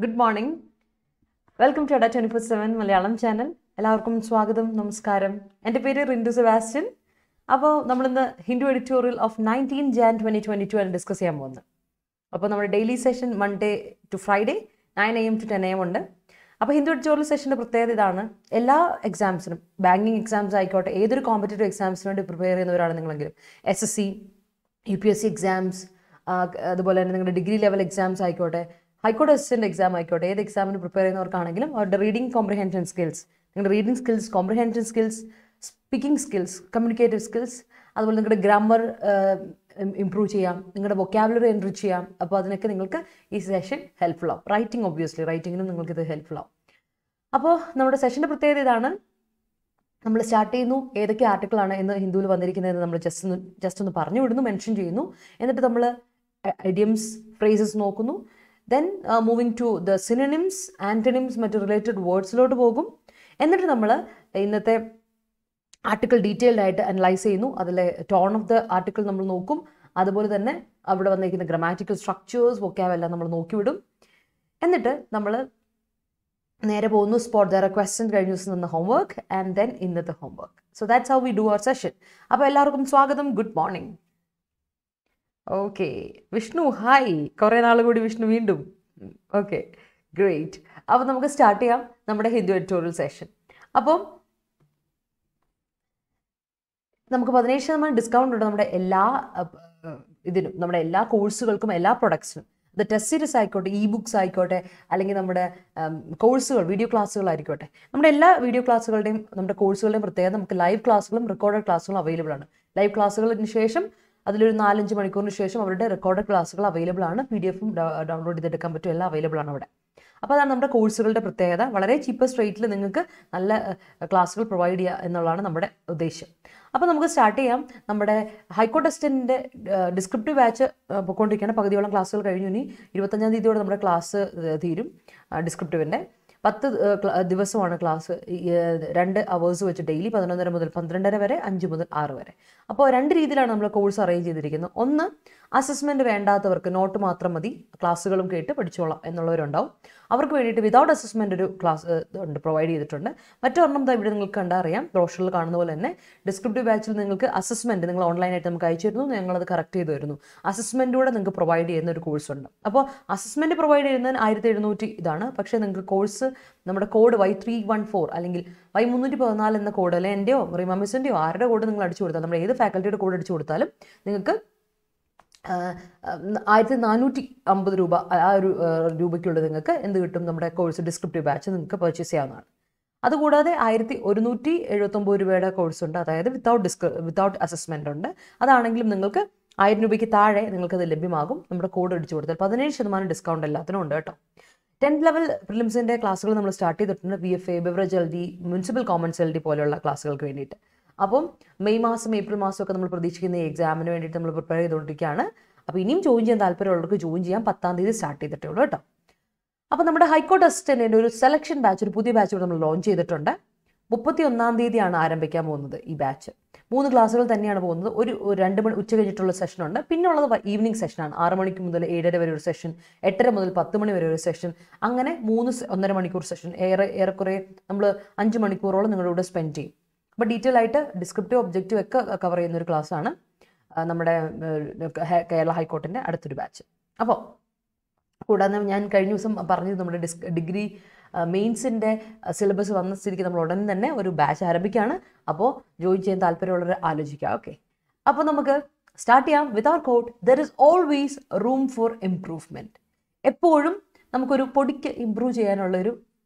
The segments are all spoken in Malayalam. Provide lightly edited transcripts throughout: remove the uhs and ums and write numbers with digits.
Good morning. Welcome to Ada 24/7 Malayalam channel. എല്ലാവർക്കും സ്വാഗതം, നമസ്കാരം. എൻ്റെ പേര് റിൻഡു സെബാസ്റ്റ്യൻ. അപ്പോൾ നമ്മളിന്ന് ഹിന്ദു എഡിറ്റോറിയൽ ഓഫ് 19 Jan 2022 ആണ് ഡിസ്കസ് ചെയ്യാൻ പോകുന്നത്. അപ്പോൾ നമ്മുടെ daily session Monday to Friday 9 AM to 10 AM ഉണ്ട്. അപ്പോൾ ഹിന്ദു എഡിറ്റോറിയൽ സെഷൻ്റെ പ്രത്യേകത ഇതാണ്: എല്ലാ എക്സാംസിനും, ബാങ്കിങ് എക്സാംസ് ആയിക്കോട്ടെ, ഏതൊരു കോമ്പറ്റേറ്റീവ് എക്സാംസിന് വേണ്ടി പ്രിപ്പയർ ചെയ്യുന്നവരാണ് നിങ്ങളെങ്കിലും, SSC, UPSC എക്സാംസ്, അതുപോലെ തന്നെ നിങ്ങളുടെ ഡിഗ്രി ലെവൽ എക്സാംസ് ആയിക്കോട്ടെ, ഹൈക്കോടതി അസിസ്റ്റന്റ് എക്സാം ആയിക്കോട്ടെ, ഏത് എക്സാമിന് പ്രിപ്പയർ ചെയ്യുന്നവർക്കാണെങ്കിലും അവരുടെ റീഡിംഗ് കോംപ്രിഹെൻഷൻ സ്കിൽസ്, നിങ്ങളുടെ reading skills, comprehension skills, speaking skills, communicative skills, അതുപോലെ നിങ്ങളുടെ ഗ്രാമർ ഇംപ്രൂവ് ചെയ്യാം, നിങ്ങളുടെ വൊക്കാബുലറി എൻറിച്ച് ചെയ്യാം. അപ്പോൾ അതിനൊക്കെ നിങ്ങൾക്ക് ഈ സെഷൻ ഹെൽപ്ഫുൾ ആവും. റൈറ്റിംഗ്, ഒബ്വിയസ്ലി റൈറ്റിങ്ങിനും നിങ്ങൾക്ക് ഇത് ഹെൽപ്ഫുൾ ആവും. അപ്പോൾ നമ്മുടെ സെഷൻ്റെ പ്രത്യേകത ഇതാണ്: നമ്മൾ സ്റ്റാർട്ട് ചെയ്യുന്നു, ഏതൊക്കെ ആർട്ടിക്കിളാണ് എന്ന് ഹിന്ദുവിൽ വന്നിരിക്കുന്നതെന്ന് നമ്മൾ ജസ്റ്റ് ഒന്ന് പറഞ്ഞു വിടുന്നു, മെൻഷൻ ചെയ്യുന്നു. എന്നിട്ട് നമ്മൾ ഇഡിയംസ്, ഫ്രേസസ് നോക്കുന്നു. Then moving to the synonyms, antonyms, മറ്റ് റിലേറ്റഡ് വേർഡ്സിലോട്ട് പോകും. എന്നിട്ട് നമ്മൾ ഇന്നത്തെ ആർട്ടിക്കിൾ ഡീറ്റെയിൽഡ് ആയിട്ട് അനലൈസ് ചെയ്യുന്നു. അതിലെ ടോൺ ഓഫ് ദ ആർട്ടിക്കിൾ നമ്മൾ നോക്കും. അതുപോലെ തന്നെ അവിടെ വന്നിരിക്കുന്ന ഗ്രാമാറ്റിക്കൽ സ്ട്രക്ചേഴ്സ്, വൊക്കാബ് എല്ലാം നമ്മൾ നോക്കിവിടും. എന്നിട്ട് നമ്മൾ നേരെ പോകുന്നു സ്പോട്ട് ദർ ക്വസ്റ്റ്യൻ കഴിഞ്ഞ ദിവസം നിന്ന് ഹോംവർക്ക് ആൻഡ് ദെൻ ഇന്നത്തെ homework. So that's how we do our session. അപ്പോൾ എല്ലാവർക്കും സ്വാഗതം, good morning. Okay, Vishnu hi, കുറേ നാൾ കൂടി വിഷ്ണു വീണ്ടും. Okay, great. അപ്പോൾ നമുക്ക് സ്റ്റാർട്ട് ചെയ്യാം നമ്മുടെ ഹിന്ദു എഡിറ്റോറിയൽ സെഷൻ. അപ്പം നമുക്ക് 17% ഡിസ്കൗണ്ട് ഉണ്ട് നമ്മുടെ എല്ലാ ഇതിനും, നമ്മുടെ എല്ലാ കോഴ്സുകൾക്കും, എല്ലാ പ്രൊഡക്ട്സിനും. അത് ടെസ്റ്റ് സീരീസ് ആയിക്കോട്ടെ, ഇ ബുക്സ് ആയിക്കോട്ടെ, അല്ലെങ്കിൽ നമ്മുടെ കോഴ്സുകൾ, വീഡിയോ ക്ലാസ്സുകളായിരിക്കോട്ടെ. നമ്മുടെ എല്ലാ വീഡിയോ ക്ലാസ്സുകളുടെയും നമ്മുടെ കോഴ്സുകളുടെയും പ്രത്യേകത നമുക്ക് ലൈവ് ക്ലാസ്സുകളും റെക്കോർഡഡ് ക്ലാസ്സുകളും അവൈലബിൾ ആണ്. ലൈവ് ക്ലാസ്സുകളിന് ശേഷം അതിലൊരു 4-5 മണിക്കൂറിന് ശേഷം അവരുടെ റെക്കോർഡഡ് ക്ലാസ്സുകൾ അവൈലബിൾ ആണ്. PDF ഡൗൺലോഡ് ചെയ്തെടുക്കാൻ പറ്റും, എല്ലാം അവൈലബിൾ ആണ് അവിടെ. അപ്പോൾ അതാണ് നമ്മുടെ കോഴ്സുകളുടെ പ്രത്യേകത. വളരെ ചീപ്പസ്റ്റ് റേറ്റിൽ നിങ്ങൾക്ക് നല്ല ക്ലാസ്സുകൾ പ്രൊവൈഡ് ചെയ്യുക എന്നുള്ളതാണ് നമ്മുടെ ഉദ്ദേശം. അപ്പോൾ നമുക്ക് സ്റ്റാർട്ട് ചെയ്യാം. നമ്മുടെ ഹൈക്കോർട്ട് അസിസ്റ്റന്റിൻ്റെ ഡിസ്ക്രിപ്റ്റീവ് ബാച്ച് പൊയ്ക്കൊണ്ടിരിക്കുകയാണ്. പകുതിയോളം ക്ലാസ്സുകൾ കഴിഞ്ഞു. ഇനി 25-ാം തീയതിയോടെ നമ്മുടെ ക്ലാസ് തീരും. ഡിസ്ക്രിപ്റ്റീവിൻ്റെ 10 ദിവസമാണ് ക്ലാസ്. 2 hours വെച്ച് ഡെയിലി 11:30 മുതൽ 12:30 വരെ, 5 മുതൽ 6 വരെ. അപ്പോൾ 2 രീതിയിലാണ് നമ്മൾ കോഴ്സ് അറേഞ്ച് ചെയ്തിരിക്കുന്നത്. ഒന്ന്, അസസ്മെൻറ്റ് വേണ്ടാത്തവർക്ക് നോട്ട് മാത്രം മതി, ക്ലാസ്സുകളും കേട്ട് പഠിച്ചോളാം എന്നുള്ളവരുണ്ടാവും. അവർക്ക് വേണ്ടിയിട്ട് വിതൗട്ട് അസസ്മെൻ്റ് ഒരു ക്ലാസ് ഉണ്ട്, പ്രൊവൈഡ് ചെയ്തിട്ടുണ്ട്. മറ്റൊരെണ്ണം ഇവിടെ നിങ്ങൾക്ക് കണ്ടറിയാം, ബ്രോഷറിൽ കാണുന്ന പോലെ തന്നെ ഡിസ്ക്രിപ്റ്റീവ് ബാച്ചിൽ നിങ്ങൾക്ക് അസസ്മെൻറ്റ് നിങ്ങൾ ഓൺലൈനായിട്ട് നമുക്ക് അയച്ചു തരുന്നു, ഞങ്ങളത് കറക്റ്റ് ചെയ്ത് വരുന്നു. അസസ്മെൻറ്റൂടെ നിങ്ങൾക്ക് പ്രൊവൈഡ് ചെയ്യുന്ന ഒരു കോഴ്സുണ്ട്. അപ്പോൾ അസസ്മെൻറ്റ് പ്രൊവൈഡ് ചെയ്യുന്നതിന് 1700 ഇതാണ്. പക്ഷേ നിങ്ങൾക്ക് കോഴ്സ് നമ്മുടെ കോഡ് Y314 അല്ലെങ്കിൽ Y314 എന്ന കോഡ്, അല്ലെങ്കിൽ എൻ്റെയോ റിമമിസിൻ്റെയോ ആരുടെ കോഡ് നിങ്ങൾ അടിച്ചു കൊടുത്താൽ, നമ്മുടെ ഏത് ഫാക്കൽറ്റിയുടെ കോഡ് അടിച്ചു കൊടുത്താലും നിങ്ങൾക്ക് 1450 രൂപ, ആ ഒരു രൂപയ്ക്കുള്ളത് നിങ്ങൾക്ക് എന്ത് കിട്ടും? നമ്മുടെ കോഴ്സ് ഡിസ്ക്രിപ്റ്റീവ് ബാച്ച് നിങ്ങൾക്ക് പർച്ചേസ് ചെയ്യാവുന്നതാണ്. അതുകൂടാതെ 1179 രൂപയുടെ കോഴ്സുണ്ട്, അതായത് വിത്തൗട്ട് അസസ്മെൻ്റ് ഉണ്ട്. അതാണെങ്കിലും നിങ്ങൾക്ക് 1000 രൂപയ്ക്ക് താഴെ നിങ്ങൾക്കത് ലഭ്യമാകും. നമ്മുടെ കോഡ് അടിച്ചു കൊടുത്താൽ 17% ഡിസ്കൗണ്ട് എല്ലാത്തിനും ഉണ്ട് കേട്ടോ. 10th ലെവൽ പ്രിലിംസിൻ്റെ ക്ലാസ്സുകൾ നമ്മൾ സ്റ്റാർട്ട് ചെയ്തിട്ടുണ്ട്. VFA, beverage LD, municipal Commons LD പോലെയുള്ള ക്ലാസ്സുകൾക്ക് വേണ്ടിയിട്ട്. അപ്പം മെയ് മാസം, ഏപ്രിൽ മാസമൊക്കെ നമ്മൾ പ്രതീക്ഷിക്കുന്ന ഈ എക്സാമിന് വേണ്ടിയിട്ട് നമ്മൾ പ്രിപ്പയർ ചെയ്തുകൊണ്ടിരിക്കുകയാണ്. അപ്പോൾ ഇനിയും ജോയിൻ ചെയ്യാൻ താല്പര്യമുള്ളവർക്ക് ജോയിൻ ചെയ്യാം. 10ാം തീയതി സ്റ്റാർട്ട് ചെയ്തിട്ടേ ഉള്ളൂ കേട്ടോ. അപ്പോൾ നമ്മുടെ ഹൈക്കോർട്ട് അസിസ്റ്റന്റിൻ്റെ ഒരു സെലക്ഷൻ ബാച്ച്, ഒരു പുതിയ ബാച്ച് നമ്മൾ ലോഞ്ച് ചെയ്തിട്ടുണ്ട്. 31-ാം തീയതിയാണ് ആരംഭിക്കാൻ പോകുന്നത് ഈ ബാച്ച്. 3 ക്ലാസ്സുകൾ തന്നെയാണ് പോകുന്നത്. ഒരു 2 മണി ഉച്ച കഴിഞ്ഞിട്ടുള്ള സെഷനുണ്ട്. പിന്നെ ഉള്ളത് ഈവനിങ് സെഷനാണ്. 6 മണിക്ക് മുതൽ 7:30 വരെ ഒരു സെഷൻ, 8:30 മുതൽ 10 മണി വരെ ഒരു സെഷൻ, അങ്ങനെ 1.5 മണിക്കൂർ സെഷൻ. ഏറെക്കുറെ നമ്മൾ 5 മണിക്കൂറോളം നിങ്ങളുടെ കൂടെ സ്പെൻഡ് ചെയ്യും. അപ്പോൾ ഡീറ്റെയിൽ ആയിട്ട് ഡിസ്ക്രിപ്റ്റീവ്, ഒബ്ജക്റ്റീവ് ഒക്കെ കവർ ചെയ്യുന്ന ഒരു ക്ലാസ്സാണ് നമ്മുടെ കേരള ഹൈക്കോർട്ടിൻ്റെ അടുത്തൊരു ബാച്ച്. അപ്പോൾ കൂടാതെ ഞാൻ കഴിഞ്ഞ ദിവസം പറഞ്ഞത് നമ്മുടെ ഡിഗ്രി മെയിൻസിൻ്റെ സിലബസ് വന്ന സ്ഥിതിക്ക് നമ്മൾ ഉടൻ തന്നെ ഒരു ബാച്ച് ആരംഭിക്കുകയാണ്. അപ്പോൾ ജോയിൻ ചെയ്യാൻ താല്പര്യമുള്ളവർ ആലോചിക്കുക. ഓക്കെ, അപ്പോൾ നമുക്ക് സ്റ്റാർട്ട് ചെയ്യാം. With our quote there is always room for improvement. എപ്പോഴും നമുക്കൊരു പൊടിക്ക് ഇമ്പ്രൂവ് ചെയ്യാനുള്ളൊരു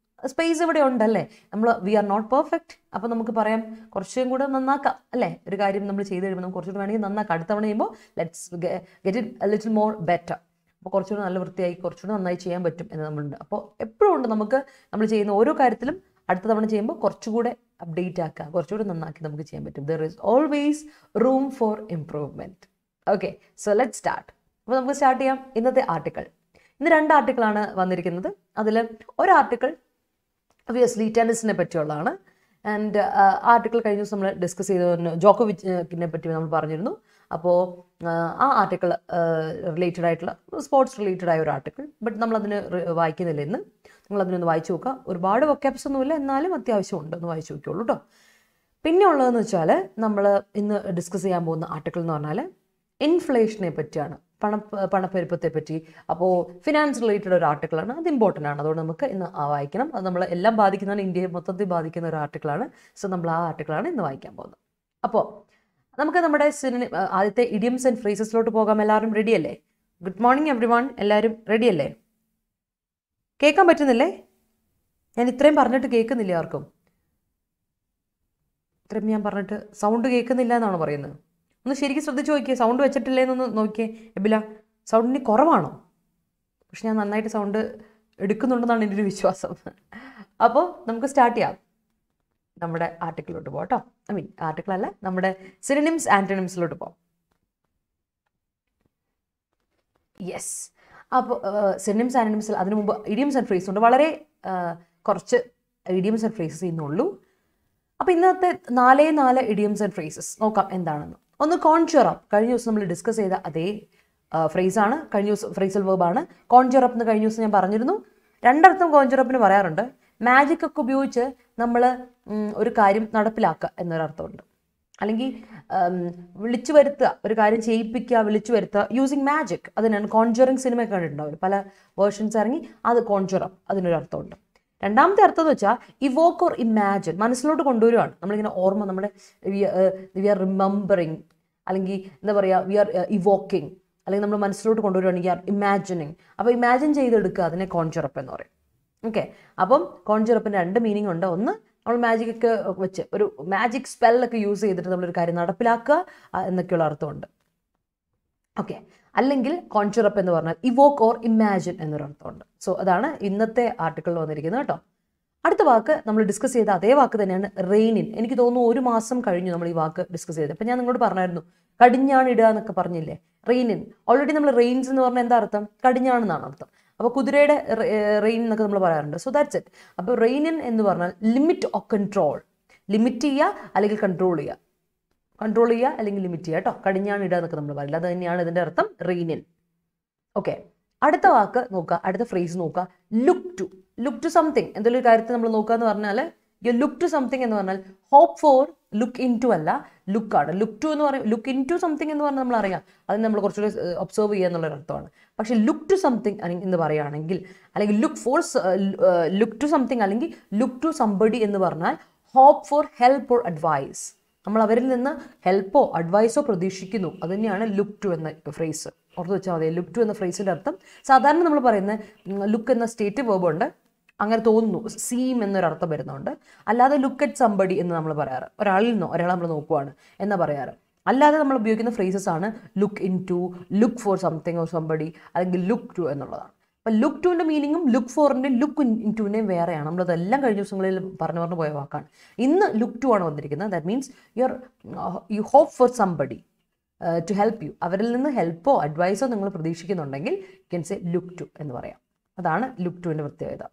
സ്പേസ് ഇവിടെ ഉണ്ടല്ലേ. We are not perfect. അപ്പോൾ നമുക്ക് പറയാം കുറച്ചും കൂടെ നന്നാക്കാം അല്ലേ. ഒരു കാര്യം നമ്മൾ ചെയ്ത് കഴിയുമ്പോൾ നമുക്ക് കുറച്ചുകൂടെ വേണമെങ്കിൽ നന്നാക്കാം. അടുത്ത തവണ ചെയ്യുമ്പോൾ let's get it A little more better. അപ്പോൾ കുറച്ചുകൂടെ നല്ല വൃത്തിയായി, കുറച്ചുകൂടെ നന്നായി ചെയ്യാൻ പറ്റും എന്ന് നമ്മളുണ്ട്. അപ്പോൾ എപ്പോഴും ഉണ്ട് നമുക്ക്, നമ്മൾ ചെയ്യുന്ന ഓരോ കാര്യത്തിലും അടുത്ത തവണ ചെയ്യുമ്പോൾ കുറച്ചുകൂടെ അപ്ഡേറ്റ് ആക്കുക, കുറച്ചുകൂടെ നന്നാക്കി നമുക്ക് ചെയ്യാൻ പറ്റും. There is always room for improvement. Okay, so let start. അപ്പോൾ നമുക്ക് സ്റ്റാർട്ട് ചെയ്യാം ഇന്നത്തെ ആർട്ടിക്കിൾ. ഇന്ന് 2 ആർട്ടിക്കിളാണ് വന്നിരിക്കുന്നത്. അതിൽ ഒരു ആർട്ടിക്കിൾ ഒബ്വിയസ്ലി ടെന്നീസിനെ പറ്റിയുള്ളതാണ്. ആൻഡ് ആർട്ടിക്കിൾ കഴിഞ്ഞ ദിവസം നമ്മൾ ഡിസ്കസ് ചെയ്ത ജോക്കോവിച്ചിനെ പറ്റി നമ്മൾ പറഞ്ഞിരുന്നു. അപ്പോൾ ആ ആർട്ടിക്കിൾ റിലേറ്റഡ് ആയിട്ടുള്ള സ്പോർട്സ് റിലേറ്റഡ് ആയ ഒരു ആർട്ടിക്കിൾ, ബട്ട് നമ്മളതിന് വായിക്കുന്നില്ല ഇന്ന്. നിങ്ങളതിനൊന്ന് വായിച്ചു നോക്കുക. ഒരുപാട് വൊക്കാബ്സ് ഒന്നുമില്ല, എന്നാലും അത്യാവശ്യം ഉണ്ട്, ഒന്ന് വായിച്ചു നോക്കിയുള്ളൂ കേട്ടോ. പിന്നെ ഉള്ളതെന്ന് വെച്ചാൽ നമ്മൾ ഇന്ന് ഡിസ്കസ് ചെയ്യാൻ പോകുന്ന ആർട്ടിക്കിൾ എന്ന് പറഞ്ഞാൽ ഇൻഫ്ലേഷനെ പറ്റിയാണ്, പണപ്പെരുപ്പത്തെ പറ്റി. അപ്പോൾ ഫിനാൻസ് റിലേറ്റഡ് ഒരു ആർട്ടിക്കിളാണ്, അത് ഇമ്പോർട്ടൻ്റ് ആണ്. അതുകൊണ്ട് നമുക്ക് ഇന്ന് വായിക്കണം. അത് നമ്മൾ എല്ലാം ബാധിക്കുന്നതാണ്, ഇന്ത്യയെ മൊത്തത്തിൽ ബാധിക്കുന്ന ഒരു ആർട്ടിക്കിളാണ്. സോ നമ്മൾ ആ ആർട്ടിക്കിളാണ് ഇന്ന് വായിക്കാൻ പോകുന്നത്. അപ്പോൾ നമുക്ക് നമ്മുടെ ആദ്യത്തെ ഇഡിയംസ് ആൻഡ് ഫ്രേസസിലോട്ട് പോകാം. എല്ലാവരും റെഡിയല്ലേ? Good morning every one. എല്ലാവരും റെഡിയല്ലേ? കേൾക്കാൻ പറ്റുന്നില്ലേ? ഞാൻ ഇത്രയും പറഞ്ഞിട്ട് കേൾക്കുന്നില്ല ആർക്കും. ഇത്രയും ഞാൻ പറഞ്ഞിട്ട് സൗണ്ട് കേൾക്കുന്നില്ല എന്നാണ് പറയുന്നത്. ഒന്ന് ശരിക്കും ശ്രദ്ധിച്ച് നോക്കിയേ, സൗണ്ട് വെച്ചിട്ടില്ലേ എന്നൊന്ന് നോക്കിയേ. എബില, സൗണ്ടിന് കുറവാണോ? പക്ഷെ ഞാൻ നന്നായിട്ട് സൗണ്ട് എടുക്കുന്നുണ്ടെന്നാണ് എൻ്റെ ഒരു വിശ്വാസം. അപ്പോൾ നമുക്ക് സ്റ്റാർട്ട് ചെയ്യാം, നമ്മുടെ ആർട്ടിക്കിളിലോട്ട് പോകാം കേട്ടോ. ആർട്ടിക്കിൾ അല്ല, നമ്മുടെ സിനോണിംസ് ആന്റണിംസിലോട്ട് പോകാം. യെസ്. അപ്പോൾ സിനോണിംസ് ആന്റണിംസിൽ അതിനു മുമ്പ് ഇഡിയംസ് ആൻഡ് ഫ്രേസസ് ഉണ്ട്. വളരെ കുറച്ച് ഇഡിയംസ് ആൻഡ് ഫ്രേസസ് ഇന്നുള്ളൂ. അപ്പോൾ ഇന്നത്തെ 4 ഇഡിയംസ് ആൻഡ് ഫ്രേസസ് നോക്കാം എന്താണെന്ന്. ഒന്ന് കോൺചർ അപ്പ്, കഴിഞ്ഞ ദിവസം നമ്മൾ ഡിസ്കസ് ചെയ്ത അതേ ഫ്രേസാണ്. കഴിഞ്ഞ ദിവസം ഫ്രേസൽ വേർബാണ്. കോൺചർ അപ്പ് എന്ന് കഴിഞ്ഞ ദിവസം ഞാൻ പറഞ്ഞിരുന്നു. രണ്ടർത്ഥം കോൺചർ അപ്പിന് പറയാറുണ്ട്. മാജിക് ഒക്കെ ഉപയോഗിച്ച് നമ്മൾ ഒരു കാര്യം നടപ്പിലാക്കുക എന്നൊരർത്ഥമുണ്ട്. അല്ലെങ്കിൽ വിളിച്ചു വരുത്തുക, ഒരു കാര്യം ചെയ്യിപ്പിക്കുക, വിളിച്ചു വരുത്തുക യൂസിങ് മാജിക്. അതിനാണ് കോൺജറിങ് സിനിമയൊക്കെ കണ്ടിട്ടുണ്ടാവും, പല വേർഷൻസ് ഇറങ്ങി. അത് കോൺചർ അപ്പ്, അതിനൊരു അർത്ഥമുണ്ട്. രണ്ടാമത്തെ അർത്ഥം എന്ന് വെച്ചാൽ ഇവോക്ക് ഓർ ഇമാജിൻ, മനസ്സിലോട്ട് കൊണ്ടുവരുവാണ്. നമ്മളിങ്ങനെ ഓർമ്മ, നമ്മുടെ വി ആർ റിമെമ്പറിങ്, അല്ലെങ്കിൽ എന്താ പറയുക, വി ആർ ഇവോക്കിങ്, അല്ലെങ്കിൽ നമ്മൾ മനസ്സിലോട്ട് കൊണ്ടുവരുവാണെങ്കിൽ ആർ ഇമാജിനിങ്. അപ്പോൾ ഇമാജിൻ ചെയ്തെടുക്കുക, അതിനെ കോൺചർ അപ്പ് എന്ന് പറയും. ഓക്കെ. അപ്പം കോൺചർ അപ്പിന് 2 മീനിങ് ഉണ്ട്. ഒന്ന്, നമ്മൾ മാജിക് ഒക്കെ വെച്ച് ഒരു മാജിക് സ്പെല്ലൊക്കെ യൂസ് ചെയ്തിട്ട് നമ്മളൊരു കാര്യം നടപ്പിലാക്കുക എന്നൊക്കെയുള്ള അർത്ഥമുണ്ട്. ഓക്കെ. അല്ലെങ്കിൽ കോൺചർ അപ്പ് എന്ന് പറഞ്ഞാൽ ഇവോക്ക് ഓർ ഇമാജിൻ എന്നൊരു അർത്ഥമുണ്ട്. സോ അതാണ് ഇന്നത്തെ ആർട്ടിക്കിളിൽ വന്നിരിക്കുന്നത് കേട്ടോ. അടുത്ത വാക്ക് നമ്മൾ ഡിസ്കസ് ചെയ്ത അതേ വാക്ക് തന്നെയാണ് റെയിനിൻ. എനിക്ക് തോന്നുന്നു 1 മാസം കഴിഞ്ഞു നമ്മൾ ഈ വാക്ക് ഡിസ്കസ് ചെയ്തത്. അപ്പം ഞാൻ നിങ്ങളോട് പറഞ്ഞായിരുന്നു കടിഞ്ഞാണ് ഇടുക എന്നൊക്കെ പറഞ്ഞില്ലേ, റെയിനിൻ. ഓൾറെഡി നമ്മൾ റെയിൻസ് എന്ന് പറഞ്ഞാൽ എന്താ അർത്ഥം? കടിഞ്ഞാണെന്നാണ് അർത്ഥം. അപ്പോൾ കുതിരയുടെ റെയിൻ എന്നൊക്കെ നമ്മൾ പറയാറുണ്ട്. So that's it. അപ്പോൾ റെയിനിൻ എന്ന് പറഞ്ഞാൽ ലിമിറ്റ് ഓർ കൺട്രോൾ, ലിമിറ്റ് ചെയ്യുക അല്ലെങ്കിൽ കൺട്രോൾ ചെയ്യുക, കൺട്രോൾ ചെയ്യുക അല്ലെങ്കിൽ ലിമിറ്റ് ചെയ്യുക കേട്ടോ. കടിഞ്ഞാണ് ഇടുക എന്നൊക്കെ നമ്മൾ പറയില്ല, അത് തന്നെയാണ് ഇതിൻ്റെ അർത്ഥം, റെയിനിൻ. ഓക്കെ. അടുത്ത വാക്ക് നോക്കുക, അടുത്ത ഫ്രേസ് നോക്കുക, look to. Look to something, എന്തെങ്കിലും ഒരു കാര്യത്തിൽ നമ്മൾ നോക്കുക എന്ന് പറഞ്ഞാൽ യു ലുക്ക് ടു സംതിങ് എന്ന് പറഞ്ഞാൽ hope for, look into അല്ല, ലുക്കാണ്. ലുക്ക് ടു എന്ന് പറയും, ലുക്ക് ഇൻ ടു സംതിങ് എന്ന് പറഞ്ഞാൽ നമ്മൾ അറിയാം, അത് നമ്മൾ കുറച്ചുകൂടി ഒബ്സർവ് ചെയ്യുക എന്നുള്ളൊരു അർത്ഥമാണ്. പക്ഷേ ലുക്ക് ടു സംതിങ് എന്ന് പറയുകയാണെങ്കിൽ, അല്ലെങ്കിൽ look for, look to something അല്ലെങ്കിൽ ലുക്ക് ടു സംബഡി എന്ന് പറഞ്ഞാൽ hope for help or advice. നമ്മൾ അവരിൽ നിന്ന് ഹെൽപ്പോ അഡ്വൈസോ പ്രതീക്ഷിക്കുന്നു, അത് തന്നെയാണ് ലുക്ക് ടു എന്ന ഫ്രേസ്. ഓർത്ത് വെച്ചാൽ മതി. ലുക്ക് ടു എന്ന ഫ്രേസിൻ്റെ അർത്ഥം സാധാരണ നമ്മൾ പറയുന്നത് ലുക്ക് എന്ന സ്റ്റേറ്റ് വേർബ് ഉണ്ട്, അങ്ങനെ തോന്നുന്നു, സീം എന്നൊരർത്ഥം വരുന്നുണ്ട്. അല്ലാതെ ലുക്ക് അറ്റ് സംബഡി എന്ന് നമ്മൾ പറയാറ്, ഒരാളിൽ നിന്നോ ഒരാളെ നമ്മൾ നോക്കുവാണ് എന്നാ പറയാറ്. അല്ലാതെ നമ്മൾ ഉപയോഗിക്കുന്ന ഫ്രേസസ് ആണ് look into, look for something or somebody, അല്ലെങ്കിൽ ലുക്ക് ടു എന്നുള്ളതാണ്. അപ്പം ലുക്ക് ടുവിൻ്റെ മീനിങ്ങും ലുക്ക് ഫോറിൻ്റെ ലുക്ക് ഇൻ ടുവിൻ്റെയും വേറെയാണ്. നമ്മളതെല്ലാം കഴിഞ്ഞ ദിവസങ്ങളിൽ പറഞ്ഞു പോയ വാക്കാണ്. ഇന്ന് ലുക്ക് ടു ആണ് വന്നിരിക്കുന്നത്. That means you hope for somebody to help you. അവരിൽ നിന്ന് ഹെൽപ്പോ അഡ്വൈസോ നിങ്ങൾ പ്രതീക്ഷിക്കുന്നുണ്ടെങ്കിൽ you can say look to എന്ന് പറയാം. അതാണ് ലുക്ക് ടുവിൻ്റെ പ്രത്യേകത.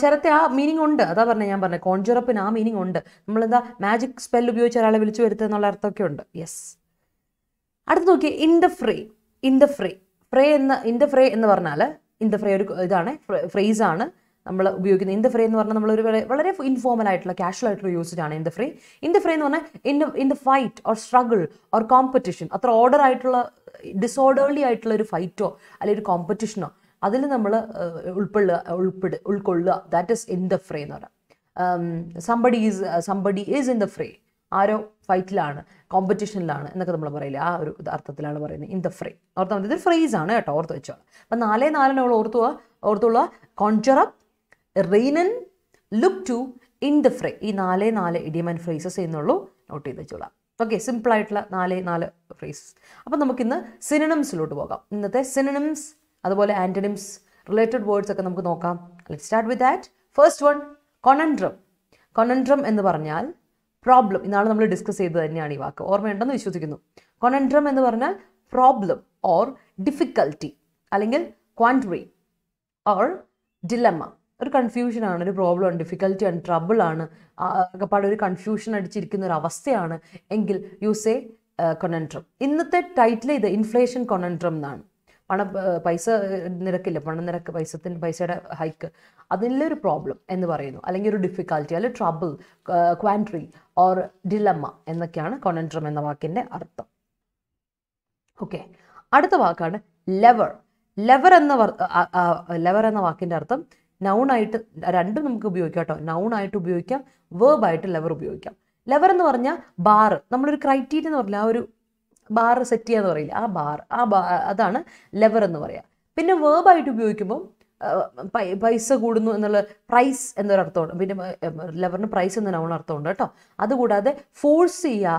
ശരത്തെ ആ മീനിങ് ഉണ്ട്, അതാ ഞാൻ പറഞ്ഞത് കോൺജറപ്പിന് ആ മീനിങ് ഉണ്ട്. നമ്മളെന്താ മാജിക് സ്പെൽ ഉപയോഗിച്ച് ഒരാളെ വിളിച്ചു വരുത്തുക എന്നുള്ള അർത്ഥമൊക്കെ ഉണ്ട്. യെസ്. അടുത്ത് നോക്കിയേ, ഇൻ ദ ഫ്രേ. ഇൻ ദ ഫ്രേ, ഫ്രേ എന്ന് പറഞ്ഞാൽ ഇൻ ദ ഫ്രേ ഒരു ഇതാണ്, ഫ്രേസാണ് നമ്മൾ ഉപയോഗിക്കുന്നത്. ഇൻ ദ ഫ്രേ എന്ന് പറഞ്ഞാൽ നമ്മളൊരു വളരെ ഇൻഫോർമൽ ആയിട്ടുള്ള കാഷ്വൽ ആയിട്ടുള്ള യൂസേജ് ആണ് ഇൻ ദ ഫ്രേ. ഇൻ ദ ഫ്രേ എന്ന് പറഞ്ഞാൽ in the fight or struggle or competition, അത്ര ഓർഡർ ആയിട്ടുള്ള ഡിസോർഡർലി ആയിട്ടുള്ള ഒരു ഫൈറ്റോ അല്ലെങ്കിൽ ഒരു കോമ്പറ്റീഷനോ അതിൽ നമ്മൾ ഉൾക്കൊള്ളുക. ദാറ്റ് ഈസ് ഇൻ ദ ഫ്രേ എന്ന് പറയാം. സംബഡി ഈസ് ഇൻ ദ ഫ്രേ, ആരോ ഫൈറ്റിലാണ്, കോമ്പറ്റീഷനിലാണ് എന്നൊക്കെ നമ്മൾ പറയില്ല, ആ ഒരു അർത്ഥത്തിലാണ് പറയുന്നത് ഇൻ ദ ഫ്രേ. ഓർത്താൽ മതി, ഇതൊരു ഫ്രേസ് ആണ് കേട്ടോ, ഓർത്ത് വെച്ചോ. അപ്പം 4 നമ്മൾ ഓർത്തുള്ള കോൺചർ അപ്പ്, റെയിനൻ, look to, in the fray. ഈ 4 ഇഡിയം ആൻഡ് ഫ്രേസസ് എന്നുള്ളൂ, നോട്ട് ചെയ്ത് വെച്ചോളാം. ഓക്കെ, സിമ്പിളായിട്ടുള്ള 4 ഫ്രേസസ്. അപ്പം നമുക്കിന്ന് സിനോണിംസിലോട്ട് പോകാം. ഇന്നത്തെ സിനോണിംസ് അതുപോലെ ആന്റണിംസ് റിലേറ്റഡ് വേർഡ്സ് ഒക്കെ നമുക്ക് നോക്കാം. Let's start with that. First one, conundrum. Conundrum എന്ന് പറഞ്ഞാൽ പ്രോബ്ലം. ഇന്നാൾ നമ്മൾ ഡിസ്കസ് ചെയ്തത് തന്നെയാണ് ഈ വാക്ക്, ഓർമ്മയുണ്ടെന്ന് വിശ്വസിക്കുന്നു. കൊണൻഡ്രം എന്ന് പറഞ്ഞാൽ പ്രോബ്ലം ഓർ ഡിഫിക്കൽറ്റി അല്ലെങ്കിൽ ക്വാൻഡറി ഓർ ഡിലമ്മ. ഒരു കൺഫ്യൂഷനാണ്, ഒരു പ്രോബ്ലം, ഡിഫിക്കൽറ്റി ആണ്, ട്രബിൾ ആണ്, ആകെപ്പാടെ ഒരു കൺഫ്യൂഷൻ അടിച്ചിരിക്കുന്ന ഒരു അവസ്ഥയാണ് എങ്കിൽ യു സേ കൊണൻട്രം. ഇന്നത്തെ ടൈറ്റിൽ ഇത് ഇൻഫ്ലേഷൻ കൊണൻട്രം എന്നാണ്. പൈസ നിരക്കില്ല, പണനിരക്ക്, പൈസയുടെ ഹൈക്ക്, അതിലൊരു പ്രോബ്ലം എന്ന് പറയുന്നു, അല്ലെങ്കിൽ ഒരു ഡിഫിക്കൽറ്റി, അല്ലെങ്കിൽ ട്രബിൾ, ക്വാൻട്രി ഓർ ഡിലമ്മ എന്നൊക്കെയാണ് കൊണൻട്രം എന്ന വാക്കിൻ്റെ അർത്ഥം. ഓക്കെ, അടുത്ത വാക്കാണ് ലെവർ. ലെവർ എന്ന വാക്കിൻ്റെ അർത്ഥം നൗണായിട്ട്, രണ്ടും നമുക്ക് ഉപയോഗിക്കാം കേട്ടോ. നൗണായിട്ട് ഉപയോഗിക്കാം, വേർബായിട്ട് ലെവർ ഉപയോഗിക്കാം. ലെവർ എന്ന് പറഞ്ഞാൽ ബാർ, നമ്മളൊരു ക്രൈറ്റീരിയ എന്ന് പറഞ്ഞാൽ ആ ഒരു ബാർ സെറ്റ് ചെയ്യാന്ന് പറയില്ല, അതാണ് ലെവർ എന്ന് പറയുക. പിന്നെ വേർബായിട്ട് ഉപയോഗിക്കുമ്പോൾ പൈസ കൂടുന്നു എന്നുള്ള പ്രൈസ് എന്നൊരർത്ഥമുണ്ട്. പിന്നെ ലെവറിന് പ്രൈസ് എന്ന നൗൺ അർത്ഥമുണ്ട് കേട്ടോ. അതുകൂടാതെ ഫോഴ്സ് ചെയ്യുക,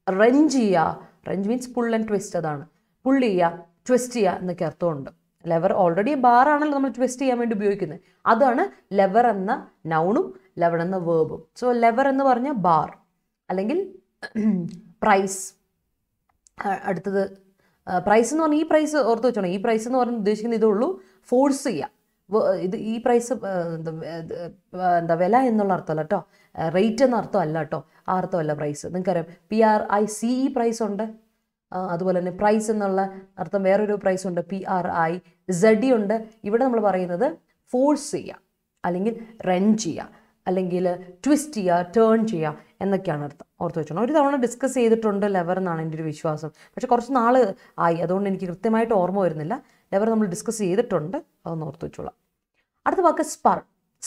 റെഞ്ച് ചെയ്യുക, wrench means pull and twist, അതാണ് പുൾ ചെയ്യുക, ട്വിസ്റ്റ് ചെയ്യുക എന്നൊക്കെ അർത്ഥമുണ്ട്. ലെവർ ഓൾറെഡി ബാർ ആണല്ലോ നമ്മൾ ട്വിസ്റ്റ് ചെയ്യാൻ വേണ്ടി ഉപയോഗിക്കുന്നത്, അതാണ് ലെവർ എന്ന നൗണും ലെവർ എന്ന വേർബും. സോ ലെവർ എന്ന് പറഞ്ഞാൽ ബാർ അല്ലെങ്കിൽ പ്രൈസ്. അടുത്തത് പ്രൈസ് എന്ന് പറഞ്ഞാൽ ഈ പ്രൈസ് ഓർത്ത് വെച്ചോണം. ഈ പ്രൈസ് എന്ന് പറഞ്ഞാൽ ഉദ്ദേശിക്കുന്നത് ഇതേ ഉള്ളൂ, ഫോഴ്സ് ചെയ്യുക. ഈ പ്രൈസ് വില എന്നുള്ള അർത്ഥമല്ല കേട്ടോ, റേറ്റ് എന്ന അർത്ഥമല്ല കേട്ടോ, ആ അർത്ഥമല്ല പ്രൈസ്. നിങ്ങൾക്കറിയാം PRICE പ്രൈസ് ഉണ്ട്, അതുപോലെ തന്നെ പ്രൈസ് എന്നുള്ള അർത്ഥം വേറൊരു പ്രൈസ് ഉണ്ട്, PRIZE ഉണ്ട്. ഇവിടെ നമ്മൾ പറയുന്നത് ഫോഴ്സ് ചെയ്യുക, അല്ലെങ്കിൽ റെഞ്ച് ചെയ്യുക, അല്ലെങ്കിൽ ട്വിസ്റ്റ് ചെയ്യുക, ടേൺ ചെയ്യുക എന്നൊക്കെയാണ് അർത്ഥം. ഓർത്ത് വെച്ചോണം. ഒരു തവണ ഡിസ്കസ് ചെയ്തിട്ടുണ്ട് ലെവർ എന്നാണ് എൻ്റെ ഒരു വിശ്വാസം, പക്ഷെ കുറച്ച് നാൾ ആയി, അതുകൊണ്ട് എനിക്ക് കൃത്യമായിട്ട് ഓർമ്മ വരുന്നില്ല. ലെവർ നമ്മൾ ഡിസ്കസ് ചെയ്തിട്ടുണ്ട്, അതൊന്ന് ഓർത്ത് വെച്ചോളാം. അടുത്ത വാക്ക് സ്പർ.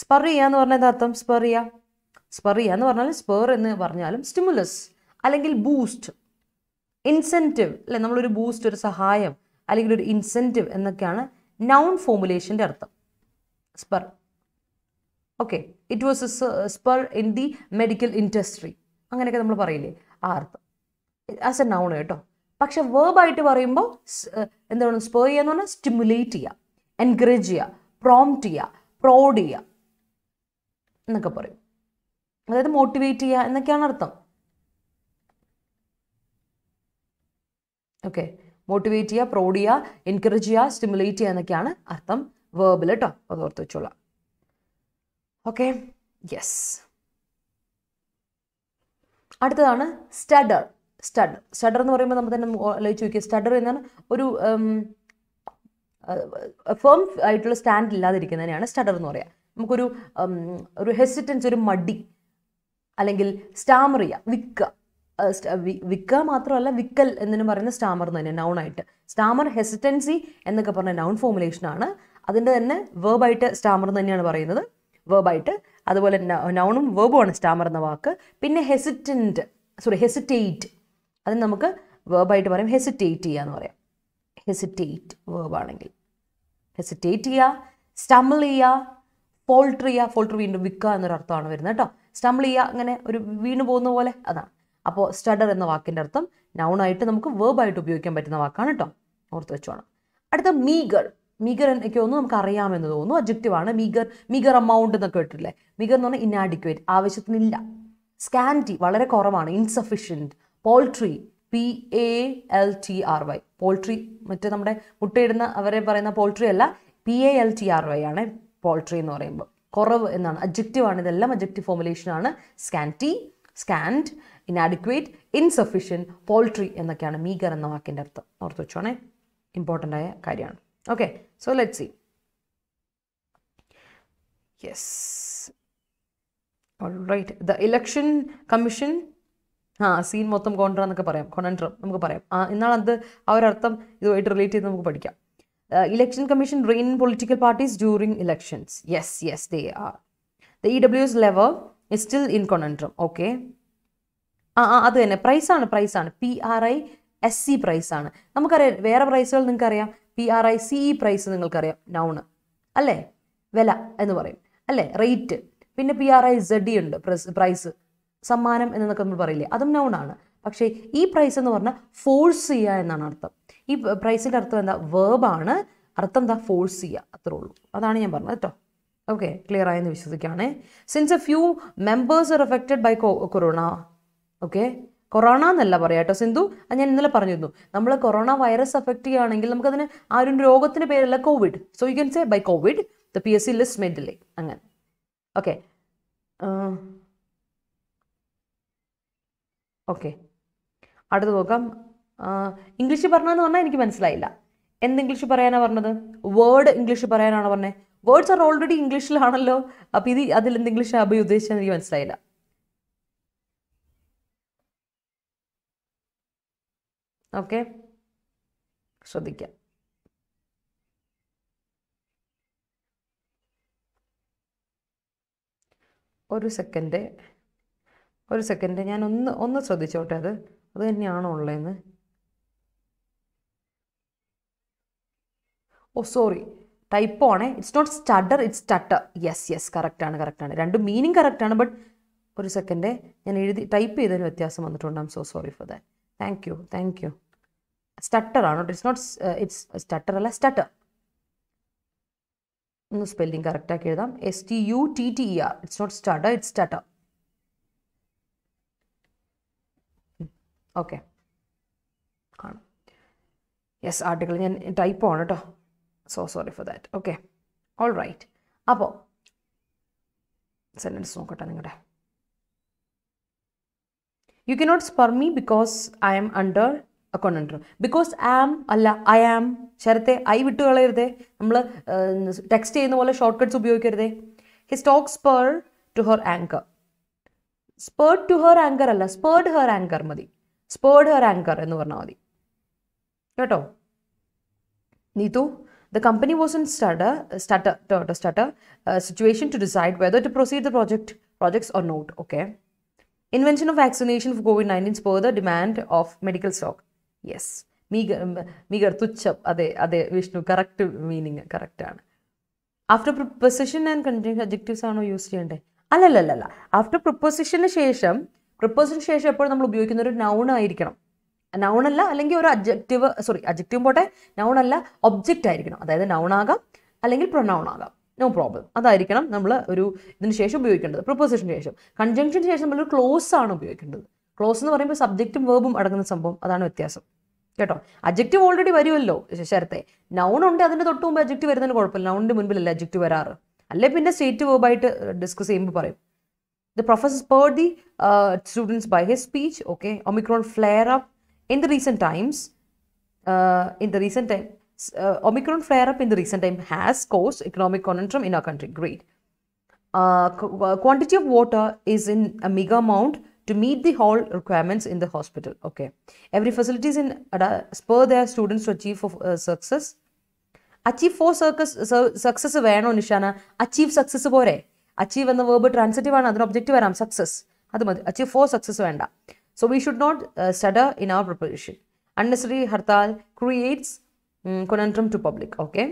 സ്പർ ചെയ്യുക എന്ന് പറഞ്ഞാൽ അർത്ഥം സ്പർ ചെയ്യുക എന്ന് പറഞ്ഞാൽ സ്പർ എന്ന് പറഞ്ഞാലും സ്റ്റിമുലസ് അല്ലെങ്കിൽ ബൂസ്റ്റ്, ഇൻസെൻറ്റീവ് അല്ലെ, നമ്മളൊരു ബൂസ്റ്റ്, ഒരു സഹായം അല്ലെങ്കിൽ ഒരു ഇൻസെൻറ്റീവ് എന്നൊക്കെയാണ് നൗൺ ഫോമുലേഷൻ്റെ അർത്ഥം. Spur. Okay, it was A spur in the medical industry, അങ്ങനെയൊക്കെ നമ്മൾ പറയില്ലേ, ആ അർത്ഥം ആസ് എ നൗൺ കേട്ടോ. പക്ഷെ വേർബായിട്ട് പറയുമ്പോൾ എന്താണ് സ്പർ ചെയ്യുക എന്ന് പറഞ്ഞാൽ സ്റ്റിമുലേറ്റ് ചെയ്യുക, എൻകറേജ് ചെയ്യുക, പ്രോംപ്റ്റ് ചെയ്യുക, പ്രോഡ് ചെയ്യുക എന്നൊക്കെ പറയും. അതായത് മോട്ടിവേറ്റ് ചെയ്യുക എന്നൊക്കെയാണ് അർത്ഥം. ഓക്കെ, മോട്ടിവേറ്റ് ചെയ്യുക, പ്രോഡ് ചെയ്യുക, എൻകറേജ് ചെയ്യുക, സ്റ്റിമുലേറ്റ് ചെയ്യുക എന്നൊക്കെയാണ് അർത്ഥം വേർബിൽ കേട്ടോ, അത് ഓർത്ത് വെച്ചോളാം. Okay, yes. അടുത്തതാണ് സ്റ്റഡർ. സ്റ്റഡർ എന്ന് പറയുമ്പോൾ നമ്മൾ തന്നെ ആലോചിച്ച് നോക്കിയ, സ്റ്റഡർ എന്നാൽ ഒരു ഫേം ആയിട്ടുള്ള സ്റ്റാൻഡ് ഇല്ലാതിരിക്കുന്നതിനെയാണ് സ്റ്റഡർ എന്ന് പറയുക. നമുക്കൊരു ഒരു ഹെസിറ്റൻസ്, ഒരു മടി, അല്ലെങ്കിൽ സ്റ്റാമർ ചെയ്യുക, വിൽക്കുക മാത്രമല്ല വിക്കൽ എന്നു പറയുന്ന സ്റ്റാമർ എന്ന് തന്നെ നൗണായിട്ട്. സ്റ്റാമർ, ഹെസിറ്റൻസി എന്നൊക്കെ പറഞ്ഞ നൗൺ ഫോമുലേഷനാണ്. അതിൻ്റെ തന്നെ വേർബായിട്ട് സ്റ്റാമർ എന്ന് തന്നെയാണ് പറയുന്നത്, വേർബായിട്ട്. അതുപോലെ നൗണും വേർബുമാണ് സ്റ്റാമർ എന്ന വാക്ക്. പിന്നെ ഹെസിറ്റേറ്റ്, അതിന് നമുക്ക് വേർബായിട്ട് പറയും ഹെസിറ്റേറ്റ് ചെയ്യുക എന്ന് പറയാം. ഹെസിറ്റേറ്റ് വേർബാണെങ്കിൽ ഹെസിറ്റേറ്റ് ചെയ്യുക, സ്റ്റംബിൾ ചെയ്യുക, ഫോൾട്ടർ ചെയ്യുക. ഫോൾട്ടർ വീണ്ടും വിൽക്കുക എന്നൊരർത്ഥമാണ് വരുന്നത് കേട്ടോ. സ്റ്റംബിൾ ചെയ്യുക, അങ്ങനെ ഒരു വീണ് പോകുന്ന പോലെ, അതാണ്. അപ്പോൾ സ്റ്റഡർ എന്ന വാക്കിൻ്റെ അർത്ഥം നൗണായിട്ട് നമുക്ക് വേർബായിട്ട് ഉപയോഗിക്കാൻ പറ്റുന്ന വാക്കാണ് കേട്ടോ, ഓർത്ത് വെച്ചോണം. അടുത്ത മീഗർ. മീഗർ എനിക്ക് തോന്നുന്നു നമുക്ക് അറിയാമെന്ന് തോന്നുന്നു, അഡ്ജക്റ്റീവാണ്. മീഗർ എമൗണ്ട് എന്നൊക്കെ കേട്ടിട്ടില്ലേ. മീഗർ എന്ന് പറഞ്ഞാൽ ഇനാഡിക്വേറ്റ്, ആവശ്യത്തിനില്ല. സ്കാൻറ്റി, വളരെ കുറവാണ്. ഇൻസഫിഷ്യൻറ്റ്. പോൾട്രി, PALTRY, പോൾട്രി, മറ്റേ നമ്മുടെ മുട്ടയിടുന്ന അവരെ പറയുന്ന പോൾട്രി അല്ല, PALTRY ആണ് പോൾട്രി എന്ന് പറയുമ്പോൾ. കുറവ് എന്നാണ്, അഡ്ജക്റ്റീവാണ്. ഇതെല്ലാം അഡ്ജക്റ്റീവ് ഫോമുലേഷനാണ്. Scanty, scant, inadequate, insufficient, paltry എന്നൊക്കെയാണ് മീഗർ എന്ന വാക്കിൻ്റെ അർത്ഥം. ഓർത്ത് വെച്ചോണേ, ഇമ്പോർട്ടൻ്റ് ആയ കാര്യമാണ്. Okay, so let's see. Yes. All right. The election commission, scene മൊത്തം കോൺട്ര എന്നൊക്കെ പറയാം, കൊണൻട്രം നമുക്ക് പറയാം. എന്നാണ് അത് ആ ഒരു അർത്ഥം ഇതുമായിട്ട് റിലേറ്റ് ചെയ്ത് നമുക്ക് പഠിക്കാം. Election commission reign in political parties during elections. Yes, they are. The EWS level is still in conundrum. Okay. അത് തന്നെ പ്രൈസാണ്, PRISC പ്രൈസാണ്. നമുക്കറിയാം വേറെ പ്രൈസുകൾ നിങ്ങൾക്കറിയാം. PRICE പ്രൈസ് നിങ്ങൾക്കറിയാം, നൗണ് അല്ലേ, വില എന്ന് പറയും അല്ലേ, റേറ്റ്. പിന്നെ PRIZE ഉണ്ട്, പ്രൈസ്, സമ്മാനം എന്നൊക്കെ നമ്മൾ പറയില്ലേ, അതും നൗണാണ്. പക്ഷേ ഈ പ്രൈസ് എന്ന് പറഞ്ഞാൽ ഫോഴ്സ് ചെയ്യുക എന്നാണ് അർത്ഥം. ഈ പ്രൈസിൻ്റെ അർത്ഥം എന്താ, വേർബാണ്. അർത്ഥം എന്താ, ഫോഴ്സ് ചെയ്യുക, അത്രേ ഉള്ളൂ. അതാണ് ഞാൻ പറഞ്ഞത് കേട്ടോ. ഓക്കെ, ക്ലിയർ ആയെന്ന് വിശ്വസിക്കുകയാണേ. Since a few members are affected by corona. Okay, corona എന്നല്ല പറയാം കേട്ടോ സിന്ധു, അത് ഞാൻ ഇന്നലെ പറഞ്ഞിരുന്നു. നമ്മൾ കൊറോണ വൈറസ് അഫക്റ്റ് ചെയ്യുകയാണെങ്കിൽ നമുക്കതിന് ആ ഒരു രോഗത്തിൻ്റെ പേരല്ല COVID. So you can say by COVID the PSC list may delay. അങ്ങനെ. ഓക്കെ ഓക്കെ അടുത്ത് നോക്കാം. ഇംഗ്ലീഷ് പറഞ്ഞതെന്ന് പറഞ്ഞാൽ എനിക്ക് മനസ്സിലായില്ല. എന്ത് ഇംഗ്ലീഷ് പറയാനാണ് പറഞ്ഞത്? വേർഡ് ഇംഗ്ലീഷ് പറയാനാണ് പറഞ്ഞത്. വേർഡ്സ് ആർ ഓൾറെഡി ഇംഗ്ലീഷിലാണല്ലോ. അപ്പം ഇത് അതിലെന്ത് ഇംഗ്ലീഷ് അഭി ഉദ്ദേശിച്ചത് എനിക്ക് മനസ്സിലായില്ല. ഓക്കെ, ശ്രദ്ധിക്കാം. ഒരു സെക്കൻഡ് ഞാൻ ഒന്ന് ശ്രദ്ധിച്ചോട്ടെ. അത് തന്നെയാണോ ഉള്ളതെന്ന്. ഓ സോറി, ടൈപ്പ് ആണേ. It's not studder, it's stutter. Yes കറക്റ്റാണ്. രണ്ടും മീനിങ് കറക്റ്റാണ്. ബട്ട് ഒരു സെക്കൻഡ്, ഞാൻ ടൈപ്പ് ചെയ്തതിന് വ്യത്യാസം വന്നിട്ടുണ്ട്. I'm so sorry for that. Thank you. Stutter ആണ്. ഇറ്റ്സ് സ്റ്റട്ടർ അല്ല, സ്റ്റട്ടർ. ഒന്ന് സ്പെല്ലിംഗ് കറക്റ്റാക്കി എഴുതാം. STUTTER. It's not studder, it's stutter. Okay ആണ്. യെസ്, ആർട്ടിക്കിൾ ഞാൻ ടൈപ്പ് ആണ് കേട്ടോ. So sorry for that. Okay, all right. അപ്പോൾ സെൻറ്റൻസ് നോക്കട്ടെ നിങ്ങളുടെ. You cannot spur me because I'm under a conundrum. Because am അല്ല, ഐ ആം. ശരത്തെ ഐ വിട്ട് കളയരുതേ. നമ്മൾ ടെക്സ്റ്റ് ചെയ്യുന്ന പോലെ ഷോർട്ട് കട്ട്സ് ഉപയോഗിക്കരുതേ. His talk spur to her anchor. Spurred to her anchor അല്ല, സ്പേർഡ് ഹെർ ആങ്കർ മതി. സ്പേർഡ് ഹെർ ആങ്കർ എന്ന് പറഞ്ഞാൽ മതി കേട്ടോ. Neethu, the company was in stutter situation to decide whether to proceed the projects or not. Okay. Invention of vaccination for COVID-19 spurred the demand of medical stock. Yes. Meager tuchap. Ade Vishnu, correct meaning, correct ആണ്. After preposition and conjunction adjectives ആണോ യൂസ് ചെയ്യേണ്ടത്? അല്ലല്ല. ആഫ്റ്റർ പ്രിപ്പോസിഷന് ശേഷം എപ്പോഴും നമ്മൾ ഉപയോഗിക്കുന്ന ഒരു നൗൺ ആയിരിക്കണം. നൗൺ അല്ല, അല്ലെങ്കിൽ ഒരു അഡ്ജക്റ്റീവ് പോട്ടെ, നൗൺ അല്ല, ഒബ്ജക്റ്റ് ആയിരിക്കണം. അതായത് നൗൺ ആകാം അല്ലെങ്കിൽ പ്രൊനൗൺ ആകാം, നോ പ്രോബ്ലം. അതായിരിക്കണം നമ്മൾ ഇതിന് ശേഷം ഉപയോഗിക്കേണ്ടത്. പ്രിപ്പോസിഷന് ശേഷം. കൺജങ്ഷന് ശേഷം നമ്മളൊരു ക്ലോസ് ആണ് ഉപയോഗിക്കേണ്ടത്. ക്ലോസ് എന്ന് പറയുമ്പോൾ സബ്ജക്റ്റും വേർബും അടങ്ങുന്ന സംഭവം, അതാണ് വ്യത്യാസം കേട്ടോ. അഡ്ജക്റ്റീവ് ഓൾറെഡി വരുമല്ലോ ശരത്തെ. നൗൺ ഉണ്ട്, അതിൻ്റെ തൊട്ട് മുമ്പ് അഡ്ജക്റ്റീവ് വരുന്നതിന് കുഴപ്പമില്ല. നൗണിൻ്റെ മുൻപിലല്ല അഡ്ജക്റ്റീവ് വരാറ്. അല്ലെ പിന്നെ സ്റ്റേറ്റ് വേർബായിട്ട് ഡിസ്കസ് ചെയ്യുമ്പോൾ പറയും. The professor spurred the students by his speech. Okay, Omicron flare up in the recent times. Omicron flare up in the recent time has caused economic conundrum in our country. Great. Quantity of water is in a mega amount to meet the hall requirements in the hospital. Okay. Every facilities in spur their students to achieve success. Achieve for success വേണോ നിഷാന? അച്ചീവ് സക്സസ് പോരെ. അച്ചീവ് എന്ന വേർബ് ട്രാൻസിറ്റീവ് ആണ്, അതിന് ഒബ്ജക്റ്റീവ് വരാം, സക്സസ്. അത് മതി. അച്ചീവ് ഫോർ സക്സസ് വേണ്ട. So we should not studder in our preparation. Unnecessary hartal creates conundrum to public. Okay,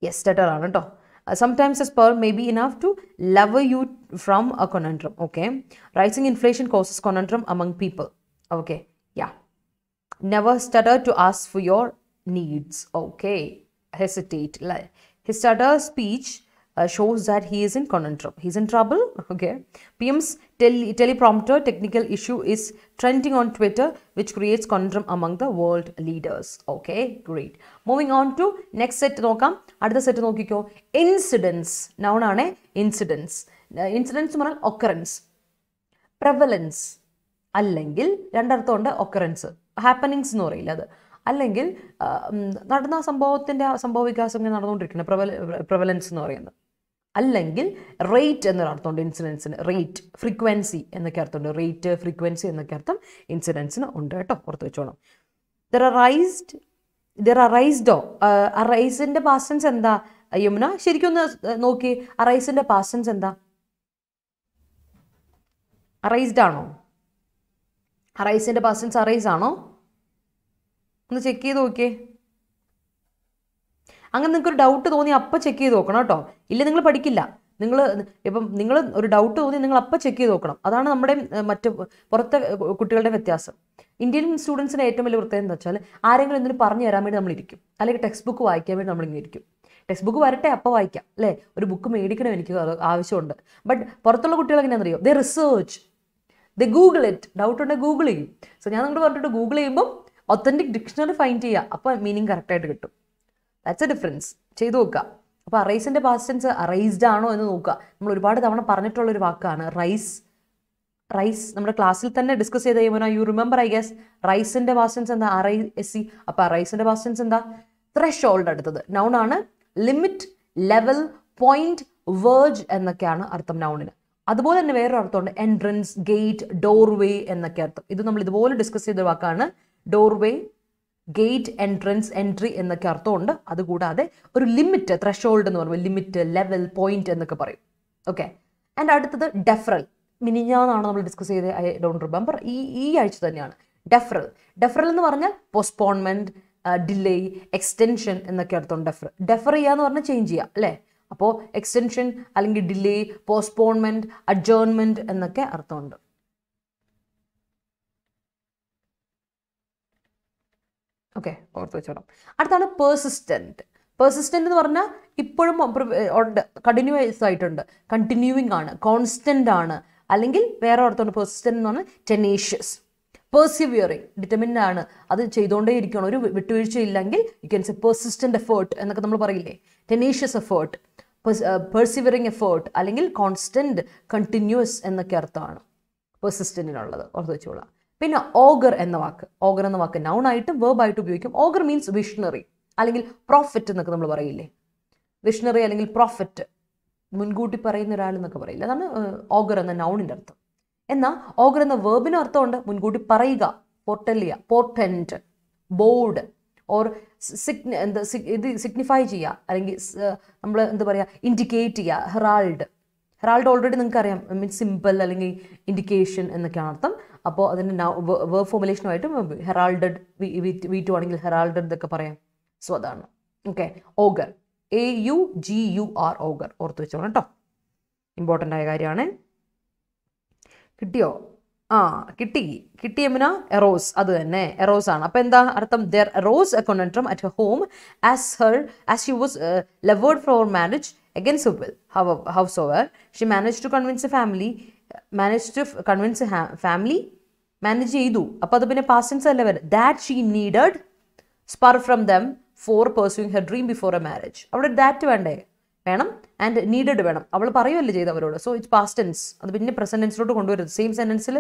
yes, stutter ആണ് കേട്ടോ. Sometimes a spur may be enough to lever you from a conundrum. Okay, rising inflation causes conundrum among people. Okay, yeah, never stutter to ask for your needs. Okay, hesitate. His stutter speech shows that he is in conundrum. He's in trouble. Okay. PM's teleprompter technical issue is trending on Twitter, which creates conundrum among the world leaders. Okay, great. Moving on to next set നോക്കാം. അടുത്ത സെറ്റ് നോക്കിക്കോ. ഇൻസിഡൻസ്. നൗൺ ആണ് ഇൻസിഡൻസ്. ഇൻസിഡൻസ് എന്ന് പറഞ്ഞാൽ ഒക്കറൻസ്. പ്രവലൻസ് അല്ലെങ്കിൽ രണ്ടർത്ഥം ഉണ്ട്. ഒക്കറൻസ് ഹാപ്പനിങ്സ് എന്ന് പറയില്ല അത്. അല്ലെങ്കിൽ നടന്ന സംഭവ വികാസം ഇങ്ങനെ നടന്നുകൊണ്ടിരിക്കുന്നത് പ്രവലൻസ് എന്ന് പറയുന്നത്. അല്ലെങ്കിൽ റേറ്റ് എന്നൊരർത്ഥമുണ്ട് ഇൻസിഡൻസിന്. റേറ്റ്, ഫ്രീക്വൻസി എന്നൊക്കെ അർത്ഥമുണ്ട്. റേറ്റ്, ഫ്രീക്വൻസി എന്നൊക്കെ അർത്ഥം ഇൻസിഡൻസിന് ഉണ്ട് കേട്ടോ, ഓർത്ത് വെച്ചോണം. അറൈസ്ഡോ. അറൈസിന്റെ പാസ്റ്റൻസ് എന്താ യമുന? ശരിക്കും ഒന്ന് നോക്കി. അറൈസിന്റെ പാസ്റ്റൻസ് എന്താ? അറൈസ്ഡ് ആണോ? അറൈസിന്റെ പാസ്റ്റൻസ് അറൈസ് ആണോ? ഒന്ന് ചെക്ക് ചെയ്ത് നോക്കിയേ. അങ്ങനെ നിങ്ങൾക്കൊരു ഡൗട്ട് തോന്നി അപ്പം ചെക്ക് ചെയ്ത് നോക്കണം കേട്ടോ. ഇല്ല നിങ്ങൾ പഠിക്കില്ല. നിങ്ങൾ ഒരു ഡൗട്ട് തോന്നി നിങ്ങൾ അപ്പം ചെക്ക് ചെയ്ത് നോക്കണം. അതാണ് നമ്മുടെ മറ്റ് പുറത്തെ കുട്ടികളുടെ വ്യത്യാസം. ഇന്ത്യൻ സ്റ്റുഡൻസിന് ഏറ്റവും വലിയ പ്രത്യേകത എന്താ വെച്ചാൽ ആരെങ്കിലും എന്തിനു പറഞ്ഞു തരാൻ വേണ്ടി നമ്മളിരിക്കും, അല്ലെങ്കിൽ ടെക്സ്റ്റ് ബുക്ക് വായിക്കാൻ വേണ്ടി നമ്മളിങ്ങനെ ഇരിക്കും. ടെക്സ്റ്റ് ബുക്ക് വരട്ടെ അപ്പം വായിക്കാം അല്ലേ, ഒരു ബുക്ക് മേടിക്കണം എനിക്ക് ആവശ്യമുണ്ട്. ബട്ട് പുറത്തുള്ള കുട്ടികൾ എങ്ങനെയാണെന്നറിയോ? They research, they google it. Doubt ഉണ്ടെങ്കിൽ ഗൂഗിൾ ചെയ്യും. സോ ഞാൻ നിങ്ങളോട് പറഞ്ഞിട്ട് ഗൂഗിൾ ചെയ്യുമ്പോൾ ഒത്തൻറ്റിക് ഡിക്ഷണറി ഫൈൻഡ് ചെയ്യുക, അപ്പോൾ മീനിങ് കറക്റ്റായിട്ട് കിട്ടും. That's a difference. ചെയ്തു നോക്കുക. അപ്പോൾ അറൈസിൻ്റെ പാസ്റ്റ് ടെൻസ് അറൈസ്ഡ് ആണോ എന്ന് നോക്കുക. നമ്മൾ ഒരുപാട് തവണ പറഞ്ഞിട്ടുള്ളൊരു വാക്കാണ് റൈസ്. നമ്മുടെ ക്ലാസ്സിൽ തന്നെ ഡിസ്കസ് ചെയ്ത് കഴിയുമ്പോൾ യു റിമെമ്പർ ഐ ഗസ് റൈസിൻ്റെ പാസ്റ്റ് ടെൻസ് എന്താ? RISE. അപ്പോൾ റൈസിൻ്റെ പാസ്റ്റ് ടെൻസ് എന്താ? ത്രെഷോൾഡ്. അടുത്തത് നൗൺ ആണ്. ലിമിറ്റ്, ലെവൽ, പോയിന്റ്, വേർജ് എന്നൊക്കെയാണ് അർത്ഥം നൗണിന്. അതുപോലെ തന്നെ വേറൊരു അർത്ഥമുണ്ട്, എൻട്രൻസ്, ഗേറ്റ്, ഡോർവേ എന്നൊക്കെ അർത്ഥം. ഇത് നമ്മൾ ഇതുപോലെ ഡിസ്കസ് ചെയ്ത വാക്കാണ്. ഡോർവേ, ഗേറ്റ്, എൻട്രൻസ്, എൻട്രി എന്നൊക്കെ അർത്ഥമുണ്ട്. അതുകൂടാതെ ഒരു ലിമിറ്റ്, ത്രെഷോൾഡ് എന്ന് പറയുമ്പോൾ ലിമിറ്റ്, ലെവൽ, പോയിന്റ് എന്നൊക്കെ പറയും. ഓക്കെ. ആൻഡ് അടുത്തത് ഡെഫറൽ. മിനിഞ്ഞാന്നാണ് നമ്മൾ ഡിസ്കസ് ചെയ്ത്, ഐ ഡോണ്ട് റിമെമ്പർ. ഈ ആഴ്ച തന്നെയാണ് ഡെഫറൽ. ഡെഫറൽ എന്ന് പറഞ്ഞാൽ പോസ്റ്റ്പോൺമെന്റ്, ഡിലേ, എക്സ്റ്റൻഷൻ എന്നൊക്കെ അർത്ഥം. ഡെഫർ ചെയ്യുക എന്ന് പറഞ്ഞാൽ ചേഞ്ച് ചെയ്യുക അല്ലേ? അപ്പോൾ എക്സ്റ്റൻഷൻ അല്ലെങ്കിൽ ഡിലേ, പോസ്റ്റ്പോൺമെന്റ്, അഡ്ജേൺമെന്റ് എന്നൊക്കെ അർത്ഥമുണ്ട്. ഓക്കെ, ഓർത്ത് വെച്ചോളാം. അടുത്താണ് പേഴ്സിസ്റ്റന്റ്. പേഴ്സിസ്റ്റന്റ് എന്ന് പറഞ്ഞാൽ ഇപ്പോഴും കണ്ടിന്യൂസ് ആയിട്ടുണ്ട്, കണ്ടിന്യൂയിങ് ആണ്, കോൺസ്റ്റന്റ് ആണ്. അല്ലെങ്കിൽ വേറെ അർത്ഥമുണ്ട് പേഴ്സിസ്റ്റന്റ് എന്ന് പറഞ്ഞാൽ ടെനേഷ്യസ്. പെർസിവിയറിങ്, ഡിറ്റർമിൻഡ് ആണ്, അത് ചെയ്തുകൊണ്ടേ ഇരിക്കണം, ഒരു വിട്ടുവീഴ്ച ഇല്ലെങ്കിൽ യു ക്യാൻ സെ പെർസിസ്റ്റന്റ് എഫേർട്ട് എന്നൊക്കെ നമ്മൾ പറയില്ലേ. ടെനേഷ്യസ് എഫേർട്ട്, പെർസിവിയറിങ് എഫേർട്ട്, അല്ലെങ്കിൽ കോൺസ്റ്റന്റ്, കണ്ടിന്യൂസ് എന്നൊക്കെ അർത്ഥമാണ് പെർസിസ്റ്റന്റിനുള്ളത്. ഓർത്ത് വെച്ചോളാം. പിന്നെ ഓഗർ എന്ന വാക്ക് നൗൺ ആയിട്ടും വേർബ് ആയിട്ടും ഉപയോഗിക്കും. ഓഗർ മീൻസ് വിഷണറി അല്ലെങ്കിൽ പ്രോഫറ്റ് എന്നൊക്കെ നമ്മൾ പറയില്ലേ. വിഷണറി അല്ലെങ്കിൽ പ്രോഫറ്റ്, മുൻകൂട്ടി പറയുന്ന ഒരാൾ എന്നൊക്കെ പറയില്ല. അതാണ് ഓഗർ എന്ന നൗണിൻ്റെ അർത്ഥം. എന്നാൽ ഓഗർ എന്ന വേർബിന് അർത്ഥമുണ്ട് മുൻകൂട്ടി പറയുക, പോർട്ടെല്ലിയ, പോർട്ടൻറ്റ്, ബോർഡ്, ഓർ ഇത് സിഗ്നിഫൈ ചെയ്യുക, അല്ലെങ്കിൽ നമ്മൾ എന്താ പറയുക, ഇൻഡിക്കേറ്റ് ചെയ്യുക. ഹെറാൾഡ് ഓൾറെഡി നിങ്ങൾക്ക് അറിയാം, മീൻസ് സിമ്പിൾ അല്ലെങ്കിൽ ഇൻഡിക്കേഷൻ എന്നൊക്കെയാണ് അർത്ഥം. അപ്പോൾ അതിൻ്റെ വേർബ് ഫോർമുലേഷനുമായിട്ടും ഹെറാൾഡഡ്, V2 ആണെങ്കിൽ ഹെറാൾഡഡ് എന്നൊക്കെ പറയാം. സോ അതാണ്. Okay, auger, AUGUR, auger. ഓർത്ത് വെച്ചോണം കേട്ടോ, ഇമ്പോർട്ടൻ്റ് ആയ കാര്യമാണ്. കിട്ടിയോ? കിട്ടി യമുന. എറോസ്, അത് തന്നെ, എറോസ് ആണ്. അപ്പോൾ എന്താ അർത്ഥം? There Eros A conundrum at her home as she was levered for marriage against her will. However, she managed to convince a family, manage ചെയ്തു. അപ്പോൾ അത് പിന്നെ past tense അല്ലേ വരുന്നത്. That she needed spur from them for pursuing her dream before a marriage. അവിടെ that വേണ്ടേ? വേണം. ആൻഡ് നീഡഡ് വേണം. അവൾ പറയുമല്ലേ ചെയ്ത് അവരോട്. So it's past tense. അത് പിന്നെ പ്രസന്റ് ടെൻസിലോട്ട് കൊണ്ടുവരുന്നത്. സെയിം സെന്റൻസിൽ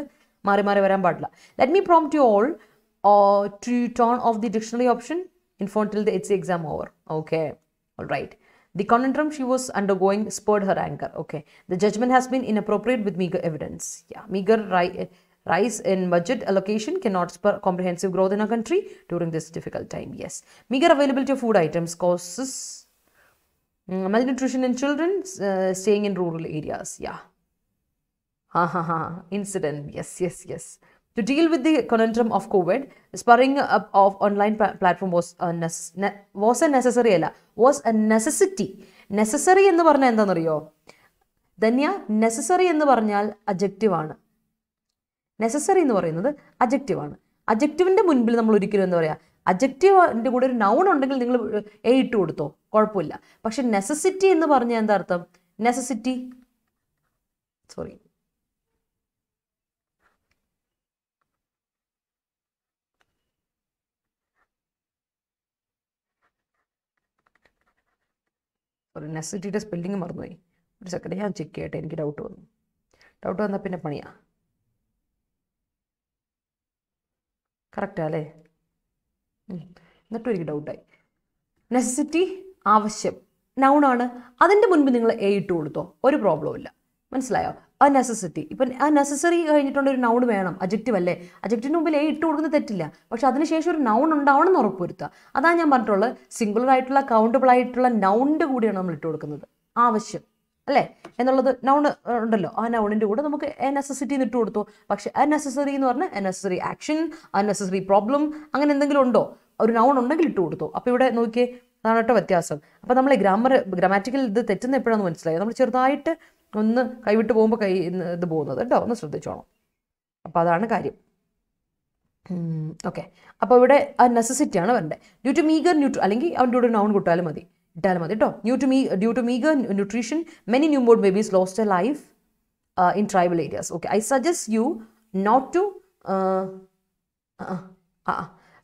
മാറി വരാൻ പാടില്ല. Let me prompt you all to turn off the dictionary option till the HC exam over. Okay, all right. The conundrum she was undergoing spurred her anger. Okay, the judgment has been inappropriate with meager evidence. Yeah, meager rise in budget allocation cannot spur comprehensive growth in a country during this difficult time. Yes, meager availability of food items causes malnutrition in children staying in rural areas. Yeah. Incident. Yes. To deal with the conundrum of COVID, spurring up of online platform was a necessary alla, was a necessity. Necessary എന്ന് പറഞ്ഞാൽ എന്താണെന്നറിയോ ധന്യ? നെസസറി എന്ന് പറഞ്ഞാൽ അഡ്ജക്റ്റീവ് ആണ്. നെസസറി എന്ന് പറയുന്നത് അഡ്ജക്റ്റീവ് ആണ്. അഡ്ജക്റ്റീവിൻ്റെ മുൻപിൽ നമ്മൾ ഒരിക്കലും എന്താ പറയുക, അഡ്ജക്റ്റീവിൻ്റെ കൂടെ ഒരു നൗൺ ഉണ്ടെങ്കിൽ നിങ്ങൾ ഇട്ട് കൊടുത്തോ, കുഴപ്പമില്ല. പക്ഷെ നെസസിറ്റി എന്ന് പറഞ്ഞാൽ എന്താ അർത്ഥം? നെസസിറ്റി, നെസസിറ്റിയുടെ സ്പെല്ലിങ് മറന്നുപോയി. ഒരു സെക്കൻഡ്, ഞാൻ ചെക്ക് ചെയ്യട്ടെ. എനിക്ക് ഡൗട്ട് വന്നാൽ പിന്നെ പണിയാ. കറക്റ്റാ അല്ലേ? എന്നിട്ടും എനിക്ക് ഡൗട്ടായി. നെസസിറ്റി ആവശ്യം, നൗണാണ്. അതിൻ്റെ മുൻപ് നിങ്ങൾ ഇട്ട് കൊടുത്തോ, ഒരു പ്രോബ്ലം ഇല്ല. മനസ്സിലായോ? ആ നെസസിറ്റി. ഇപ്പം ആ നെസസറി കഴിഞ്ഞിട്ടുണ്ട് ഒരു നൗൺ വേണം, അഡ്ജക്റ്റീവ് അല്ലേ? അഡ്ജക്റ്റീവിന് മുമ്പിൽ ഇട്ട് കൊടുക്കുന്നത് തെറ്റില്ല. പക്ഷെ അതിനുശേഷം ഒരു നൗൺ ഉണ്ടാവണം എന്ന് ഉറപ്പുവരുത്തുക. അതാണ് ഞാൻ പറഞ്ഞിട്ടുള്ളത്. സിംഗുലർ ആയിട്ടുള്ള കൗണ്ടബിൾ ആയിട്ടുള്ള നൗണിൻ്റെ കൂടെയാണ് നമ്മൾ ഇട്ട് കൊടുക്കുന്നത്. ആവശ്യം അല്ലേ എന്നുള്ളത് നൗൺ ഉണ്ടല്ലോ, ആ നൗണിൻ്റെ കൂടെ നമുക്ക് എ നെസസിറ്റി ഇട്ട് കൊടുത്തു. പക്ഷെ എ നെസസറി എന്ന് പറഞ്ഞാൽ A necessary action, A necessary problem, അങ്ങനെ എന്തെങ്കിലും ഉണ്ടോ? ഒരു നൗൺ ഉണ്ടെങ്കിൽ ഇട്ട് കൊടുത്തു. അപ്പോൾ ഇവിടെ നോക്കിയേ, അതാണ് കേട്ടോ വ്യത്യാസം. അപ്പോൾ നമ്മൾ ഗ്രാമാറ്റിക്കൽ ഇത് തെറ്റുന്ന എപ്പോഴാണെന്ന് മനസ്സിലായി. നമ്മൾ ചെറുതായിട്ട് ഒന്ന് കൈവിട്ട് പോകുമ്പോൾ ഇത് പോകുന്നത് കേട്ടോ, ഒന്ന് ശ്രദ്ധിച്ചോണം. അപ്പോൾ അതാണ് കാര്യം. ഓക്കെ, അപ്പോൾ ഇവിടെ ആ നെസസിറ്റിയാണ് വരേണ്ടത്. ഡ്യൂ ടു മീഗർ അല്ലെങ്കിൽ അവൻ്റെ കൂടെ നൗൺ ഇട്ടാലും മതി കേട്ടോ. Due to meagre nutrition many new born babies lost a life in tribal areas. Okay, I suggest you not to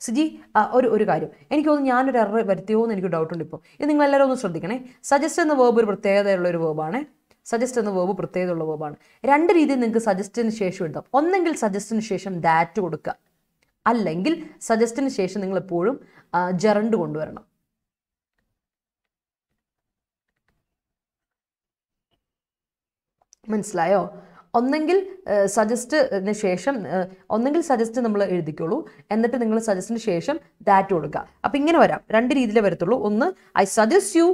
സിജി ഒരു കാര്യം എനിക്ക് തോന്നുന്നു ഞാനൊരു എറർ വരുത്തിയോ എന്ന് എനിക്ക് ഡൗട്ടുണ്ട് ഇപ്പോൾ. ഇത് നിങ്ങളെല്ലാവരും ഒന്ന് ശ്രദ്ധിക്കണേ. സജസ്റ്റ് എന്ന വേർബ് ഒരു പ്രത്യേകതയുള്ള ഒരു വേർബാണ്. സജസ്റ്റ് എന്ന വേർബ് പ്രത്യേകതയുള്ള വേർബാണ്. രണ്ട് രീതിയിൽ നിങ്ങൾക്ക് സജസ്റ്റിന് ശേഷം എഴുതാം. ഒന്നെങ്കിൽ സജസ്റ്റിന് ശേഷം ദാറ്റ് കൊടുക്കുക, അല്ലെങ്കിൽ സജസ്റ്റിന് ശേഷം നിങ്ങൾ എപ്പോഴും ജെറണ്ട് കൊണ്ടുവരണം. മനസ്സിലായോ? ഒന്നെങ്കിൽ സജസ്റ്റിന് ശേഷം സജസ്റ്റ് നമ്മൾ എഴുതിക്കോളൂ, എന്നിട്ട് നിങ്ങൾ സജസ്റ്റിന് ശേഷം ദാറ്റ് കൊടുക്കുക. അപ്പം ഇങ്ങനെ വരാം, രണ്ട് രീതിയിലേ വരത്തുള്ളൂ. ഒന്ന് I suggest you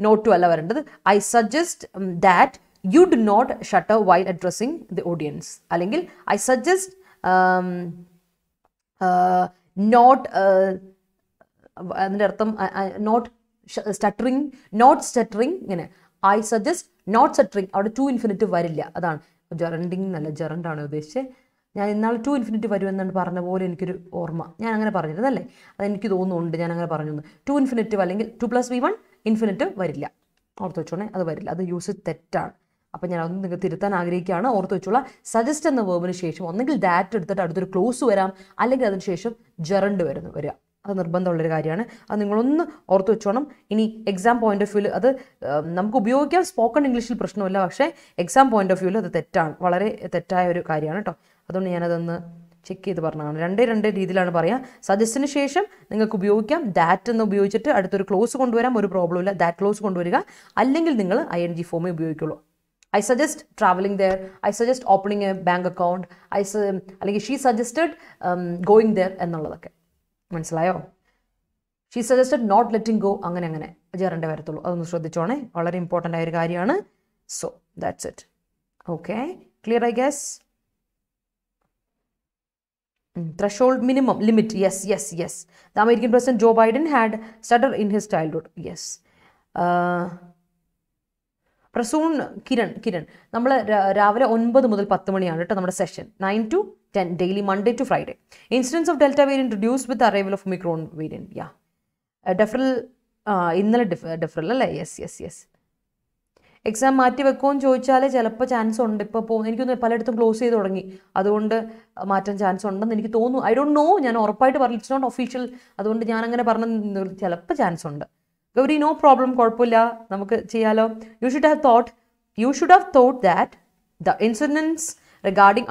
not to അല്ല വരേണ്ടത്, I suggest that you do not shutter while addressing the audience, അല്ലെങ്കിൽ ഐ സജസ്റ്റ് നോട്ട്, അതിൻ്റെ അർത്ഥം നോട്ട് സ്റ്റട്ടറിങ് ഇങ്ങനെ. ഐ സജസ്റ്റ് നോട്ട് സ്റ്റട്ടറിങ്, അവിടെ ടു ഇൻഫിനിറ്റീവ് വരില്ല. അതാണ് ജെറണ്ടിങ് എന്നല്ല, ജെറണ്ടാണ് ഉദ്ദേശിച്ചത്. ഞാൻ ഇന്നാൾ ടു ഇൻഫിനിറ്റീവ് വരുമെന്നാണ് പറഞ്ഞ പോലെ എനിക്കൊരു ഓർമ്മ. ഞാൻ അങ്ങനെ പറഞ്ഞിരുന്നല്ലേ, അതെനിക്ക് തോന്നുന്നുണ്ട് ഞാൻ അങ്ങനെ പറഞ്ഞു. ടു ഇൻഫിനിറ്റീവ് അല്ലെങ്കിൽ 2+v1 ഇൻഫിനിറ്റീവ് വരില്ല. ഓർത്ത് വെച്ചോണേ, അത് വരില്ല, അത് യൂസ് തെറ്റാണ്. അപ്പം ഞാൻ അതൊന്നും നിങ്ങൾക്ക് തിരുത്താൻ ആഗ്രഹിക്കുകയാണ്. ഓർത്ത് വെച്ചോളാം, സജസ്റ്റ് എന്ന വേർബിന് ശേഷം ഒന്നെങ്കിൽ ദാറ്റ് എടുത്തിട്ട് അടുത്തൊരു ക്ലോസ് വരാം, അല്ലെങ്കിൽ അതിന് ശേഷം ജെറണ്ട് വരിക. അത് നിർബന്ധമുള്ളൊരു കാര്യമാണ്. അത് നിങ്ങളൊന്ന് ഓർത്ത് വെച്ചോണം. ഇനി എക്സാം പോയിന്റ് ഓഫ് വ്യൂവിൽ അത് നമുക്ക് ഉപയോഗിക്കാം, സ്പോക്കൺ ഇംഗ്ലീഷിൽ പ്രശ്നമില്ല, പക്ഷേ എക്സാം പോയിന്റ് ഓഫ് വ്യൂവിൽ അത് തെറ്റാണ്, വളരെ തെറ്റായ ഒരു കാര്യമാണ് കേട്ടോ. അതുകൊണ്ട് ഞാനതൊന്ന് ചെക്ക് ചെയ്ത് പറഞ്ഞതാണ്. രണ്ട് രീതിയിലാണ് പറയുക. സജസ്റ്റിന് ശേഷം നിങ്ങൾക്ക് ഉപയോഗിക്കാം, ദാറ്റ് എന്ന് ഉപയോഗിച്ചിട്ട് അടുത്തൊരു ക്ലോസ് കൊണ്ടുവരാം, ഒരു പ്രോബ്ലം ഇല്ല, ദാറ്റ് ക്ലോസ് കൊണ്ടുവരിക. അല്ലെങ്കിൽ നിങ്ങൾ ING ഫോമേ ഉപയോഗിക്കുള്ളൂ. I suggest travelling there, I suggest opening a bank account, അല്ലെങ്കിൽ ഷീ സജസ്റ്റഡ് ഗോയിങ് ദെയർ എന്നുള്ളതൊക്കെ. മനസ്സിലായോ? She suggested not letting go, അങ്ങനെ ജെറണ്ടേ വരത്തുള്ളൂ. അതൊന്ന് ശ്രദ്ധിച്ചോണേ, വളരെ ഇമ്പോർട്ടൻ്റ് ആയൊരു കാര്യമാണ്. So that's it. Okay, clear I guess? Threshold minimum limit, yes. The American President Joe Biden had stutter in his childhood, yes. Prasoon Kiran നമ്മൾ രാവിലെ 9 മുതൽ 10 മണിയാണ് കേട്ടോ നമ്മുടെ session. 9 to 10 daily, Monday to Friday. Incidence of delta variant reduce with arrival of omicron variant. Deferral ഇന്നലെ ഡെഫറൽ അല്ലേ? യെസ്. എക്സാം മാറ്റി വെക്കുമെന്ന് ചോദിച്ചാൽ ചിലപ്പോൾ ചാൻസ് ഉണ്ട്. ഇപ്പോൾ എനിക്കൊന്ന് പലയിടത്തും ക്ലോസ് ചെയ്ത് തുടങ്ങി, അതുകൊണ്ട് മാറ്റാൻ ചാൻസ് ഉണ്ടെന്ന് എനിക്ക് തോന്നുന്നു. ഐ ഡോണ്ട് നോ, ഞാൻ ഉറപ്പായിട്ട് പറഞ്ഞു, ഇറ്റ്സ് നോട്ട് ഒഫീഷ്യൽ, അതുകൊണ്ട് ഞാൻ അങ്ങനെ പറഞ്ഞ ചിലപ്പോൾ ചാൻസ് ഉണ്ട്. ഗൗരി, നോ പ്രോബ്ലം, കുഴപ്പമില്ല, നമുക്ക് ചെയ്യാലോ. You should have thought that the incidence regarding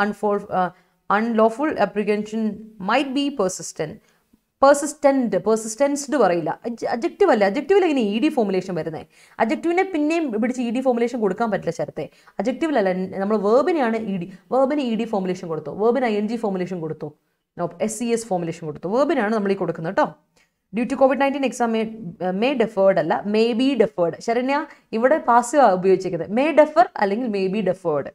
unlawful apprehension might be പെർസിസ്റ്റൻസ്ഡ് പറയില്ല, അഡ്ജക്റ്റീവ് അല്ല. അഡ്ജക്റ്റീവിൽ എങ്ങനെ ED ഫോമുലേഷൻ വരുന്നത്? അഡ്ജക്റ്റീവിനെ പിന്നെയും പിടിച്ച് ED ഫോമുലേഷൻ കൊടുക്കാൻ പറ്റില്ല ശരത്തെ. അഡ്ജക്റ്റീവിലല്ല, നമ്മൾ വേർബിനെയാണ് വേർബിന് ED ഫോമുലേഷൻ കൊടുത്തു, വേർബിന് ING ഫോമുലേഷൻ കൊടുത്തു, SES ഫോമുലേഷൻ കൊടുത്തു. വേർബിനാണ് നമ്മൾ ഈ കൊടുക്കുന്നത് കേട്ടോ. Due to COVID-19 exam may deferred അല്ല, മേ ബി ഡെഫേർഡ്. ശരണ്യ, ഇവിടെ പാസീവ് ഉപയോഗിച്ചിരിക്കുന്നത്, മേ ഡെഫർ അല്ലെങ്കിൽ may be deferred.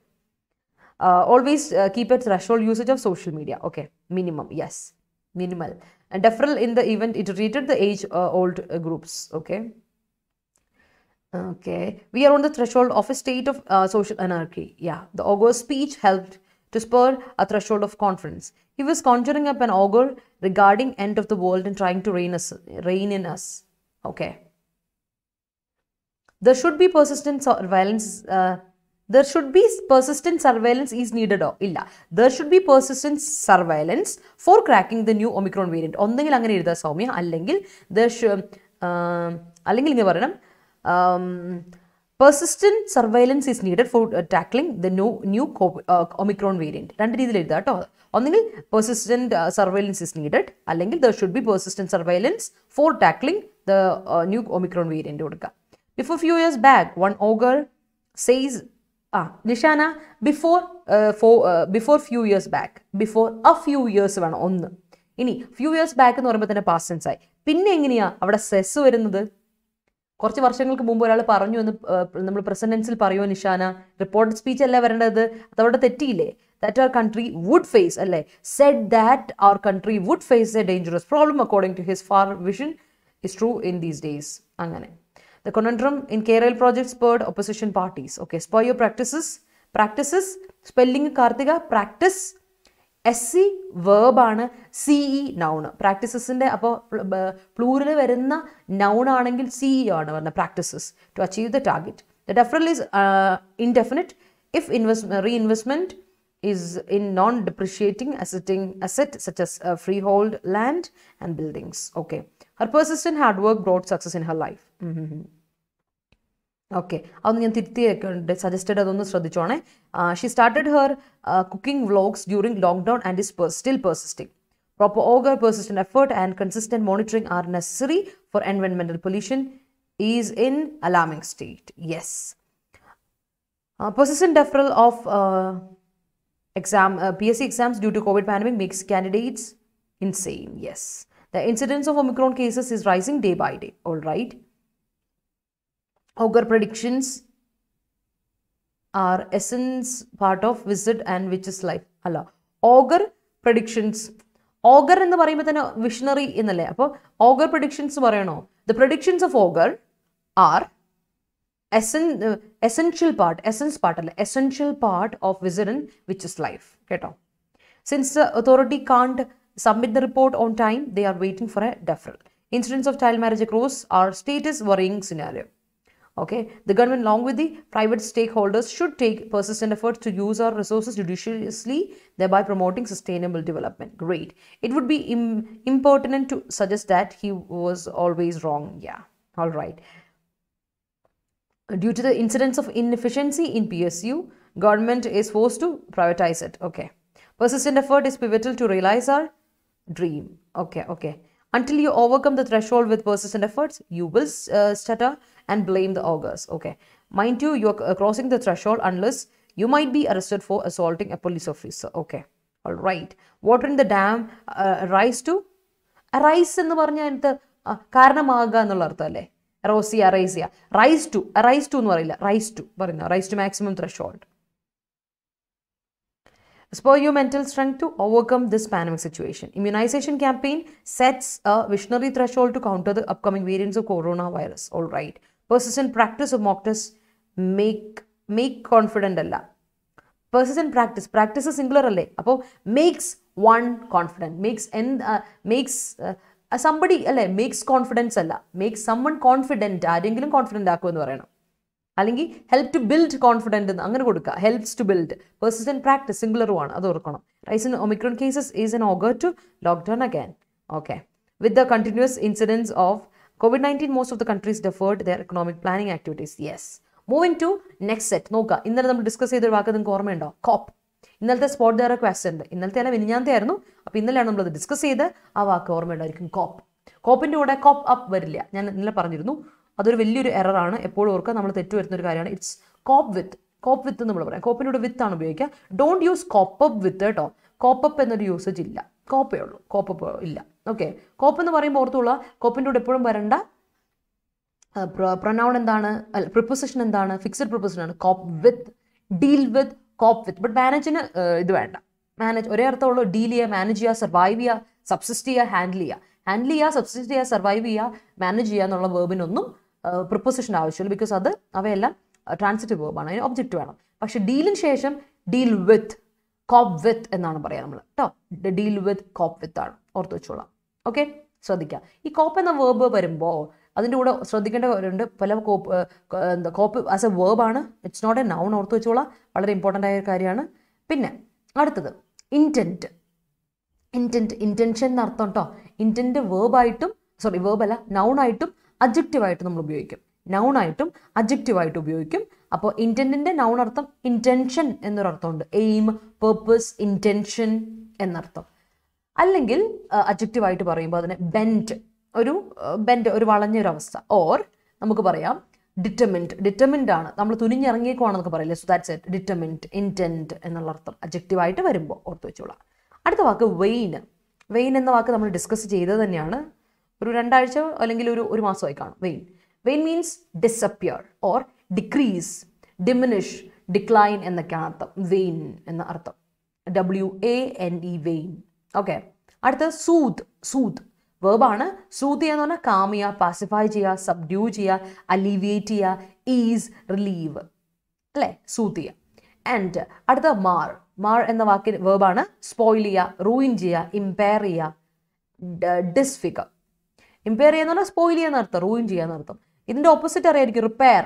Always keep a threshold usage of social media. Okay, minimum, yes, minimal. And deferral in the event it treated the age-old groups. Okay. We are on the threshold of a state of social anarchy. The augure's speech helped to spur a threshold of confidence. He was conjuring up an augur regarding end of the world and trying to reign in us. Okay. There should be persistent surveillance. There should be persistent surveillance is needed or illa. There should be persistent surveillance for cracking the new Omicron variant. ഒന്നെങ്കിൽ അങ്ങനെ എഴുതാ സൗമ്യ, അല്ലെങ്കിൽ ഇങ്ങനെ പറയണം, persistent surveillance is needed for tackling the new Omicron variant. രണ്ട് രീതിയിൽ എഴുതാം കേട്ടോ. ഒന്നെങ്കിൽ persistent surveillance is needed, അല്ലെങ്കിൽ there should be persistent surveillance for tackling the new Omicron variant കൊടുക്കുക. Before few years back, one augur says Nishana, before few years back, before A few years വേണം ഒന്ന്. ഇനി ഫ്യൂ ഇയേഴ്സ് ബാക്ക് എന്ന് പറയുമ്പോൾ തന്നെ പാസ്റ്റ് ടെൻസ് ആയി. പിന്നെ എങ്ങനെയാ അവിടെ സെസ് വരുന്നത്? കുറച്ച് വർഷങ്ങൾക്ക് മുമ്പ് ഒരാൾ പറഞ്ഞു എന്ന് നമ്മൾ പ്രസന്റ് ടെൻസിൽ പറയുമോ നിഷാന? റിപ്പോർട്ടഡ് സ്പീച്ച് അല്ല വരേണ്ടത്, അതവിടെ തെറ്റിയില്ലേ? that our country would face, അല്ലേ, said that our country would face a dangerous problem according to his far vision is true in these days. അങ്ങനെ. The conundrum in KRL project spurred opposition parties. Okay, spur your practices, spelling Karthika, practice, SC verb ആണ്, CE noun. Practicesന്റെ അപ്പോൾ പ്ലൂറൽ വരുന്ന noun ആണെങ്കിൽ CE ആണ് വരുന്നത്, practices to achieve the target. The deferral is indefinite if reinvestment is in non-depreciating asset such as freehold land and buildings. Okay. Her persistent hard work brought success in her life. Okay, അതൊന്ന് ഞാൻ തിരുത്തിയൊക്കെ സജസ്റ്റഡ്, അതൊന്ന് ശ്രദ്ധിച്ചോണേ. She started her cooking vlogs during lockdown and is still persisting. Proper auger, persistent effort and consistent monitoring are necessary for environmental pollution is in alarming state. Yes. Persistent deferral of PSC exams due to COVID pandemic makes candidates insane. Yes. The incidence of Omicron cases is rising day by day. All right. Augur predictions are essence part of wizard and witch's life. അല്ല, augur predictions, augur എന്ന് പറയുമ്പോൾ തന്നെ വിഷണറി എന്നല്ലേ. അപ്പോൾ augur predictions പറയണോ? The predictions of augur are essential part of wizard and witch's life. കേട്ടോ. Since the authority can't submit the report on time, they are waiting for a deferral. Incidents of child marriage across our state is worrying scenario. Okay, the government along with the private stakeholders should take persistent efforts to use our resources judiciously, thereby promoting sustainable development. Great. It would be impertinent to suggest that he was always wrong. Yeah, all right. Due to the incidence of inefficiency in PSU, government is forced to privatize it. Okay. Persistent effort is pivotal to realize our dream. Okay. Until you overcome the threshold with persistent efforts, you will stutter and blame the augurs. Okay. Mind you, you're crossing the threshold unless you might be arrested for assaulting a police officer. Okay. All right. Water in the dam arise എന്ന് പറഞ്ഞാൽ എന്ത് കാരണമാകുക എന്നുള്ള അർത്ഥമല്ലേ? rise to എന്ന് പറയില്ല, rise to maximum threshold. Spur your mental strength to overcome this pandemic situation. Immunization campaign sets a visionary threshold to counter the upcoming variants of coronavirus. All right. Persistent practice of mock tests make confident alla. Persistent practice singular alle. Appo makes one confident. Makes somebody alle, makes confidence alla. Makes someone confident. ആരെങ്കിലും confident ആക്കുക എന്ന് പറയണം. അല്ലെങ്കിൽ ഹെൽപ്പ് ടു ബിൽഡ് കോൺഫിഡൻറ്റ് എന്ന് അങ്ങനെ കൊടുക്കുക. Helps to build. Persistent practice സിംഗുലറുമാണ്, അത് ഓർക്കണം. Rise in omicron cases is an auger to lockdown again. Okay. With the continuous incidence of COVID-19, most of the countries deferred their economic planning activities. Yes. Moving to next set. നോക്കുക, ഇന്നലെ നമ്മൾ ഡിസ്കസ് ചെയ്തൊരു വാക്ക് നിങ്ങൾക്ക് ഓർമ്മയുണ്ടോ? കോപ്പ്. ഇന്നലത്തെ സ്പോട്ട് ദയർ ക്വസ്റ്റൻ ഉണ്ട്. ഇന്നലത്തെ അല്ല, മിനിഞ്ഞാന്തെ ആയിരുന്നു. അപ്പോൾ ഇന്നലെയാണ് നമ്മളത് ഡിസ്കസ് ചെയ്ത്. ആ വാക്ക് ഓർമ്മയുണ്ടായിരിക്കും, കോപ്പ്. കോപ്പിൻ്റെ കൂടെ കോപ്പ് അപ്പ് വരില്ല. ഞാൻ ഇന്നലെ പറഞ്ഞിരുന്നു, അതൊരു വലിയൊരു എററാണ്. എപ്പോഴും ഓർക്കുക, നമ്മൾ തെറ്റു വരുന്ന ഒരു കാര്യമാണ്. ഇറ്റ്സ് കോപ്പ് വിത്ത് നമ്മൾ പറയാം. കോപ്പിനോട് വിത്ത് ആണ് ഉപയോഗിക്കുക. ഡോണ്ട് യൂസ് കോപ്പപ്പ് വിത്ത് കേട്ടോ. കോപ്പപ്പ് എന്നൊരു യൂസേജ് ഇല്ല, കോപ്പേ ഉള്ളൂ, കോപ്പപ്പ് ഇല്ല. ഓക്കെ. കോപ്പ് എന്ന് പറയുമ്പോൾ ഓർത്തുള്ള, കോപ്പിൻ്റെ കൂടെ എപ്പോഴും വരണ്ട പ്രൊനൗൺ എന്താണ്, അല്ല പ്രിപ്പോസിഷൻ എന്താണ്? ഫിക്സഡ് പ്രിപ്പോസിഷൻ ആണ്. കോപ്പ് വിത്ത്, deal with, copper with. But മാനേജിന് ഇത് വേണ്ട. മാനേജ് ഒരേ അർത്ഥമുള്ളൂ. ഡീൽ ചെയ്യുക, മാനേജ് ചെയ്യുക, സർവൈവ് ചെയ്യുക, സബ്സിസ്റ്റ് ചെയ്യുക, ഹാൻഡിൽ ചെയ്യുക, സബ്സിസ്റ്റ് ചെയ്യുക, സർവൈവ് ചെയ്യുക, മാനേജ് ചെയ്യുക എന്നുള്ള വേർബിനൊന്നും പ്രിപ്പോസിഷൻ ആവശ്യമില്ല. ബിക്കോസ് അവയെല്ലാം ട്രാൻസിറ്റീവ് വേർബാണ്, അതിന് ഒബ്ജക്റ്റ് വേണം. പക്ഷെ ഡീലിന് ശേഷം ഡീൽ വിത്ത്, കോപ്പ് വിത്ത് എന്നാണ് പറയാം നമ്മൾ കേട്ടോ. ഡീൽ വിത്ത്, കോപ്പ് വിത്ത് ആണ്, ഓർത്ത് വെച്ചോളാം. ഓക്കെ, ശ്രദ്ധിക്കുക. ഈ കോപ്പ് എന്ന വേർബ് വരുമ്പോൾ അതിൻ്റെ കൂടെ ശ്രദ്ധിക്കേണ്ട കാര്യമുണ്ട്. പല കോപ്പ് ആസ് എ വേർബാണ്, ഇറ്റ്സ് നോട്ട് എ നൗൺ, ഓർത്ത് വെച്ചോളാം. വളരെ ഇമ്പോർട്ടൻ്റ് ആയ കാര്യമാണ്. പിന്നെ അടുത്തത് ഇൻറ്റൻഷൻ എന്നർത്ഥം കേട്ടോ. ഇൻറ്റൻറ്റ് വേർബല്ല, നൗണായിട്ടും അഡ്ജക്റ്റീവായിട്ടും നമ്മൾ ഉപയോഗിക്കും. നൗണായിട്ടും അഡ്ജക്റ്റീവായിട്ടും ഉപയോഗിക്കും. അപ്പോൾ ഇൻറ്റൻറ്റിൻ്റെ നൗൺ അർത്ഥം ഇൻറ്റൻഷൻ എന്നൊരർത്ഥമുണ്ട്. എയിം, പേർപ്പസ്, ഇൻറ്റൻഷൻ എന്നർത്ഥം. അല്ലെങ്കിൽ അഡ്ജക്റ്റീവായിട്ട് പറയുമ്പോൾ അതിനെ ബെൻഡ്, ഒരു വളഞ്ഞൊരവസ്ഥ. ഓർ നമുക്ക് പറയാം ഡിറ്റർമിൻഡ് ആണ്, നമ്മൾ തുനിഞ്ഞിറങ്ങിയേക്കുവാണെന്നൊക്കെ പറയില്ലേ. So that's it, determined, intent എന്നുള്ള അർത്ഥം അഡ്ജക്റ്റീവായിട്ട് വരുമ്പോൾ ഓർത്ത് വെച്ചോളാം. അടുത്ത വാക്ക് വെയിൻ എന്ന വാക്ക് നമ്മൾ ഡിസ്കസ് ചെയ്തത് തന്നെയാണ്. ഒരു 2 ആഴ്ച അല്ലെങ്കിൽ ഒരു മാസമായി കാണും. Wane means disappear or decrease, diminish, decline എന്നൊക്കെയാണ് അർത്ഥം. വെയിൻ എന്ന അർത്ഥം, WANE, വെയിൻ. ഓക്കെ. അടുത്ത സൂത് വേർബാണ്. സൂത് ചെയ്യുക എന്ന് പറഞ്ഞാൽ കാം ചെയ്യുക, പാസിഫൈ ചെയ്യുക, സബ്ഡ്യൂ ചെയ്യുക, അലീവിയേറ്റ് ചെയ്യുക, ഈസ്, റിലീവ്, അല്ലേ, സൂത് ചെയ്യുക. ആൻഡ് അടുത്ത മാർ എന്ന വാക്കിന് വേർബാണ്. സ്പോയിൽ ചെയ്യുക, റൂയിൻ ചെയ്യുക, ഇമ്പയർ ചെയ്യുക, ഡിസ്ഫിഗർ. ഇമ്പയർ ചെയ്യുക എന്ന് പറഞ്ഞാൽ സ്പോയിൽ ചെയ്യുക എന്നർത്ഥം, റൂയിൻ ചെയ്യുക എന്നർത്ഥം. ഇതിൻ്റെ ഓപ്പോസിറ്റ് അറിയായിരിക്കും, റിപ്പയർ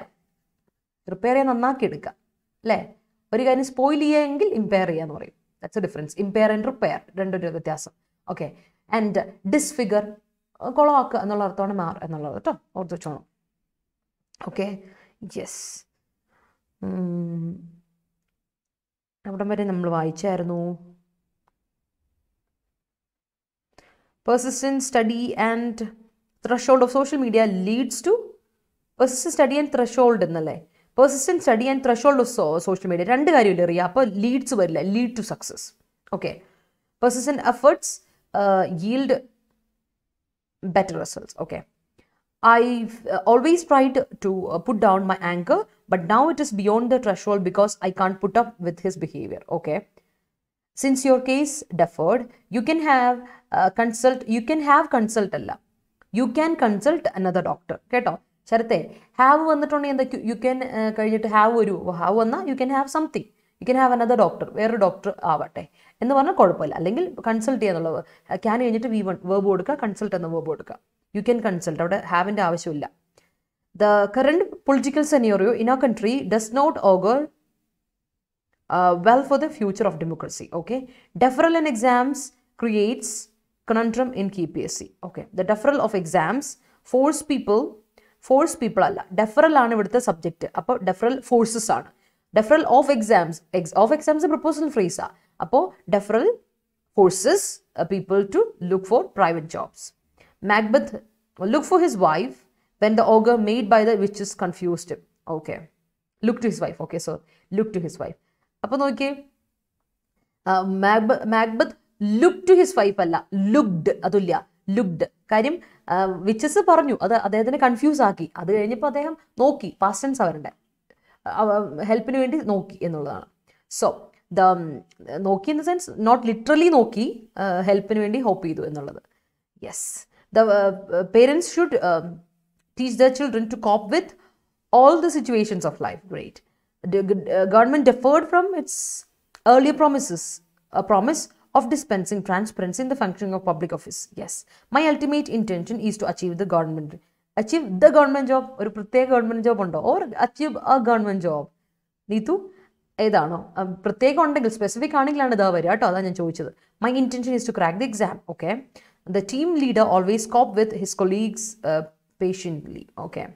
ചെയ്യാൻ നന്നാക്കി എടുക്കുക, അല്ലേ. ഒരു കാര്യം സ്പോയിൽ ചെയ്യുമെങ്കിൽ ഇമ്പയർ ചെയ്യാന്ന് പറയും. That's a difference. Impair and repair രണ്ടൊരു വ്യത്യാസം. ഓക്കെ. ആൻഡ് ഡിസ്ഫിഗർ കുളമാക്കുക എന്നുള്ള അർത്ഥമാണ് മാർ എന്നുള്ളത് കേട്ടോ, ഓർത്ത് വെച്ചോണം. ഓക്കെ. യെസ്. അവിടം വരെ നമ്മൾ വായിച്ചായിരുന്നു. Persistent study and threshold of social media leads to persistent study and threshold എന്നല്ലേ? Persistent study and threshold of social media രണ്ട് കാര്യമില്ല അറിയാം. അപ്പോൾ ലീഡ്സ് വരില്ല, lead to success. Okay. Persistent efforts yield better results. Okay. I've always tried to put down my anger, but now it is beyond the threshold because I can't put up with his behavior. Okay. Since your case deferred, you can have consult അല്ല, you can consult another doctor. കേട്ടോ ശരത്തെ, ഹാവ് വന്നിട്ടുണ്ടെങ്കിൽ എന്താ, യു ക്യാൻ കഴിഞ്ഞിട്ട് ഹാവ് വന്നാൽ you can have something, you can have another doctor, വേറൊരു ഡോക്ടർ ആവട്ടെ എന്ന് പറഞ്ഞാൽ കുഴപ്പമില്ല. അല്ലെങ്കിൽ കൺസൾട്ട് ചെയ്യാന്നുള്ളത്, ക്യാൻ കഴിഞ്ഞിട്ട് V1 വേർബ് കൊടുക്കുക, കൺസൾട്ട് എന്ന വേർബ് കൊടുക്കുക. യു ക്യാൻ കൺസൾട്ട്, അവിടെ ഹാവിൻ്റെ ആവശ്യമില്ല. The current political scenario in our country does not augur well for the future of democracy. Okay. Deferral in exams creates conundrum in KPSC. Okay. The deferral of exams force people അല്ല, deferral ആണ് ഇവിടുത്തെ സബ്ജക്റ്റ്. അപ്പോൾ deferral forces ആണ്. Deferral of exams proposal phrase ആ. അപ്പോൾ deferral forces people to look for private jobs. Macbeth look for his wife when the augur made by the witches confused him. Okay. Look to his wife. Okay. So look to his wife. അപ്പോൾ നോക്കിയേ, Macbeth look to his wife അല്ല, ലുക്ഡ്. അതില്ല, ലുക്ഡ്. കാര്യം വിച്ചസ് പറഞ്ഞു, അത് അദ്ദേഹത്തിനെ കൺഫ്യൂസ് ആക്കി. അത് കഴിഞ്ഞപ്പോൾ അദ്ദേഹം നോക്കി, പാസ്റ്റ് ടെൻസ് അവരുടെ ഹെൽപ്പിന് വേണ്ടി നോക്കി എന്നുള്ളതാണ്. സോ നോക്കി in the sense not literally നോക്കി, ഹെൽപ്പിന് വേണ്ടി ഹോപ്പ് ചെയ്തു എന്നുള്ളത്. Yes. The parents should teach the children to cope with all the situations of life. Great. The government deferred from its earlier promises, a promise of dispensing transparency in the functioning of public office. Yes. My ultimate intention is to achieve the government job. ഒരു പ്രത്യേക ഗവൺമെന്റ് ജോബ് ഉണ്ടോ? Or achieve A government job? Neethu ഏതാണോ? പ്രത്യേകം ഉണ്ടെങ്കിൽ, സ്പെസിഫിക് ആണെങ്കിലാണ് ഇതാ വരിക കേട്ടോ. അതാണ് ഞാൻ ചോദിച്ചത്. My intention is to crack the exam. Okay. The team leader always cope with his colleagues patiently. Okay.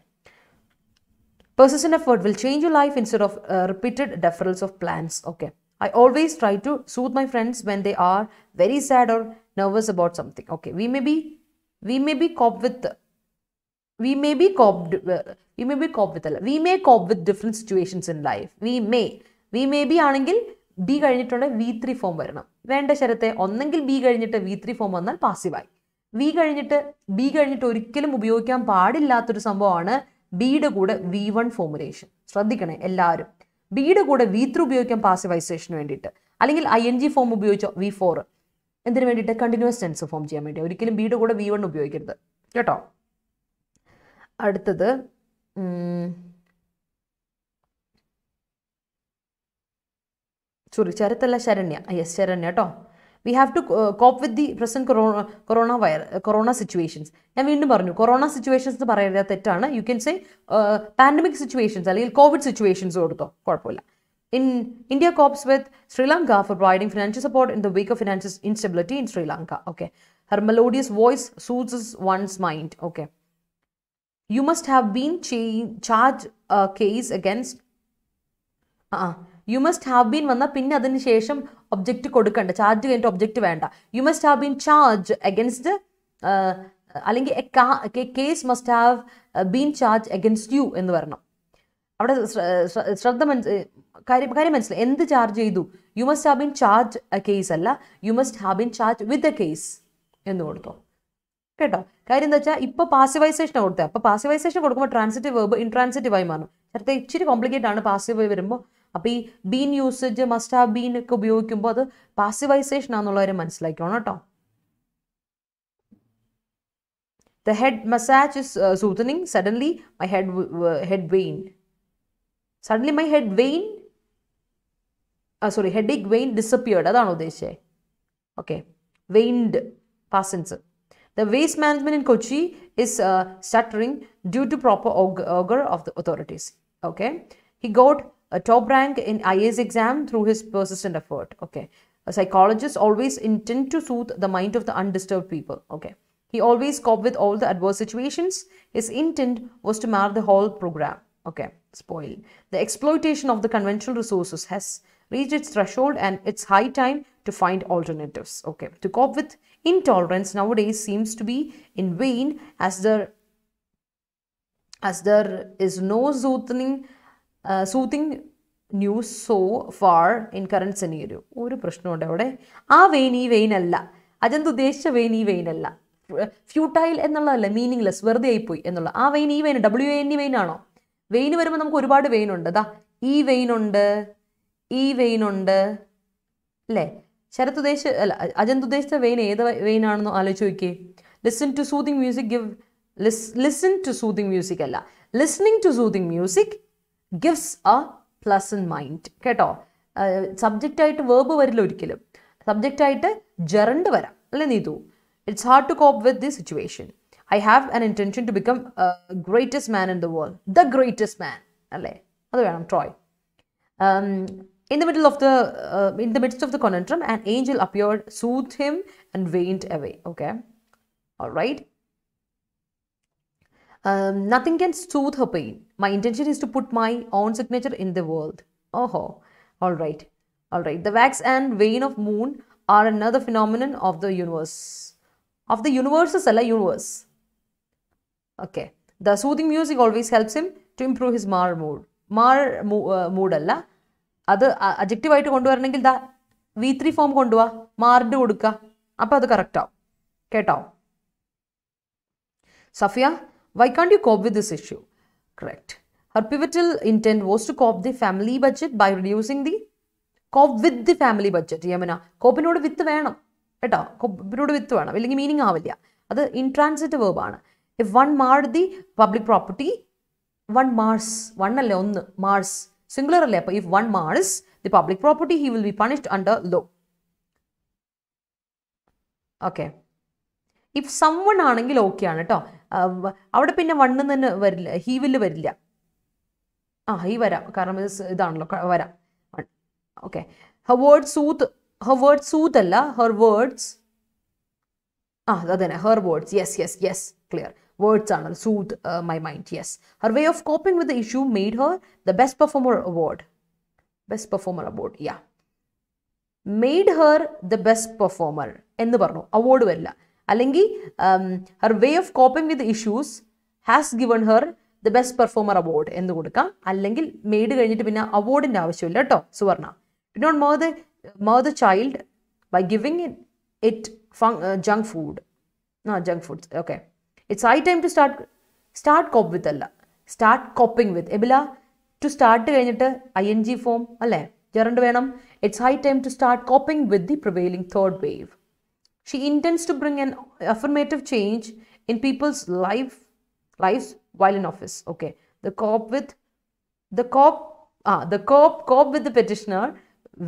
Persistent effort will change your life instead of repeated deferrals of plans. Okay. I always try to soothe my friends when they are very sad or nervous about something. Okay. We may cope with different situations in life. We may be ആണെങ്കിൽ ബി കഴിഞ്ഞിട്ടുള്ള V3 ഫോം വരണം. വേണ്ട ശരത്തെ, ഒന്നെങ്കിൽ ബി കഴിഞ്ഞിട്ട് V3 ഫോം വന്നാൽ പാസീവായി. ബി കഴിഞ്ഞിട്ട് ഒരിക്കലും ഉപയോഗിക്കാൻ പാടില്ലാത്തൊരു സംഭവമാണ് ബിയുടെ കൂടെ V1 ഫോമുലേഷൻ. ശ്രദ്ധിക്കണേ എല്ലാവരും. ബിയുടെ കൂടെ V3 ഉപയോഗിക്കാം പാസിവൈസേഷന് വേണ്ടിയിട്ട്, അല്ലെങ്കിൽ ING ഫോം ഉപയോഗിച്ചോ V4 എന്തിനു വേണ്ടിയിട്ട്, കണ്ടിന്യൂസ് ടെൻസ് ഫോം ചെയ്യാൻ വേണ്ടി. ഒരിക്കലും ബിയുടെ കൂടെ V1 ഉപയോഗിക്കരുത് കേട്ടോ. അടുത്തത് ചരത്തല്ല, ശരണ്യ. യെസ്, ശരണ്യ കേട്ടോ. We have to cope with the present corona situations. ഞാൻ വീണ്ടും പറഞ്ഞു, കൊറോണ സിറ്റുവേഷൻസ് എന്ന് പറയുന്നത് തെറ്റാണ്. U can say pandemic situations അല്ലെങ്കിൽ കോവിഡ് സിറ്റുവേഷൻസ് കൊടുത്തോ, കുഴപ്പമില്ല. India copes with Sri Lanka for providing financial support in the wake of financial instability in Sri Lanka. Okay. Her melodious voice soothes one's mind. Okay. You must have been charged a case against U must have been വന്നാൽ പിന്നെ അതിന് ശേഷം ഒബ്ജക്റ്റ് കൊടുക്കണ്ട. ചാർജ് കഴിഞ്ഞിട്ട് ഒബ്ജക്റ്റ് വേണ്ട. You must have been charge against, അല്ലെങ്കിൽ case must have been charge against you എന്ന് വരണം. അവിടെ കാര്യം മനസ്സിലായി. എന്ത് ചാർജ് ചെയ്തു? You must have been charge a case അല്ല, you must have been charge with a case എന്ന് കൊടുത്തോ കേട്ടോ. കാര്യം എന്താ വെച്ചാൽ ഇപ്പോൾ പാസിവൈസേഷൻ കൊടുത്തത്. അപ്പോൾ പാസിവൈസേഷൻ കൊടുക്കുമ്പോൾ ട്രാൻസിറ്റീവ് വെർബ് ഇൻട്രാൻസിറ്റീവായി മാറും. നേരത്തെ ഇച്ചിരി കോംപ്ലിക്കേറ്റ് ആണ് പാസീവ് വരുമ്പോൾ. അപ്പോൾ ഈ been usage, must have been ഒക്കെ ഉപയോഗിക്കുമ്പോൾ അത് പാസിവൈസേഷൻ ആണെന്നുള്ളവരെ മനസ്സിലാക്കണം കേട്ടോ. The head massage is soothing. Suddenly my head waned. Suddenly my head waned. Headache waned, disappeared. അതാണ് ഉദ്ദേശിച്ചത്. Okay. Waned, past tense. The waste management in Kochi is stuttering due to proper auger of the authorities. Okay. He got a top rank in IAS exam through his persistent effort. Okay. A psychologist always intend to soothe the mind of the undisturbed people. Okay. He always coped with all the adverse situations. His intent was to mar the whole program. Okay. Spoil. The exploitation of the conventional resources has reached its threshold and it's high time to find alternatives. Okay. To cope with intolerance nowadays seems to be in vain as there is no soothing news so far in current scenario. ഒരു പ്രശ്നമുണ്ട് അവിടെ. ആ വെയിൻ ഈ വെയിൻ അല്ല. അജന്ത് ഉദ്ദേശിച്ച വെയിൻ ഈ വെയിൻ അല്ല. ഫ്യൂട്ടൈൽ എന്നുള്ളതല്ല, മീനിങ്ലെസ്, വെറുതെ ആയിപ്പോയി എന്നുള്ള. ആ വെയിൻ ഈ വെയിൻ WANE വെയിൻ ആണോ? വെയിൻ വരുമ്പോൾ നമുക്ക് ഒരുപാട് വെയിൻ ഉണ്ട്. ദാ ഈ വെയിൻ ഉണ്ട്, ഈ വെയിൻ ഉണ്ട് അല്ലേ? ശരത് ഉദ്ദേശിച്ച അല്ല, അജന്ത് ഉദ്ദേശിച്ച വെയിൻ ഏത് വെയിൻ ആണെന്നോ ആലോചിച്ച് നോക്കിയേ. Listen to soothing music give listen to soothing music അല്ല, listening to soothing music gives a pleasant mind. കേട്ടോ, സബ്ജക്റ്റ് ആയിട്ട് വേർബ് വരില്ല ഒരിക്കലും, സബ്ജക്റ്റ് ആയിട്ട് ജെറണ്ട് വരാം അല്ലേ Neethu? It's hard to cope with this situation. I have an intention to become greatest man in the world, the greatest man അല്ലേ? അത് വേണം. Troy. In the midst of the conundrum, an angel appeared, soothed him and went away. Okay, all right. Nothing can soothe her pain. My intention is to put my own signature in the world. Oh, all right. The wax and wane of moon are another phenomenon of the universe. Of the universes, alla universe. Okay. The soothing music always helps him to improve his mar mood. Mood alla. അത് അഡ്ജക്റ്റീവ് ആയിട്ട് കൊണ്ടുവരണമെങ്കിൽ ദാ V3 ഫോം കൊണ്ടുപോവാ, മാർഡ് കൊടുക്കുക, അപ്പം അത് കറക്റ്റ് ആവും. കേട്ടോ Safiya? Why can't you cope with this issue? Correct. Her pivotal intent was to cope the family budget by reducing the cope with the family budget. യമന, കോപ്പിനോട് വിത്ത് വേണം കേട്ടോ, കോപ്പിനോട് വിത്ത് വേണം, ഇല്ലെങ്കിൽ മീനിങ് ആവില്ല. അത് ഇൻട്രാൻസിറ്റ് വേർബാണ്. If one marred the public property, one mars, one അല്ലേ ഒന്ന്, മാർസ് സിംഗുലർ അല്ലേ? അപ്പോൾ if one mars the public property he will be punished under law. Okay. If summon ആണെങ്കിൽ ഓക്കെ ആണ് കേട്ടോ. അവിടെ പിന്നെ വണ്ണ് തന്നെ വരില്ല, ഹീ വില്ല് വരില്ല. ഹീ വരാം, കാരണം ഇതാണല്ലോ വരാം. ഓക്കെ. ഹർ വേർഡ് സൂത്ത് അല്ല, ഹർ വേർഡ്സ്, അതന്നെ her words. Yes clear. Words ആണ് soothe my mind. Yes. Her way of coping with the issue made her the best performer award. Yeah, made her the best performer എന്ന് പറഞ്ഞു, അവാർഡ് വരില്ല. അല്ലെങ്കിൽ her way of coping with issues has given her the best performer award എന്ന് കൊടുക്കാം. അല്ലെങ്കിൽ മെയ്ഡ് കഴിഞ്ഞിട്ട് പിന്നെ അവാർഡിൻ്റെ ആവശ്യമില്ല കേട്ടോ Suvarna. Do not mar the child by giving it junk foods. Okay. It's high time to start cope with അല്ല, സ്റ്റാർട്ട് കോപ്പിംഗ് വിത്ത്. എബില, ടു സ്റ്റാർട്ട് കഴിഞ്ഞിട്ട് ING ഫോം അല്ലേ, ജെറണ്ട് വേണം. It's high time to start coping with the prevailing third wave. She intends to bring an affirmative change in people's lives while in office. Okay. The cope with the petitioner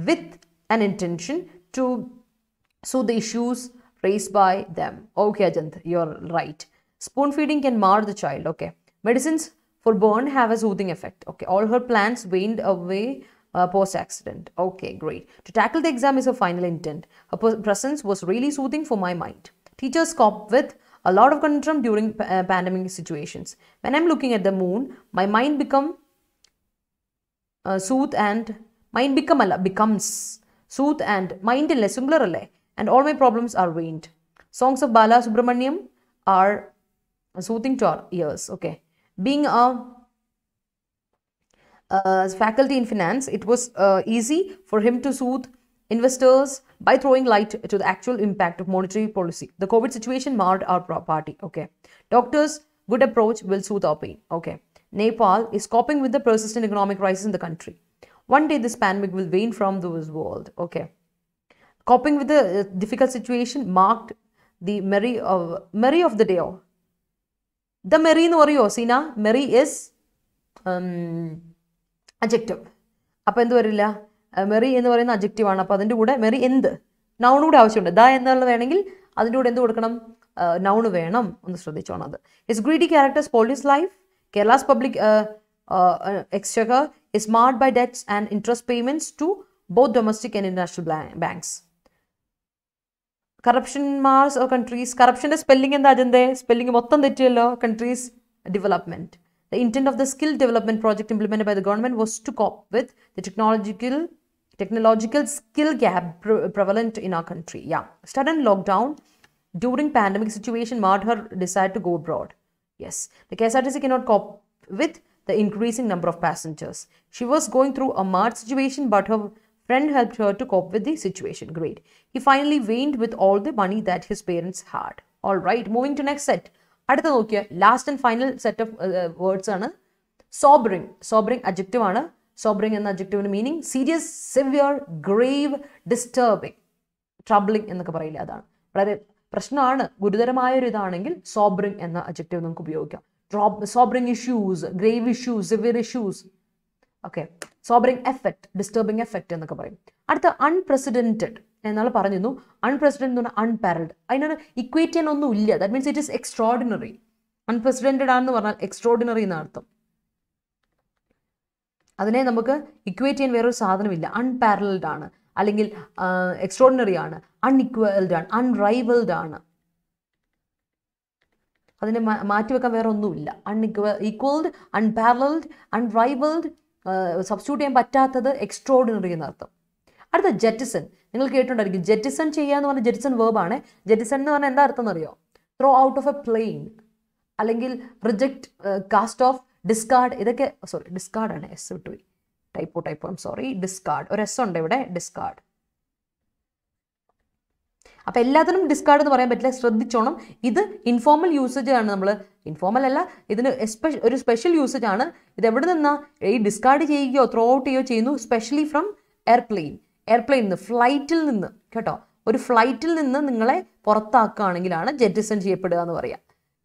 with an intention to soothe the issues raised by them. Okay, Ajant, you're right. Spoon feeding can mar the child. Okay. Medicines for burn have a soothing effect. Okay. All her plans waned away post-accident. Okay, great. To tackle the exam is her final intent. Her presence was really soothing for my mind. Teachers cope with a lot of conundrum during pandemic situations. When I'm looking at the moon, my mind becomes soothe and mind ille singular alle, and all my problems are waned. Songs of Bala Subramaniam are soothing to our ears. Okay. Being a faculty in finance, it was easy for him to soothe investors by throwing light to the actual impact of monetary policy. The COVID situation marred our party. Okay. Doctors' good approach will soothe our pain. Okay. Nepal is coping with the persistent economic crisis in the country. One day this pandemic will wane from this world. Okay. Coping with the difficult situation marked the merry of the day. The merry no ariyo, Sina. Merry is adjective. അപ്പോൾ എന്ത് വരില്ല? മെറി എന്ന് പറയുന്ന അഡ്ജക്റ്റീവ് ആണ്. അപ്പോൾ അതിൻ്റെ കൂടെ മെറി എന്ത് നൗൺ കൂടെ ആവശ്യമുണ്ട്. ദ എന്നുള്ളത് വേണമെങ്കിൽ അതിൻ്റെ കൂടെ എന്ത് കൊടുക്കണം? നൗൺ വേണം. ഒന്ന് ശ്രദ്ധിച്ചോണം അത്. His greedy characters spoiled his life. Kerala's public exchequer is marred by debts and interest payments to both domestic and international banks. Corruption mars or countries. Corruption spelling എന്താ അജന്തേ? Spelling മൊത്തം തെറ്റിയല്ലോ. Countries development. The intent of the skill development project implemented by the government was to cope with the technological skill gap prevalent in our country. Yeah. Sudden lockdown during pandemic situation marred her desire to go abroad. Yes. The KSRTC cannot cope with the increasing number of passengers. She was going through a marred situation, but her friend helped her to cope with the situation. Great. He finally waned with all the money that his parents had. All right. Moving to next set. അടുത്ത നോക്കിയ last and final set of words ആണ് സോബറിങ്. സോബറിങ് അഡ്ജക്റ്റീവ് ആണ്. സോബറിങ് എന്ന അഡ്ജക്റ്റീവിന് meaning serious, severe, grave, disturbing, troubling എന്നൊക്കെ പറയില്ല. അതാണ് വളരെ പ്രശ്നമാണ്, ഗുരുതരമായൊരു ഇതാണെങ്കിൽ സോബറിങ് എന്ന അഡ്ജക്റ്റീവ് നമുക്ക് ഉപയോഗിക്കാം. Sobering issues, grave issues, severe issues. Okay. Sobering effect, disturbing effect എന്നൊക്കെ പറയും. അടുത്ത അൺപ്രസിഡന്റഡ് എന്നാൾ പറഞ്ഞിരുന്നു. അൺപ്രസിഡന്റ് എന്ന് പറഞ്ഞാൽ അൺപാരൽഡ്. അതിനൊരു ഇക്വേറ്റ് ചെയ്യാൻ ഒന്നും ഇല്ല. That means it is extraordinary. Unprecedented ആണെന്ന് പറഞ്ഞാൽ എക്സ്ട്രോർഡിനറി എന്ന അർത്ഥം. അതിനെ നമുക്ക് ഇക്വേറ്റ് ചെയ്യാൻ വേറൊരു സാധനമില്ല. അൺപാരൽഡ് ആണ്, അല്ലെങ്കിൽ എക്സ്ട്രോർഡിനറി ആണ്, അൺഇക്വൽഡ് ആണ്, അൺറൈവൽഡ് ആണ്. അതിനെ മാറ്റിവെക്കാൻ വേറെ ഒന്നുമില്ല. ഈക്വൽഡ്, അൺപാരൽഡ്, അൺറൈവൽഡ്, സബ്സ്റ്റിറ്റ്യൂട്ട് ചെയ്യാൻ പറ്റാത്തത് എക്സ്ട്രോർഡിനറി എന്നർത്ഥം. അടുത്ത ജെറ്റിസൺ. നിങ്ങൾ കേട്ടിട്ടുണ്ടായിരിക്കും. ജെറ്റിസൺ ചെയ്യുക എന്ന് പറഞ്ഞാൽ ജെറ്റിസൺ വേർബാണ്. ജെറ്റിസൺ എന്ന് പറഞ്ഞാൽ എന്താ അർത്ഥം എന്നറിയോ? Throw out of a plane, അല്ലെങ്കിൽ റിജക്ട്, കാസ്റ്റ് ഓഫ്, ഡിസ്കാർഡ്. ഇതൊക്കെ സോറി ഡിസ്കാർഡാണ്, എസ് വിട്ടുപോയി, typo I'm sorry. Discard, ഒരു എസ് ഉണ്ട് ഇവിടെ, ഡിസ്കാർഡ്. അപ്പം എല്ലാത്തിനും ഡിസ്കാർഡ് എന്ന് പറയാൻ പറ്റില്ല, ശ്രദ്ധിച്ചോണം. ഇത് ഇൻഫോർമൽ യൂസേജ് ആണ്. നമ്മൾ ഇൻഫോർമൽ അല്ല, ഇതിന് ഒരു സ്പെഷ്യൽ യൂസേജ് ആണ്. ഇത് എവിടെ നിന്നാ ഈ ഡിസ്കാർഡ് ചെയ്യുകയോ ത്രോ ഔട്ട് ചെയ്യുകയോ ചെയ്യുന്നു? Specially from airplane. എയർപ്ലെയിനിൽ നിന്ന്, ഫ്ലൈറ്റിൽ നിന്ന് കേട്ടോ. ഒരു ഫ്ലൈറ്റിൽ നിന്ന് നിങ്ങളെ പുറത്താക്കുകയാണെങ്കിലാണ് ജെറ്റിസൺ ചെയ്യപ്പെടുക എന്ന് പറയാം.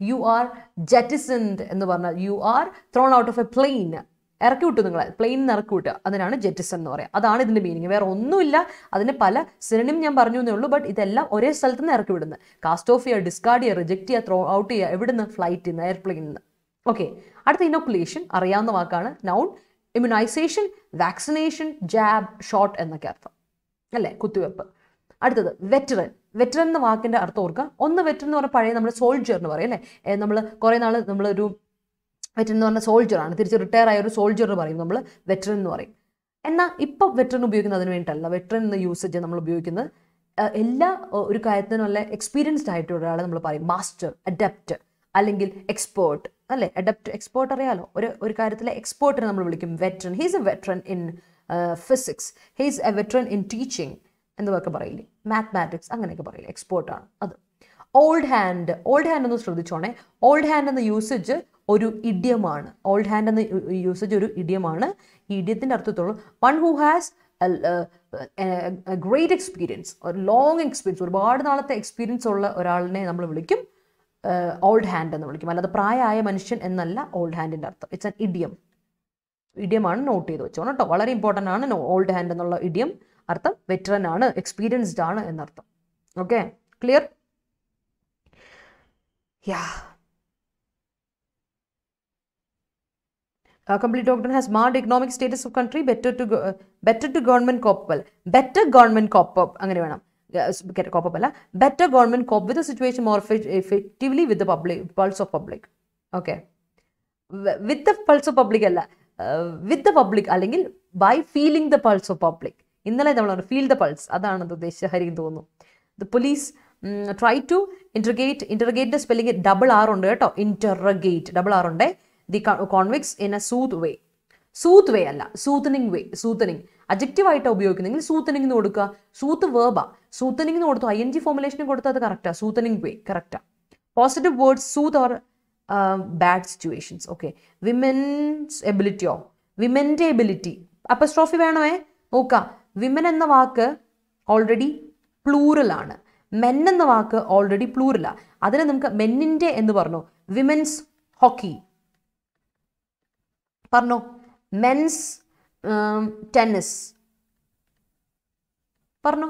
യു ആർ ജെറ്റിസൺഡ് എന്ന് പറഞ്ഞാൽ you are thrown out of a plane. ഇറക്കി വിട്ടു നിങ്ങളെ, പ്ലെയിനിൽ നിന്ന് ഇറക്കി വിട്ടുക. അതിനാണ് ജെറ്റിസൺ എന്ന് പറയാം. അതാണ് ഇതിൻ്റെ മീനിങ്, വേറെ ഒന്നുമില്ല. അതിന് പല സിനോണിം ഞാൻ പറഞ്ഞു എന്നേ ഉള്ളൂ. ബട്ട് ഇതെല്ലാം ഒരേ സ്ഥലത്ത് നിന്ന് ഇറക്കി വിടുന്നത്. കാസ്റ്റ് ഓഫ് ചെയ്യുക, ഡിസ്കാർഡ് ചെയ്യുക, റിജക്ട് ചെയ്യുക, ത്രോ ഔട്ട് ചെയ്യുക. എവിടെ നിന്ന്? ഫ്ലൈറ്റിൽ നിന്ന്, എയർപ്ലെയിനിൽ നിന്ന്. ഓക്കെ. അടുത്ത ഇനോക്കുലേഷൻ, അറിയാവുന്ന വാക്കാണ്. Noun. Immunisation, vaccination, jab, shot എന്നൊക്കെ അർത്ഥം അല്ലേ, കുത്തിവെപ്പ്. അടുത്തത് വെറ്ററൻ. വെറ്ററൻ എന്ന വാക്കിൻ്റെ അർത്ഥം ഓർക്കുക. ഒന്ന് വെറ്ററൻ എന്ന് പറഞ്ഞാൽ പഴയ നമ്മൾ സോൾജർ എന്ന് പറയും അല്ലേ. നമ്മൾ കുറേ നാൾ നമ്മളൊരു വെറ്ററൻ എന്ന് പറഞ്ഞാൽ സോൾജറാണ്. തിരിച്ച് റിട്ടയർ ആയ ഒരു സോൾജർ പറയും നമ്മൾ വെറ്ററൻ എന്ന് പറയും. എന്നാൽ ഇപ്പം വെറ്ററൻ ഉപയോഗിക്കുന്നത് അതിന് വേണ്ടിയിട്ടല്ല. വെറ്ററൻ എന്ന യൂസേജ് നമ്മൾ ഉപയോഗിക്കുന്നത് എല്ലാ ഒരു കാര്യത്തിനും നല്ല എക്സ്പീരിയൻസ്ഡ് ആയിട്ട് ഒരാളെ നമ്മൾ പറയും മാസ്റ്റർ, അഡപ്റ്റ്, അല്ലെങ്കിൽ എക്സ്പേർട്ട് അല്ലേ. അഡപ്റ്റ്, എക്സ്പേർട്ട് അറിയാലോ. ഒരു കാര്യത്തിലെ എക്സ്പേർട്ടിനെ നമ്മൾ വിളിക്കും veteran. He's A veteran in physics, he's A veteran in teaching എന്നൊക്കെ പറയില്ലേ. മാത്തമാറ്റിക്സ് അങ്ങനെയൊക്കെ പറയില്ലേ. എക്സ്പേർട്ടാണ് അത്. Old hand. ഓൾഡ് ഹാൻഡ് ഒന്ന് ശ്രദ്ധിച്ചോണേ. ഓൾഡ് ഹാൻഡ് എന്ന യൂസേജ് ഒരു ഇഡിയമാണ്. ഓൾഡ് ഹാൻഡ് എന്ന യൂസേജ് ഒരു ഇഡിയമാണ്. ഈ ഇഡിയത്തിൻ്റെ അർത്ഥത്തോളം one who has great experience, ഒരു ലോങ് എക്സ്പീരിയൻസ്, ഒരുപാട് നാളത്തെ എക്സ്പീരിയൻസ് ഉള്ള ഒരാളിനെ നമ്മൾ വിളിക്കും ഓൾഡ് ഹാൻഡ് എന്ന് വിളിക്കും. അല്ലാതെ പ്രായമായ മനുഷ്യൻ എന്നല്ല ഓൾഡ് ഹാൻഡിൻ്റെ അർത്ഥം. It's an idiom. ഇഡിയമാണ്, നോട്ട് ചെയ്ത് വെച്ചോണം കേട്ടോ. വളരെ ഇമ്പോർട്ടൻ്റ് ആണ് ഓൾഡ് ഹാൻഡ് എന്നുള്ള ഇഡിയം. അർത്ഥം വെറ്ററൻ ആണ്, എക്സ്പീരിയൻസ്ഡ് ആണ് എന്നർത്ഥം. Okay, clear? Yeah. Complete lockdown has marred economic status of country. Better to government cope well. Better government cope up. അങ്ങനെ വേണം. Cope up അല്ല. Better government cope with the situation more effectively with the public pulse of public. Okay. With the pulse of public അല്ല. With the public അല്ലെങ്കിൽ by feeling the pulse of public. ഇന്നലെ നമ്മൾ feel the pulse. അതാണ് അത് ഉദ്ദേശിച്ച ഹരിക്കും തോന്നുന്നു. The police try to interrogate the spelling double R ഉണ്ട് കേട്ടോ. Interrogate double R ഉണ്ട്. The convicts in a soothe way. Soothe way അല്ല, soothing way. Soothing adjective ആയിട്ടാണ് ഉപയോഗിക്കുന്നെങ്കിൽ soothing എന്ന് കൊടുക്കുക. സൂത്ത് വേർബാ. soothing എന്ന് കൊടുത്തു, ing ഫോർമുലേഷൻ കൊടുത്താൽ അത് കറക്റ്റാ. soothing way കറക്റ്റാ. Positive words soothe or bad situations. Okay. Women's എബിലിറ്റിയോ, വിമൻ്റെ എബിലിറ്റി അപ്പസ്ട്രോഫി വേണമേ. നോക്കാം, വിമൻ എന്ന വാക്ക് ഓൾറെഡി പ്ലൂറലാണ്, മെൻ എന്ന വാക്ക് ഓൾറെഡി പ്ലൂറലാണ്. അതിനെ നമുക്ക് മെന്നിൻ്റെ എന്ന് പറഞ്ഞു. വിമൻസ് ഹോക്കി പറഞ്ഞോ, മെൻസ് ടെന്നീസ് പറഞ്ഞോ.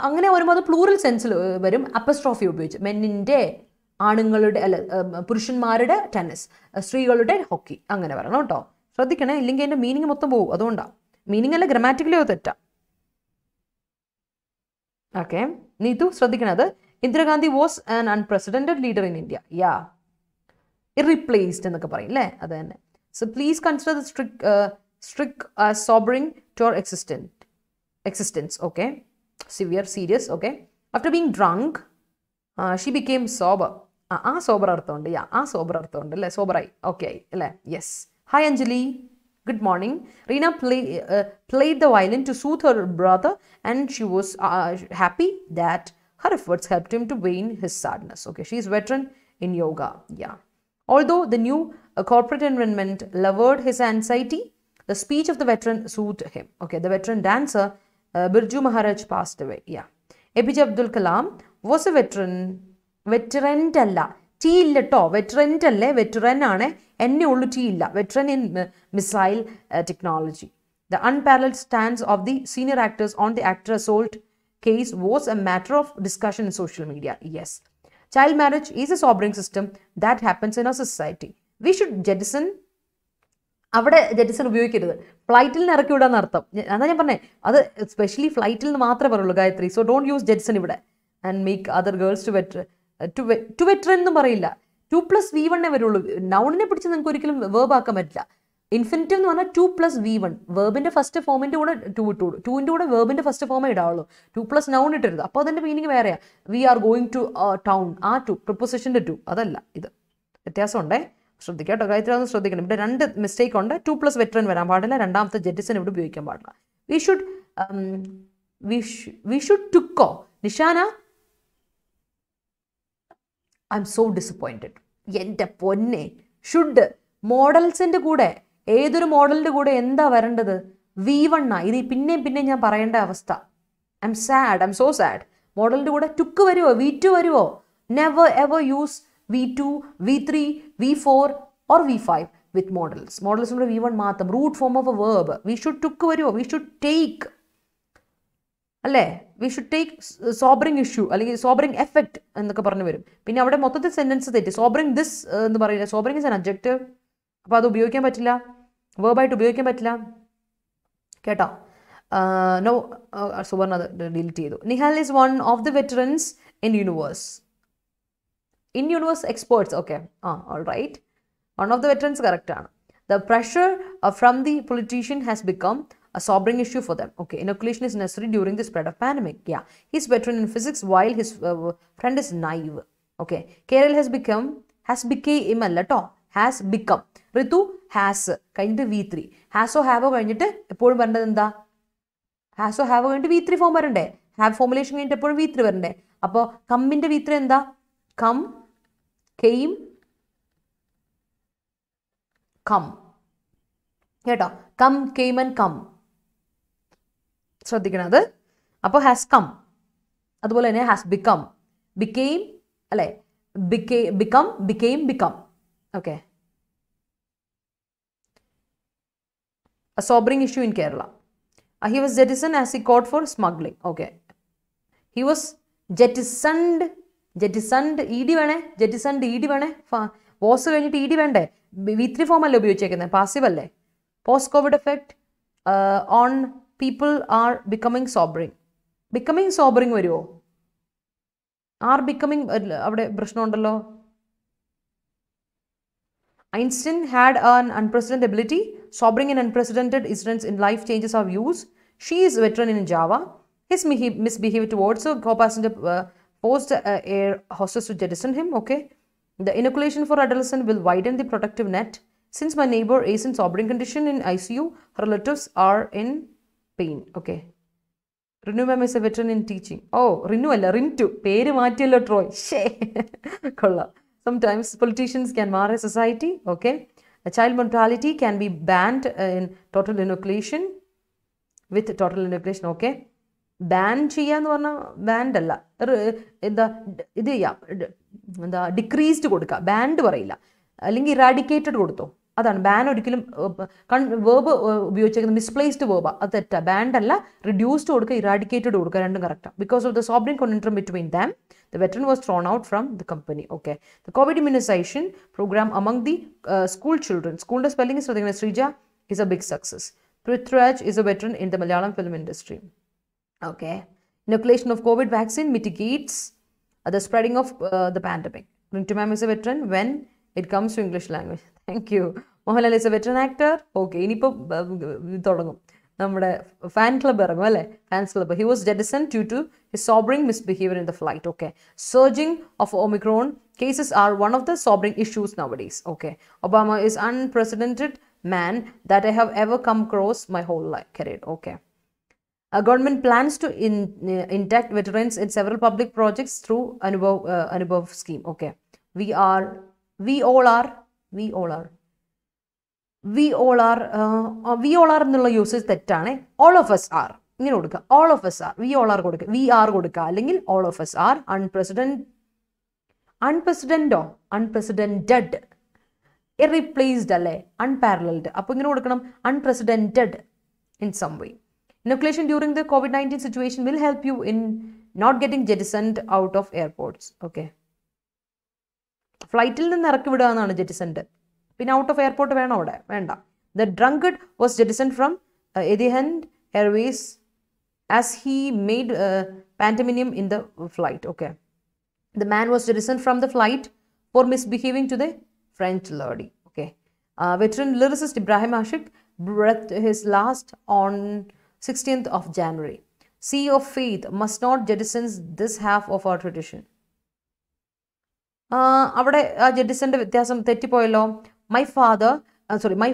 അങ്ങനെ വരുമ്പോൾ അത് പ്ലൂറൽ സെൻസിൽ വരും. അപ്പസ്ട്രോഫി ഉപയോഗിച്ച് മെന്നിൻ്റെ, ആണുങ്ങളുടെ അല്ല പുരുഷന്മാരുടെ ടെന്നീസ്, സ്ത്രീകളുടെ ഹോക്കി അങ്ങനെ പറയണം കേട്ടോ. ശ്രദ്ധിക്കണേ, ഇല്ലെങ്കിൽ അതിൻ്റെ മീനിങ് മൊത്തം പോകും. അതുകൊണ്ടാണ്. മീനിങ് അല്ല, ഗ്രമാറ്റിക്കലോ തെറ്റാ. Okay, Neethu ശ്രദ്ധിക്കണത്. Indira Gandhi was an unprecedented leader in India. യാ, ഇറിപ്ലേസ്ഡ് എന്നൊക്കെ പറയും അല്ലേ, അത് തന്നെ. So please consider the strict sobering to our existence. Okay, severe, serious. Okay, after being drunk she became sober. sober അർത്ഥമുണ്ട്. sober അർത്ഥമുണ്ട് അല്ലേ, sober-ആയി. ഓക്കെ അല്ലേ, yes. Hi Anjali, good morning. Reena played the violin to soothe her brother and she was happy that her efforts helped him to wane his sadness. Okay, she is veteran in yoga. Yeah, although the new corporate environment lowered his anxiety, the speech of the veteran soothed him. Okay, the veteran dancer Birju Maharaj passed away. Yeah, APJ Abdul Kalam was a veteran. Veteran alla T illa to veteran alle veteran aane enne ullu T illa veteran in missile technology. The unparalleled stance of the senior actors on the actor assault case was a matter of discussion in social media. Yes, child marriage is a sobering system that happens in our society. We should jettison. അവിടെ ജെറ്റിസൺ ഉപയോഗിക്കരുത്, ഫ്ലൈറ്റിൽ നിന്ന് ഇറക്കി വിടാന്ന് അർത്ഥം. അതാ ഞാൻ പറഞ്ഞേ, അത് സ്പെഷ്യലി ഫ്ലൈറ്റിൽ നിന്ന് മാത്രമേ പറയുള്ളൂ Gayathri. So don't use jettison ഇവിടെ and make other girls to veteran എന്നും പറയില്ല. 2+V1 വരുള്ളൂ. നൗണിനെ പിടിച്ച് നിങ്ങൾക്ക് ഒരിക്കലും വേർബ് ആക്കാൻ പറ്റില്ല. ഇൻഫിനിറ്റീവ് എന്ന് പറഞ്ഞാൽ 2+V1, വേർബിന്റെ ഫസ്റ്റ് ഫോമിന്റെ കൂടെ 2 ഇട്ടുള്ളൂ. 2ന്റെ കൂടെ വേർബിന്റെ ഫസ്റ്റ് ഫോമേ ഇടാവുള്ളൂ. 2+ നൗൺ ഇട്ടരുത്. അപ്പോൾ അതിന്റെ മീനിങ് വേറെയാ. We are going to town, ആ 2 പ്രിപ്പോസിഷന്റെ 2 അതല്ല, ഇത് വ്യത്യാസമുണ്ടേ. ശ്രദ്ധിക്കുക കേട്ടോ, ഗായത്രി ഒന്ന് ശ്രദ്ധിക്കണം. ഇവിടെ 2 മിസ്റ്റേക്ക് ഉണ്ട്. 2+ വെറ്ററൻ വരാൻ പാടില്ല, രണ്ടാമത്തെ ജെറ്റിസൺ ഇവിടെ ഉപയോഗിക്കാൻ പാടില്ല. വി ഷുഡ് ടുക്കോ നിഷാന. I'm so disappointed. എൻ്റെ പൊന്നെ, ഷുഡ് മോഡൽസിൻ്റെ കൂടെ, ഏതൊരു മോഡലിൻ്റെ കൂടെ എന്താ വരേണ്ടത്? V1 ഇത് പിന്നെയും ഞാൻ പറയേണ്ട അവസ്ഥ. I'm sad, I'm so sad. മോഡലിൻ്റെ കൂടെ ടുക്ക് വരുമോ, V2 വരുമോ? Never ever use V2, V3, V4 or V5 with models. Models ഉണ്ട് V1 മാത്രം. Root form of a verb. We should took വരുമോ? വി ഷുഡ് ടേക്ക് അല്ലേ, we should take sobering issue അല്ലെങ്കിൽ സോബറിങ് എഫക്റ്റ് എന്നൊക്കെ പറഞ്ഞു വരും. പിന്നെ അവിടെ മൊത്തത്തിൽ സെൻറ്റൻസ് തെറ്റി. സോബറിങ് ദിസ് എന്ന് പറയില്ല. സോബറിങ് ഇസ് ആൻ അഡ്ജക്റ്റീവ്. അപ്പോൾ അത് ഉപയോഗിക്കാൻ പറ്റില്ല, വേർബായിട്ട് ഉപയോഗിക്കാൻ പറ്റില്ല കേട്ടോ. നോ, സുവർണ അത് ഡിലീറ്റ് ചെയ്തു. Nihal is one of the veterans in universe. In universe experts. Okay, all right, one of the veterans correct ആണ്. The pressure from the politician has become a sobering issue for them. Okay, inoculation is necessary during the spread of pandemic. Yeah, he's veteran in physics while his friend is naive. Okay, Kerala has become അല്ല ട്ടോ, has become. Ritu has കഴിഞ്ഞിട്ട് V3, has or have കഴിഞ്ഞിട്ട് എപ്പോഴും വരേണ്ടത് എന്താ? has or have കഴിഞ്ഞിട്ട് V3 ഫോം വരണ്ടേ? have ഫോർമുലേഷൻ കഴിഞ്ഞിട്ട് എപ്പോഴും V3 വരണ്ടേ? അപ്പോൾ കമ്മിൻ്റെ V3 എന്താ? come, came, come കേട്ടോ. കം, കെയിം ആൻഡ് കം ശ്രദ്ധിക്കണത്. അപ്പോൾ ഹാസ് കം, അതുപോലെ തന്നെ ഹാസ് ബിക്കം, ബിക്കെയിം അല്ലേ, become, became, become. Okay, a sobering issue in Kerala. He was jettisoned as he caught for smuggling. Okay, he was jettisoned. ED വേണേ, ജെറ്റിസൺഡ് ED വേണേ. വാസ് കഴിഞ്ഞിട്ട് ED വേണ്ടേ? V3 ഫോം അല്ലേ ഉപയോഗിച്ചേക്കുന്നത്, പാസീവ് അല്ലേ. Post Covid effect on people are becoming sobering വരുമോ? ആർ ബിക്കമിങ് അവിടെ പ്രശ്നമുണ്ടല്ലോ. Einstein had an unprecedented ability. Sobering and unprecedented incidents in life changes our views. She is a veteran in Java. His misbehavior towards her co-passenger forced air hostess to jettison him. Okay, the inoculation for adolescent will widen the protective net. Since my neighbor is in sobering condition in ICU, her relatives are in pain. Okay, Rinu ma'am is a veteran in teaching. Oh, Rinu alla, Rintu പേര് മാറ്റിയല്ലോ ട്രോയ്. ശേ, കൊള്ളാം. Sometimes politicians can mar a society. Okay, a child mortality can be banned in total inoculation. With total inoculation. Okay, ban ചെയ്യാന്ന് പറഞ്ഞാൽ ബാൻഡ് അല്ല, എന്താ ഇത് ചെയ്യാം, എന്താ ഡിക്രീസ്ഡ് കൊടുക്കുക, ബാൻഡ് പറയില്ല. അല്ലെങ്കിൽ ഇറാഡിക്കേറ്റഡ് കൊടുത്തോ, അതാണ് ബാൻ. ഒരിക്കലും വേർബ് ഉപയോഗിച്ചേക്കുന്നത് മിസ്പ്ലേസ്ഡ് വേർബാണ്, അത് തെറ്റാ. ബാൻഡ് അല്ല, റിഡ്യൂസ്ഡ് കൊടുക്കുക, ഇറാഡിക്കേറ്റഡ് കൊടുക്കുക, രണ്ടും കറക്റ്റാണ്. Because of the sobering conundrum between them, the veteran was thrown out from the company. Okay, the COVID immunization program among the school children. സ്കൂളിൻ്റെ സ്പെല്ലിംഗ് ശ്രദ്ധിക്കുന്നത് Sreeja. is a big success. Prithviraj is a veteran in the Malayalam film industry. Okay. Inoculation of COVID vaccine mitigates the spreading of the pandemic. Rintu ma'am is a veteran when it comes to English language. Thank you. Mohanlal is a veteran actor. Okay. ഇനിയിപ്പോൾ തുടങ്ങും നമ്മുടെ ഫാൻ ക്ലബ് ഇറങ്ങും അല്ലേ, fans club. He was jettisoned due to his sobering misbehavior in the flight. Okay. Surging of Omicron cases are one of the sobering issues nowadays. Okay. Obama is unprecedented man that I have ever come across my whole career. Okay. A government plans to induct veterans in several public projects through Anubhav scheme. Okay. We all are എന്നുള്ള യൂസേജ് തെറ്റാണ്. all of us are ഇങ്ങനെ കൊടുക്കുക. all of us are, we all are കൊടുക്കുക, we are കൊടുക്കുക, അല്ലെങ്കിൽ all of us are unprecedented, irreplaced അല്ലേ, unparalleled. അപ്പോൾ ഇങ്ങനെ കൊടുക്കണം unprecedented in some way. Inoculation during the COVID-19 situation will help you in not getting jettisoned out of airports. Okay. ഫ്ലൈറ്റിൽ നിന്ന് ഇറക്കി വിടുക എന്നാണ് jettisoned. പിന്നെ ഔട്ട് ഓഫ് എയർപോർട്ട് വേണോ അവിടെ? വേണ്ട. The drunkard was jettisoned from Etihad Airways as he made pantomime in the flight. Okay. The man was jettisoned from the flight for misbehaving to the French lady. Okay. Veteran lyricist Ibrahim Ashik breathed his last on 16th of January. Sea of Faith must not jettison this half of our tradition. അവിടെ ആ ജെറ്റിസന്റെ വ്യത്യാസം തെറ്റിപ്പോയല്ലോ. My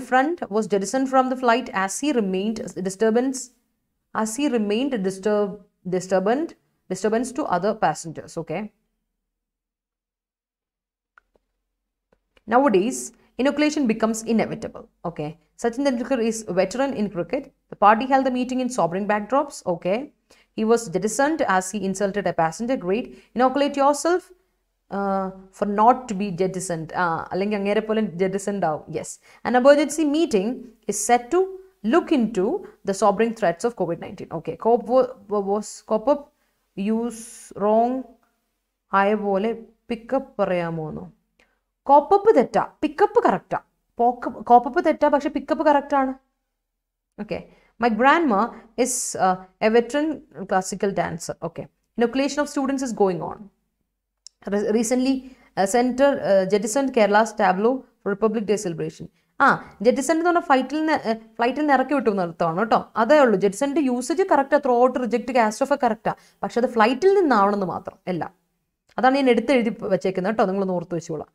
friend was jettisoned from the flight as he remained disturbance to other passengers. Okay. Nowadays, inoculation becomes inevitable. Okay. Sachin Tendulkar is a veteran in cricket. The party held the meeting in sobering backdrops. Okay. He was jettisoned as he insulted a passenger. Great. Inoculate yourself for not to be jettisoned. അല്ലെങ്കിൽ അങ്ങേരെ പോലെ jettisoned ആവും. Yes. An emergency meeting is set to look into the sobering threats of COVID-19. Okay. Cop-up use wrong ആയ പോലെ പിക്കപ്പ് പറയാമോന്നോ? കോപ്പപ്പ് തെറ്റാ, പിക്കപ്പ് കറക്റ്റാ. കോപ്പപ്പ് തെറ്റാ, പക്ഷെ പിക്കപ്പ് കറക്റ്റാണ്. Okay. My grandma is a veteran classical dancer. Okay. Inoculation of students is going on. Recently, Center jettisoned Kerala's tableau for Republic Day celebration. jettisoned എന്ന് പറഞ്ഞാൽ ഫ്ലൈറ്റിൽ നിന്ന് ഇറക്കി വിട്ടു എന്നർത്ഥമാണ് കേട്ടോ. അതേ ഉള്ളൂ. jettisoned യൂസേജ് കറക്റ്റാ, ത്രൂ ഔട്ട് റിജക്ട് കാസ്ട്രോഫ് കറക്റ്റാ, പക്ഷെ അത് ഫ്ലൈറ്റിൽ നിന്നാവണമെന്ന് മാത്രം എല്ലാം. അതാണ് ഞാൻ എടുത്തെഴുതി വെച്ചേക്കുന്നത് കേട്ടോ, നിങ്ങളൊന്ന് ഓർത്ത് വെച്ചോളാം.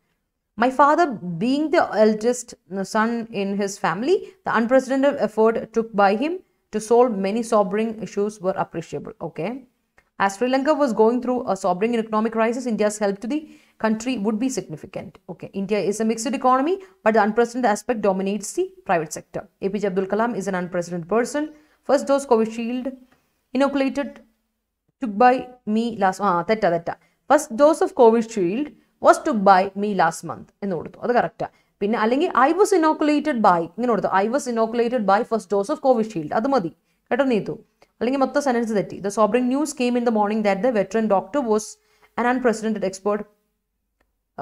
My father, being the eldest son in his family, the unprecedented effort took by him to solve many sobering issues were appreciable. Okay. As Sri Lanka was going through a sobering economic crisis, India's help to the country would be significant. Okay. India is a mixed economy, but the unprecedented aspect dominates the private sector. APJ Abdul Kalam is an unprecedented person. First dose Covishield inoculated took by me last. First dose of Covishield was took by me last month എന്ന് കൊടുത്തു. അത് കറക്റ്റാ. പിന്നെ അല്ലെങ്കിൽ I was inoculated by ഇങ്ങനെ കൊടുത്തു. I was inoculated by first dose of Covishield. അത് മതി കേട്ടോ നീത്തു. അല്ലെങ്കിൽ മൊത്തം സെന്റൻസ് തെറ്റി. The sobering news came in the morning that the veteran doctor was an unprecedented expert.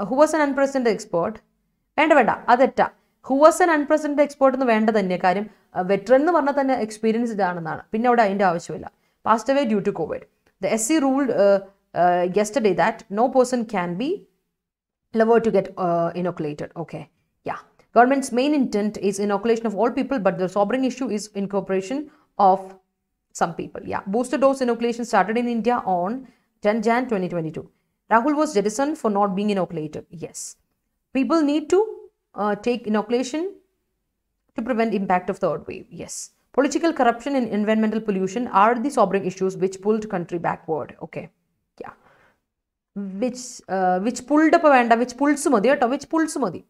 Who was an unprecedented expert? വേണ്ട അതെറ്റാ. Who was an unprecedented expert എന്ന് വേണ്ട തന്നെ. കാര്യം വെറ്ററൻ എന്ന് പറഞ്ഞാൽ തന്നെ എക്സ്പീരിയൻസ്ഡ് ആണെന്നാണ്. പിന്നെ അവിടെ അതിൻ്റെ ആവശ്യമില്ല. Passed away due to COVID. The SC ruled yesterday that no person can be allowed to get inoculated. Okay. Yeah. Government's main intent is inoculation of all people, but the sobering issue is incorporation of some people. Yeah. Booster dose inoculation started in India on 10 Jan 2022. Rahul was jettisoned for not being inoculated. Yes. People need to take inoculation to prevent impact of third wave. Yes. Political corruption and environmental pollution are the sobering issues which pulled country backward. Okay. Yeah. Which pulled up വേണ്ട, which pulls മതി കേട്ടോ, which pulls മതി.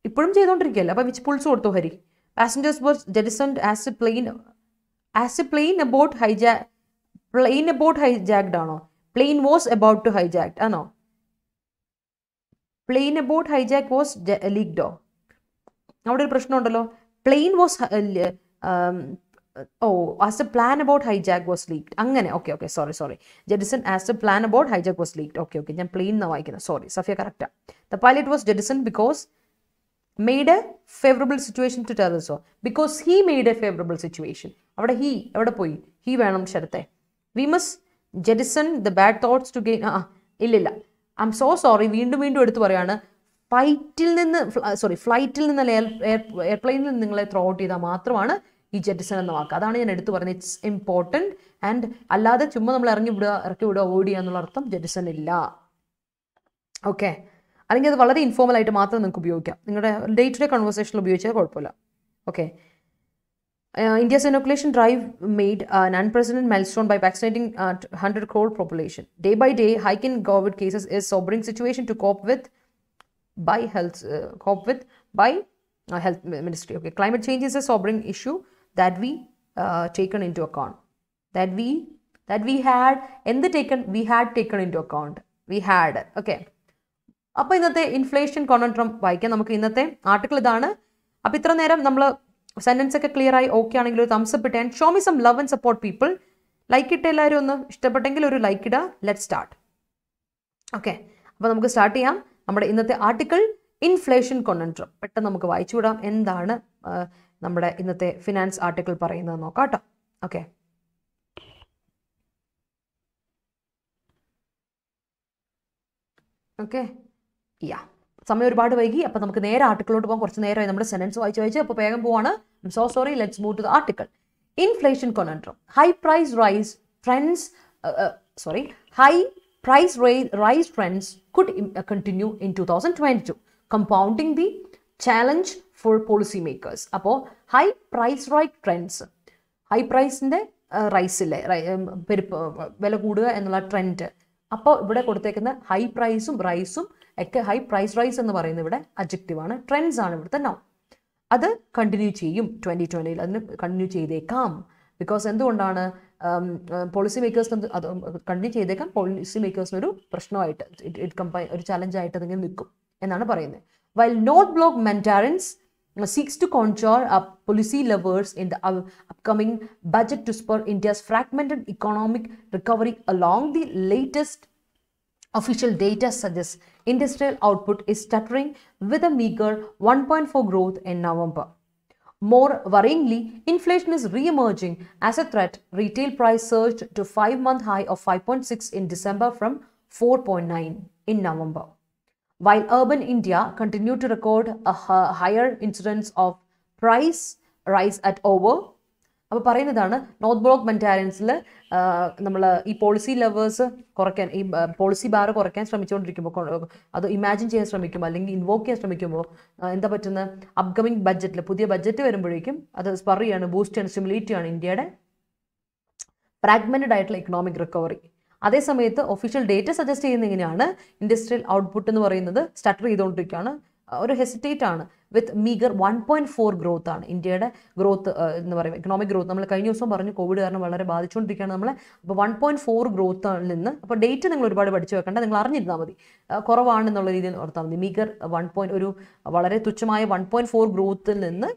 ഇപ്പോഴും ചെയ്തുകൊണ്ടിരിക്കുകയല്ല. അപ്പോൾ which pulls കൊടുത്തു Hari. Passengers were jettisoned as a plane about hijacked ആണോ? Plane was about to hijacked ആണോ? Plane about hijack was leaked ഓ? അവിടെ ഒരു പ്രശ്നമുണ്ടല്ലോ. Plane was as a plan about hijack was leaked. അങ്ങനെ. Okay. Sorry. Jettisoned as a plan about hijack was leaked. Okay. ഞാൻ പ്ലെയിൻ എന്നാണ് വായിക്കുന്നത്. Sorry. Safiya correct. The pilot was jettisoned because made a favorable situation to terrorism. Because he made a favorable situation. അവിടെ എവിടെ പോയി? he വേണം ശരത്തെ. We must jettison the bad thoughts to gain. ഇല്ലില്ല. I'm so sorry. വീണ്ടും എടുത്തു പറയാണ്. ഫ്ലൈറ്റിൽ നിന്ന് എയർപ്ലെയിനിൽ നിന്ന് നിങ്ങളെ ത്രോ ഔട്ട് ചെയ്താൽ മാത്രമാണ് ഈ ജെറ്റിസൺ എന്ന വാക്ക്. അതാണ് ഞാൻ എടുത്തു പറഞ്ഞത്. It's important. ആൻഡ് അല്ലാതെ ചുമ്മാ നമ്മൾ ഇറക്കി വിടുക അവോയ്ഡ് ചെയ്യുക എന്നുള്ള അർത്ഥം ജെറ്റിസൺ ഇല്ല. ഓക്കെ, അല്ലെങ്കിൽ അത് വളരെ ഇൻഫോർമൽ ആയിട്ട് മാത്രം നിങ്ങൾക്ക് ഉപയോഗിക്കാം. നിങ്ങളുടെ ഡേ ടു ഡേ കൺവേഴ്സേഷനിൽ ഉപയോഗിച്ചാൽ കുഴപ്പമില്ല. Okay, India's inoculation drive made an unprecedented milestone by vaccinating 100 crore population. Day by day, hike in COVID cases is sobering situation to cope with by health ministry. Okay, climate change is a sobering issue that we taken into account. We had taken into account. We had. Okay. അപ്പോൾ ഇന്നത്തെ ഇൻഫ്ലേഷൻ കോൺട്രം വായിക്കാം. നമുക്ക് ഇന്നത്തെ ആർട്ടിക്കിൾ ഇതാണ്. അപ്പോൾ ഇത്ര നേരം നമ്മൾ സെന്റൻസ് ഒക്കെ ക്ലിയർ ആയി ഓക്കെ ആണെങ്കിൽ ഒരു തംസ് അപ്പ് ഇട്ടാൻ. Show me some love and support people. Like ഇട്ട് എല്ലാവരും ഒന്ന് ഇഷ്ടപ്പെട്ടെങ്കിൽ ഒരു ലൈക്ക് ഇടുക. Let start. ഓക്കെ, അപ്പോൾ നമുക്ക് സ്റ്റാർട്ട് ചെയ്യാം. നമ്മുടെ ഇന്നത്തെ ആർട്ടിക്കിൾ ഇൻഫ്ലേഷൻ കോൺട്രം. പെട്ടെന്ന് നമുക്ക് വായിച്ചു വിടാം. എന്താണ് നമ്മുടെ ഇന്നത്തെ ഫിനാൻസ് ആർട്ടിക്കിൾ പറയുന്നത് നോക്കാം കേട്ടോ. ഓക്കെ, ഓക്കെ, സമയം ഒരുപാട് വൈകി. അപ്പോൾ നമുക്ക് നേരെ ആർട്ടിക്കിളോട്ട് പോകാം. കുറച്ച് നേരമായി നമ്മുടെ സെന്റൻസ് വായിച്ച് അപ്പോൾ വേഗം പോവാണ്. So sorry. Let's move to the article. Inflation conundrum. High price rise trends could continue in 2022, compounding the challenge for policymakers. അപ്പോൾ high price rise trends, high പ്രൈസിൻ്റെ റൈസില്ലേ, വില കൂടുക എന്നുള്ള ട്രെൻഡ്. അപ്പോൾ ഇവിടെ കൊടുത്തേക്കുന്ന ഹൈ പ്രൈസും റൈസും ഒക്കെ, ഹൈ പ്രൈസ് റൈസ് എന്ന് പറയുന്നത് ഇവിടെ അഡ്ജക്റ്റീവാണ്. ട്രെൻഡ്സ് ആണ് ഇവിടുത്തെ നൗൺ. അത് കണ്ടിന്യൂ ചെയ്യും 2020. അതിന് കണ്ടിന്യൂ ചെയ്തേക്കാം. ബിക്കോസ് എന്തുകൊണ്ടാണ്? പോളിസി മേക്കേഴ്സിന് അത് കണ്ടിന്യൂ ചെയ്തേക്കാം. പോളിസി മേക്കേഴ്സിന് ഒരു പ്രശ്നമായിട്ട് ഒരു ചലഞ്ചായിട്ട് അതിങ്ങനെ നിൽക്കും എന്നാണ് പറയുന്നത്. While North Bloc Mandarins seeks to conjure up policy levers in the upcoming budget to spur India's fragmented economic recovery, along the latest official data suggests industrial output is stuttering with a meager 1.4 growth in November. More worryingly, inflation is re-emerging as a threat. Retail price surged to 5-month high of 5.6 in December from 4.9 in November. While urban India continued to record a higher incidence of price rise at over. അപ്പോൾ പറയുന്നതാണ് നോർത്ത് ബ്ലോക്ക് മെന്റാലിൻസിൽ നമ്മൾ ഈ പോളിസി ലെവേഴ്സ് കുറയ്ക്കാൻ, ഈ പോളിസി ബാർ കുറയ്ക്കാൻ ശ്രമിച്ചുകൊണ്ടിരിക്കുമ്പോൾ, അത് ഇമാജിൻ ചെയ്യാൻ ശ്രമിക്കുമ്പോൾ അല്ലെങ്കിൽ ഇൻവോക്ക് ചെയ്യാൻ ശ്രമിക്കുമ്പോൾ എന്താ പറ്റുന്നത്? അപ്കമിങ് ബഡ്ജറ്റിൽ, പുതിയ ബഡ്ജറ്റ് വരുമ്പോഴേക്കും അത് സ്പർ ചെയ്യാണ്, ബൂസ്റ്റ് ചെയ്യാണ്, സ്റ്റിമുലേറ്റ് ചെയ്യാണ് ഇന്ത്യയുടെ ഫ്രാഗ്മെന്റഡ് ആയിട്ടുള്ള ഇക്കണോമിക് റിക്കവറി. അതേസമയത്ത് ഒഫീഷ്യൽ ഡേറ്റ സജസ്റ്റ് ചെയ്യുന്ന ഇങ്ങനെയാണ്, ഇൻഡസ്ട്രിയൽ ഔട്ട്പുട്ട് എന്ന് പറയുന്നത് സ്റ്റട്ടർ ചെയ്തുകൊണ്ടിരിക്കുകയാണ്, ഒരു ഹെസിറ്റേറ്റ് ആണ്. വിത്ത് മീഗർ 1.4 ഗ്രോത്ത് ആണ് ഇന്ത്യയുടെ ഗ്രോത്ത് എന്ന് പറയുന്നത്, ഇക്കണോമിക് ഗ്രോത്ത്. നമ്മൾ കഴിഞ്ഞ ദിവസം പറഞ്ഞു കോവിഡ് കാരണം വളരെ ബാധിച്ചുകൊണ്ടിരിക്കുകയാണ് നമ്മളെ. അപ്പോൾ 1.4 ഗ്രോത്തിൽ നിന്ന്, അപ്പോൾ ഡേറ്റ് നിങ്ങൾ ഒരുപാട് പഠിച്ചു വെക്കേണ്ട, നിങ്ങൾ അറിഞ്ഞിരുന്നാൽ മതി, കുറവാണെന്നുള്ള രീതിയിൽ ഓർത്താൽ മതി. മീഗർ ഒരു വളരെ തുച്ഛമായ 1.4 ഗ്രോത്തിൽ നിന്ന്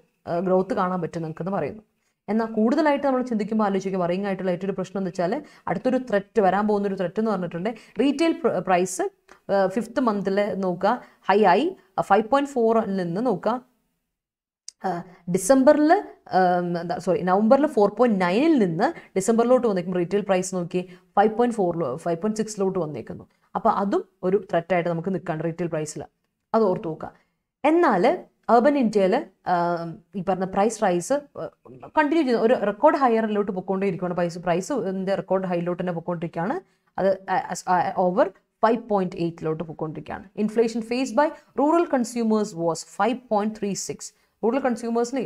ഗ്രോത്ത് കാണാൻ പറ്റും നിങ്ങൾക്കെന്ന് പറയുന്നു. എന്നാൽ കൂടുതലായിട്ട് നമ്മൾ ചിന്തിക്കുമ്പോൾ ആലോചിക്കും, വറിയിങ് ആയിട്ടുള്ള ഏറ്റവും പ്രശ്നം എന്ന് വെച്ചാൽ അടുത്തൊരു ത്രെറ്റ്, വരാൻ പോകുന്നൊരു ത്രെറ്റ് എന്ന് പറഞ്ഞിട്ടുണ്ട് റീറ്റെയിൽ പ്രൈസ് 5th മന്തിൽ നോക്കുക ഹൈ ആയി 5.4 നിന്ന് നോക്കുക, നവംബറിൽ 4.9 നിന്ന് ഡിസംബറിലോട്ട് വന്നേക്കും റീറ്റെയിൽ പ്രൈസ് നോക്കി 5.6 വന്നേക്കുന്നു. അപ്പോൾ അതും ഒരു ത്രെറ്റായിട്ട് നമുക്ക് നിൽക്കാണ്ട് റീറ്റെയിൽ പ്രൈസിൽ, അത് ഓർത്ത് നോക്കുക. എന്നാൽ അർബൻ ഇന്ത്യയിൽ ഈ പറഞ്ഞ പ്രൈസ് റൈസ് കണ്ടിന്യൂ ചെയ്യുന്നു, ഒരു റെക്കോർഡ് ഹയറിലോട്ട് പൊയ്ക്കൊണ്ടിരിക്കുകയാണ്. പ്രൈസിൻ്റെ റെക്കോർഡ് ഹൈയിലോട്ട് തന്നെ പൊയ്ക്കൊണ്ടിരിക്കുകയാണ്. അത് ഓവർ 5.8 പൊയ്ക്കൊണ്ടിരിക്കുകയാണ്. Inflation faced by rural consumers was 5.36. Rural കൺസ്യൂമേഴ്സിന്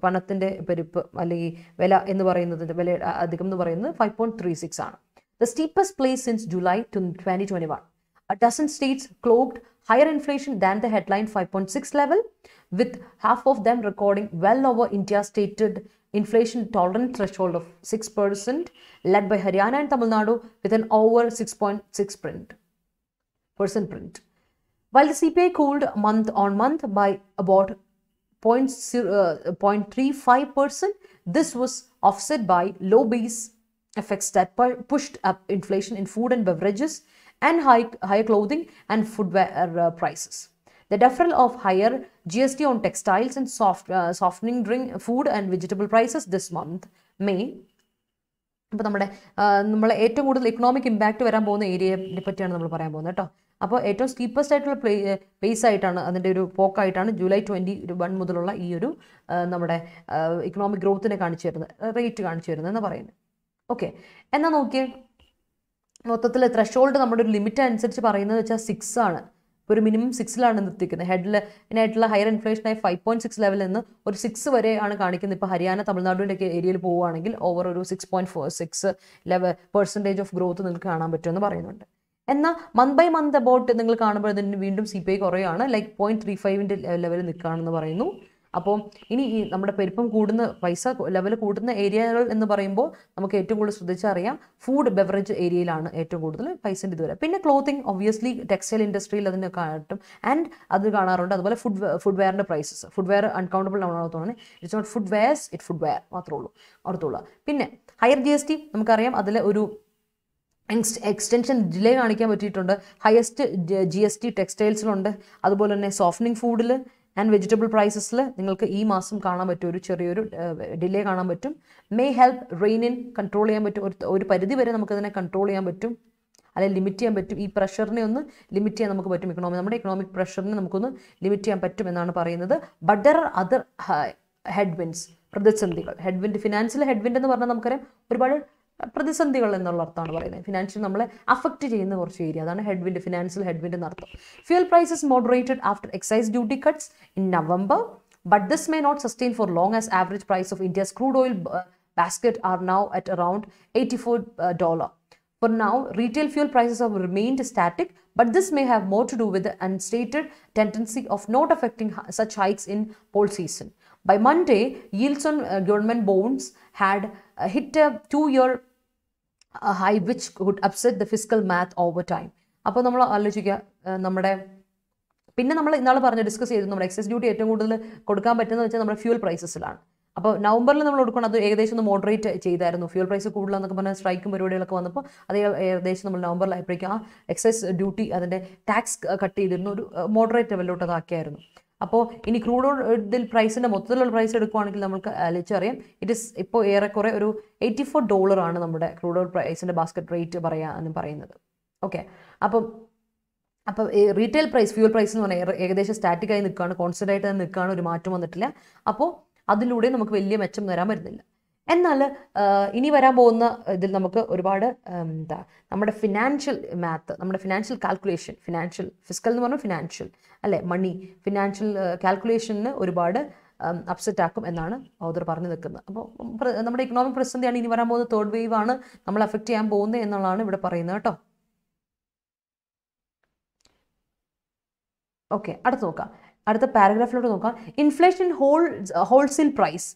പണത്തിൻ്റെ പെരുപ്പ് അല്ലെങ്കിൽ വില എന്ന് പറയുന്നതിൻ്റെ വില അധികം എന്ന് പറയുന്നത് 5.36 ആണ്. The steepest place since July 2021. A dozen states clocked higher inflation than the headline 5.6 level, with half of them recording well over India's stated inflation tolerant threshold of 6%, led by Haryana and Tamil Nadu with an over 6.6% print. While the CPI cooled month on month by about 0.35%, this was offset by low base effects that pushed up inflation in food and beverages and higher clothing and footwear prices. The deferral of higher GST on textiles and softening drink, food and vegetable prices this month May. അപ്പോൾ നമ്മളെ ഏറ്റവും കൂടുതൽ ഇക്കണോമിക് ഇമ്പാക്റ്റ് വരാൻ പോകുന്ന ഏരിയയെ പറ്റിയാണ് നമ്മൾ പറയാൻ പോകുന്നത് കേട്ടോ. അപ്പോൾ ഏറ്റവും സ്റ്റീപ്പസ്റ്റ് ആയിട്ടുള്ള പേസ് ആയിട്ടാണ് അതിൻ്റെ ഒരു പോക്കായിട്ടാണ് ജൂലൈ 21 മുതലുള്ള ഈ ഒരു നമ്മുടെ ഇക്കണോമിക് ഗ്രോത്തിനെ കാണിച്ചു തരുന്നത്, റേറ്റ് കാണിച്ചു തരുന്നത് എന്ന് പറയുന്നത്. ഓക്കെ, എന്നാൽ നോക്കിയേ, മൊത്തത്തിൽ ത്രഷോൾഡ് നമ്മുടെ ഒരു ലിമിറ്റ് അനുസരിച്ച് പറയുന്നത് വെച്ചാൽ 6 ആണ്. ഇപ്പോൾ ഒരു മിനിമം 6ലാണ് നിർത്തിക്കുന്നത്. ഹെഡിലായിട്ടുള്ള ഹയർ ഇൻഫ്ലേഷനായി 5.6 ലെവലിൽ നിന്ന് ഒരു 6 വരെയാണ് കാണിക്കുന്നത്. ഇപ്പോൾ ഹരിയാന തമിഴ്നാടിൻ്റെ ഒക്കെ ഏരിയയിൽ പോവുകയാണെങ്കിൽ ഓവർ ഒരു 6.46% ഓഫ് ഗ്രോത്ത് നിങ്ങൾക്ക് കാണാൻ പറ്റുമെന്ന് പറയുന്നുണ്ട്. എന്നാൽ മന്ത് ബൈ മന്ത് അബൌട്ട് നിങ്ങൾ കാണുമ്പോൾ ഇതിന് വീണ്ടും CPI കുറയാണ്, ലൈക്ക് 0.35ൻ്റെ ലെവലിൽ നിൽക്കുകയാണെന്ന് പറയുന്നു. അപ്പോൾ ഇനി ഈ നമ്മുടെ പെരുപ്പം കൂടുന്ന പൈസ ലെവൽ കൂടുന്ന ഏരിയകൾ എന്ന് പറയുമ്പോൾ നമുക്ക് ഏറ്റവും കൂടുതൽ ശ്രദ്ധിച്ചറിയാം ഫുഡ് ബെവറേജ് ഏരിയയിലാണ് ഏറ്റവും കൂടുതൽ പൈസൻ്റെ ഇത് വരെ. പിന്നെ ക്ലോത്തിങ് ഒബ്വിയസ്ലി ടെക്സ്റ്റൈൽ ഇൻഡസ്ട്രിയിൽ അതിന് കാട്ടും ആൻഡ് അത് കാണാറുണ്ട്. അതുപോലെ ഫുഡ് വെയറിൻ്റെ പ്രൈസസ്, ഫുഡ് വെയർ അൺകൗണ്ടബിൾ ആണെന്ന് തോന്നുന്നത്. It's not footwears, it footwear മാത്രമേ ഉള്ളൂ ഓർത്തുള്ളൂ. പിന്നെ ഹയർ GST നമുക്കറിയാം, അതിൽ ഒരു എക്സ്റ്റൻഷൻ ഡിലേ കാണിക്കാൻ പറ്റിയിട്ടുണ്ട്. ഹയസ്റ്റ് GST ടെക്സ്റ്റൈൽസിലുണ്ട്, അതുപോലെ തന്നെ സോഫ്റ്റനിങ് ഫുഡിൽ ആൻഡ് വെജിറ്റബിൾ പ്രൈസസിൽ നിങ്ങൾക്ക് ഈ മാസം കാണാൻ പറ്റും ഒരു ചെറിയൊരു ഡിലേ കാണാൻ പറ്റും. മേ ഹെൽപ്പ് റെയിനിൻ കൺട്രോൾ ചെയ്യാൻ പറ്റും, ഒരു പരിധി വരെ നമുക്കതിനെ കൺട്രോൾ ചെയ്യാൻ പറ്റും, അല്ലെങ്കിൽ ലിമിറ്റ് ചെയ്യാൻ പറ്റും. ഈ പ്രഷറിനെ ഒന്ന് ലിമിറ്റ് ചെയ്യാൻ നമുക്ക് പറ്റും. നമ്മുടെ ഇക്കണോമിക് പ്രഷറിനെ നമുക്കൊന്ന് ലിമിറ്റ് ചെയ്യാൻ പറ്റും എന്നാണ് പറയുന്നത്. ബട്ട് ദർ ആർ അതർ ഹെഡ്വിൻസ്, പ്രതിസന്ധികൾ. ഫിനാൻഷ്യൽ ഹെഡ്വിൻഡ് എന്ന് പറഞ്ഞാൽ നമുക്കറിയാം ഒരുപാട് പ്രതിസന്ധികൾ എന്നുള്ള അർത്ഥമാണ് പറയുന്നത്. ഫിനാൻഷ്യൽ നമ്മളെ അഫക്റ്റ് ചെയ്യുന്ന കുറച്ച് ഏരിയ, അതാണ് ഹെഡ്വിൻഡ്, ഫിനാൻഷ്യൽ ഹെഡ്വിൻഡ് എന്നർത്ഥം. Fuel prices moderated after excise duty cuts in November, but this may not sustain for long as average price of India's crude oil basket are now at around $84. For now, retail fuel prices have remained static, but this may have more to do with the unstated tendency of not affecting such hikes in poll season. By Monday, yields on government bonds had hit a 2-year high, which could upset the fiscal math over time. അപ്പോൾ നമ്മൾ ആലോചിക്കുക, പിന്നെ നമ്മൾ ഇന്നാൾ ഡിസ്കസ് ചെയ്തു, നമ്മുടെ എക്സൈസ് ഡ്യൂട്ടി ഏറ്റവും കൂടുതൽ കൊടുക്കാൻ പറ്റുന്നത് വെച്ചാൽ നമ്മുടെ ഫ്യൂൽ പ്രൈസസിലാണ്. അപ്പോൾ നവംബറിൽ നമ്മൾ കൊടുക്കണം, അത് ഏകദേശം ഒന്ന് മോഡറേറ്റ് ചെയ്തായിരുന്നു. ഫ്യൂൽ പ്രൈസ് കൂടുതലെന്നൊക്കെ പറഞ്ഞാൽ സ്ട്രൈക്കും പരിപാടികളൊക്കെ വന്നപ്പോൾ അത് ഏകദേശം നമ്മൾ നവംബറിലായപ്പോഴേക്കും ആ എക്സൈസ് ഡ്യൂട്ടി അതിൻ്റെ ടാക്സ് കട്ട് ചെയ്തിരുന്നു, ഒരു മോഡറേറ്റ് ലെവലിലോട്ട് അതാക്കിയായിരുന്നു. അപ്പോൾ ഇനി ക്രൂഡ് ഓയിൽ പ്രൈസിൻ്റെ മൊത്തത്തിലുള്ള പ്രൈസ് എടുക്കുകയാണെങ്കിൽ നമുക്ക് ആലോചിച്ചറിയാം, ഇറ്റ് ഇസ് ഇപ്പോൾ ഏറെക്കുറെ ഒരു $84 ആണ് നമ്മുടെ ക്രൂഡ് ഓയിൽ പ്രൈസിൻ്റെ ബാസ്ക്കറ്റ് റേറ്റ് പറയുന്നത്. ഓക്കെ, അപ്പോൾ റീറ്റെയിൽ പ്രൈസ്, ഫ്യൂൽ പ്രൈസ് എന്ന് പറഞ്ഞാൽ ഏകദേശം സ്റ്റാറ്റിക്കായി നിൽക്കുകയാണ്, കോൺസ്റ്റൻ്റ് ആയിട്ട് തന്നെ നിൽക്കുകയാണ്, ഒരു മാറ്റം വന്നിട്ടില്ല. അപ്പോൾ അതിലൂടെ നമുക്ക് വലിയ മെച്ചം വരാൻ വരുന്നില്ല. എന്നാൽ ഇനി വരാൻ പോകുന്ന ഇതിൽ നമുക്ക് ഒരുപാട് നമ്മുടെ ഫിനാൻഷ്യൽ മാത്ത്, നമ്മുടെ ഫിനാൻഷ്യൽ കാൽക്കുലേഷൻ, ഫിസ്ക്കൽ എന്ന് പറഞ്ഞാൽ ഫിനാൻഷ്യൽ അല്ലേ, മണി, ഫിനാൻഷ്യൽ കാൽക്കുലേഷന് ഒരുപാട് അപ്സെറ്റ് ആക്കും എന്നാണ് ഓതർ പറഞ്ഞു നിൽക്കുന്നത്. അപ്പോൾ നമ്മുടെ ഇക്കണോമിക് പ്രതിസന്ധിയാണ് ഇനി വരാൻ പോകുന്നത്, തേർഡ് വേവ് ആണ് നമ്മൾ അഫക്റ്റ് ചെയ്യാൻ പോകുന്നത് എന്നുള്ളതാണ് ഇവിടെ പറയുന്നത് കേട്ടോ. ഓക്കെ, അടുത്ത പാരഗ്രാഫിലോട്ട് നോക്കാം. ഇൻഫ്ലേഷൻ ഹോൾസെയിൽ പ്രൈസ്,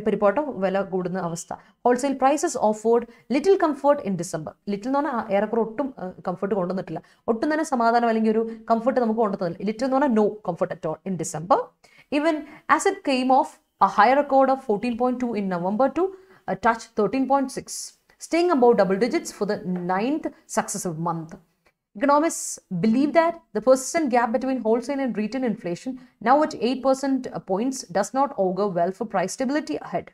പെരുപ്പോട്ടം വില കൂടുന്ന അവസ്ഥ. Wholesale prices offered little comfort in December. Little എന്ന് പറഞ്ഞാൽ ഏറെക്കുറെ ഒട്ടും കംഫർട്ട് കൊണ്ടുവന്നിട്ടില്ല, ഒട്ടും തന്നെ സമാധാനം അല്ലെങ്കിൽ ഒരു കംഫർട്ട് നമുക്ക് കൊണ്ടുവന്നില്ല. ലിറ്റിൽ എന്ന് പറഞ്ഞാൽ no comfort at all in December. Even as it came off a higher record of 14.2 in November to touch 13.6, staying above double digits for the 9th successive month. Economists believe that the persistent gap between wholesale and retail inflation, now at 8% points, does not augur well for price stability ahead.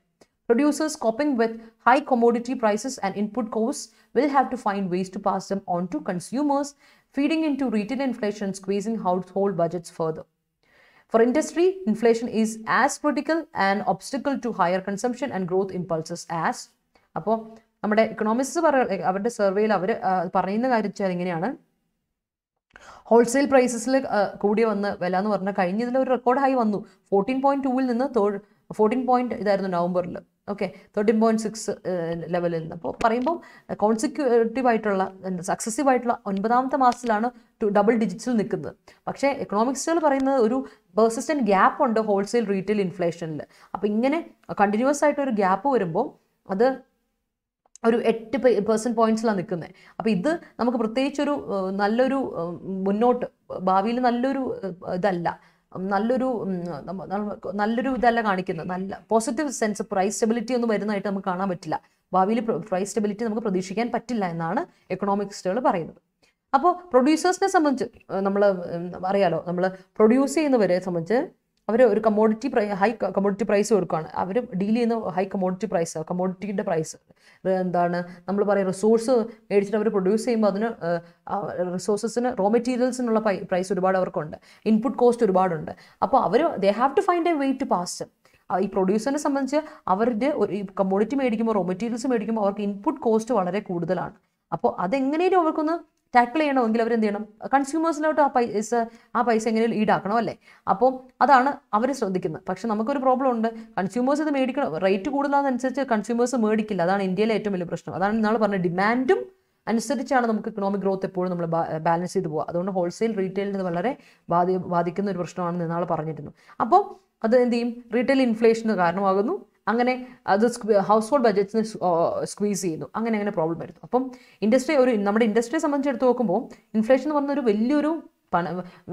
Producers coping with high commodity prices and input costs will have to find ways to pass them on to consumers, feeding into retail inflation and squeezing household budgets further. For industry, inflation is as critical an obstacle to higher consumption and growth impulses as. അപ്പോൾ നമ്മുടെ ഇക്കണോമിക്സ് അവരുടെ സർവേയിൽ അവർ പറയുന്ന കാര്യം വെച്ചാൽ എങ്ങനെയാണ്, ഹോൾസെയിൽ പ്രൈസസിൽ കൂടി വന്ന് വില എന്ന് പറഞ്ഞാൽ കഴിഞ്ഞതിൽ ഒരു റെക്കോർഡ് ഹൈ വന്നു. 14.2 നിന്ന് 14 ഇതായിരുന്നു നവംബറിൽ. ഓക്കെ, 13.6 ലെവലിൽ നിന്ന്. അപ്പോൾ പറയുമ്പോൾ കോൺസിക്യൂട്ടീവ് ആയിട്ടുള്ള സക്സസീവ് ആയിട്ടുള്ള 9ാമത്തെ മാസത്തിലാണ് ഡബിൾ ഡിജിറ്റ്സിൽ നിൽക്കുന്നത്. പക്ഷേ എക്കണോമിക്സുകൾ പറയുന്നത് ഒരു പെർസിസ്റ്റന്റ് ഗ്യാപ്പ് ഉണ്ട് ഹോൾസെയിൽ റീറ്റെയിൽ ഇൻഫ്ലേഷനിൽ. അപ്പോൾ ഇങ്ങനെ കണ്ടിന്യൂസ് ആയിട്ടൊരു ഗ്യാപ്പ് വരുമ്പോൾ അത് ഒരു 8% പോയിന്റ്സിലാണ് നിൽക്കുന്നത്. അപ്പോൾ ഇത് നമുക്ക് പ്രത്യേകിച്ചൊരു നല്ലൊരു മുന്നോട്ട് ഭാവിയിൽ നല്ലൊരു ഇതല്ല, നല്ലൊരു ഇതല്ല കാണിക്കുന്നത്. നല്ല പോസിറ്റീവ് സെൻസ് പ്രൈസ് സ്റ്റെബിലിറ്റി ഒന്നും വരുന്നതായിട്ട് നമുക്ക് കാണാൻ പറ്റില്ല. ഭാവിയിൽ പ്രൈസ് സ്റ്റെബിലിറ്റി നമുക്ക് പ്രതീക്ഷിക്കാൻ പറ്റില്ല എന്നാണ് എക്കണോമിക്സുകൾ പറയുന്നത്. അപ്പോൾ പ്രൊഡ്യൂസേഴ്സിനെ സംബന്ധിച്ച് നമ്മൾ അറിയാലോ, നമ്മൾ പ്രൊഡ്യൂസ് ചെയ്യുന്നവരെ സംബന്ധിച്ച് അവർ ഒരു ഹൈ കമ്മോഡിറ്റി പ്രൈസ് കൊടുക്കുകയാണ്. അവർ ഡീൽ ചെയ്യുന്ന ഹൈ കമ്മോഡിറ്റിയുടെ പ്രൈസ് എന്താണ് നമ്മൾ പറയുക, റിസോഴ്സ് മേടിച്ചിട്ട് അവർ പ്രൊഡ്യൂസ് ചെയ്യുമ്പോൾ അതിന് റിസോഴ്സസിന് റോ മെറ്റീരിയൽസിനുള്ള പ്രൈസ് ഒരുപാട് അവർക്കുണ്ട്, ഇൻപുട്ട് കോസ്റ്റ് ഒരുപാടുണ്ട്. അപ്പോൾ they have to find a way to pass. ഈ പ്രൊഡ്യൂസറിനെ സംബന്ധിച്ച് അവരുടെ ഈ കമ്മോഡിറ്റി മേടിക്കുമ്പോൾ, റോ മെറ്റീരിയൽസ് മേടിക്കുമ്പോൾ അവർക്ക് ഇൻപുട്ട് കോസ്റ്റ് വളരെ കൂടുതലാണ്. അപ്പോൾ അതെങ്ങനെയും അവർക്കൊന്ന് ടാക്കിൾ ചെയ്യണമെങ്കിൽ അവരെന്ത് ചെയ്യണം, കൺസ്യൂമേഴ്സിലോട്ട് ആ പൈസ എങ്ങനെയും ഈടാക്കണം അല്ലേ. അപ്പോൾ അതാണ് അവർ ശ്രദ്ധിക്കുന്നത്. പക്ഷെ നമുക്കൊരു പ്രോബ്ലം ഉണ്ട്, കൺസ്യൂമേഴ്സ് ഇത് മേടിക്കണം, റേറ്റ് കൂടുതലാണെന്നനുസരിച്ച് കൺസ്യൂമേഴ്സ് മേടിക്കില്ല. അതാണ് ഇന്ത്യയിലെ ഏറ്റവും വലിയ പ്രശ്നം. അതാണ് നമ്മൾ പറഞ്ഞത്, ഡിമാൻഡും അനുസരിച്ചാണ് നമുക്ക് ഇക്കണോമിക് ഗ്രോത്ത് എപ്പോഴും നമ്മൾ ബാലൻസ് ചെയ്ത് പോകുക. അതുകൊണ്ട് ഹോൾസെയിൽ റീറ്റെയിലിന് വളരെ ബാധിക്കുന്ന ഒരു പ്രശ്നമാണെന്ന് നാൾ പറഞ്ഞിരുന്നു. അപ്പോൾ അത് എന്ത് ചെയ്യും, റീറ്റെയിൽ ഇൻഫ്ലേഷന് കാരണമാകുന്നു. അങ്ങനെ അത് ഹൗസ് ഹോൾഡ് ബഡ്ജറ്റ്സിന് സ്ക്വീസ് ചെയ്യുന്നു. അങ്ങനെ പ്രോബ്ലം വരുന്നു. അപ്പം നമ്മുടെ ഇൻഡസ്ട്രിയെ സംബന്ധിച്ചെടുത്ത് നോക്കുമ്പോൾ ഇൻഫ്ലേഷൻ എന്ന് പറഞ്ഞ ഒരു വലിയൊരു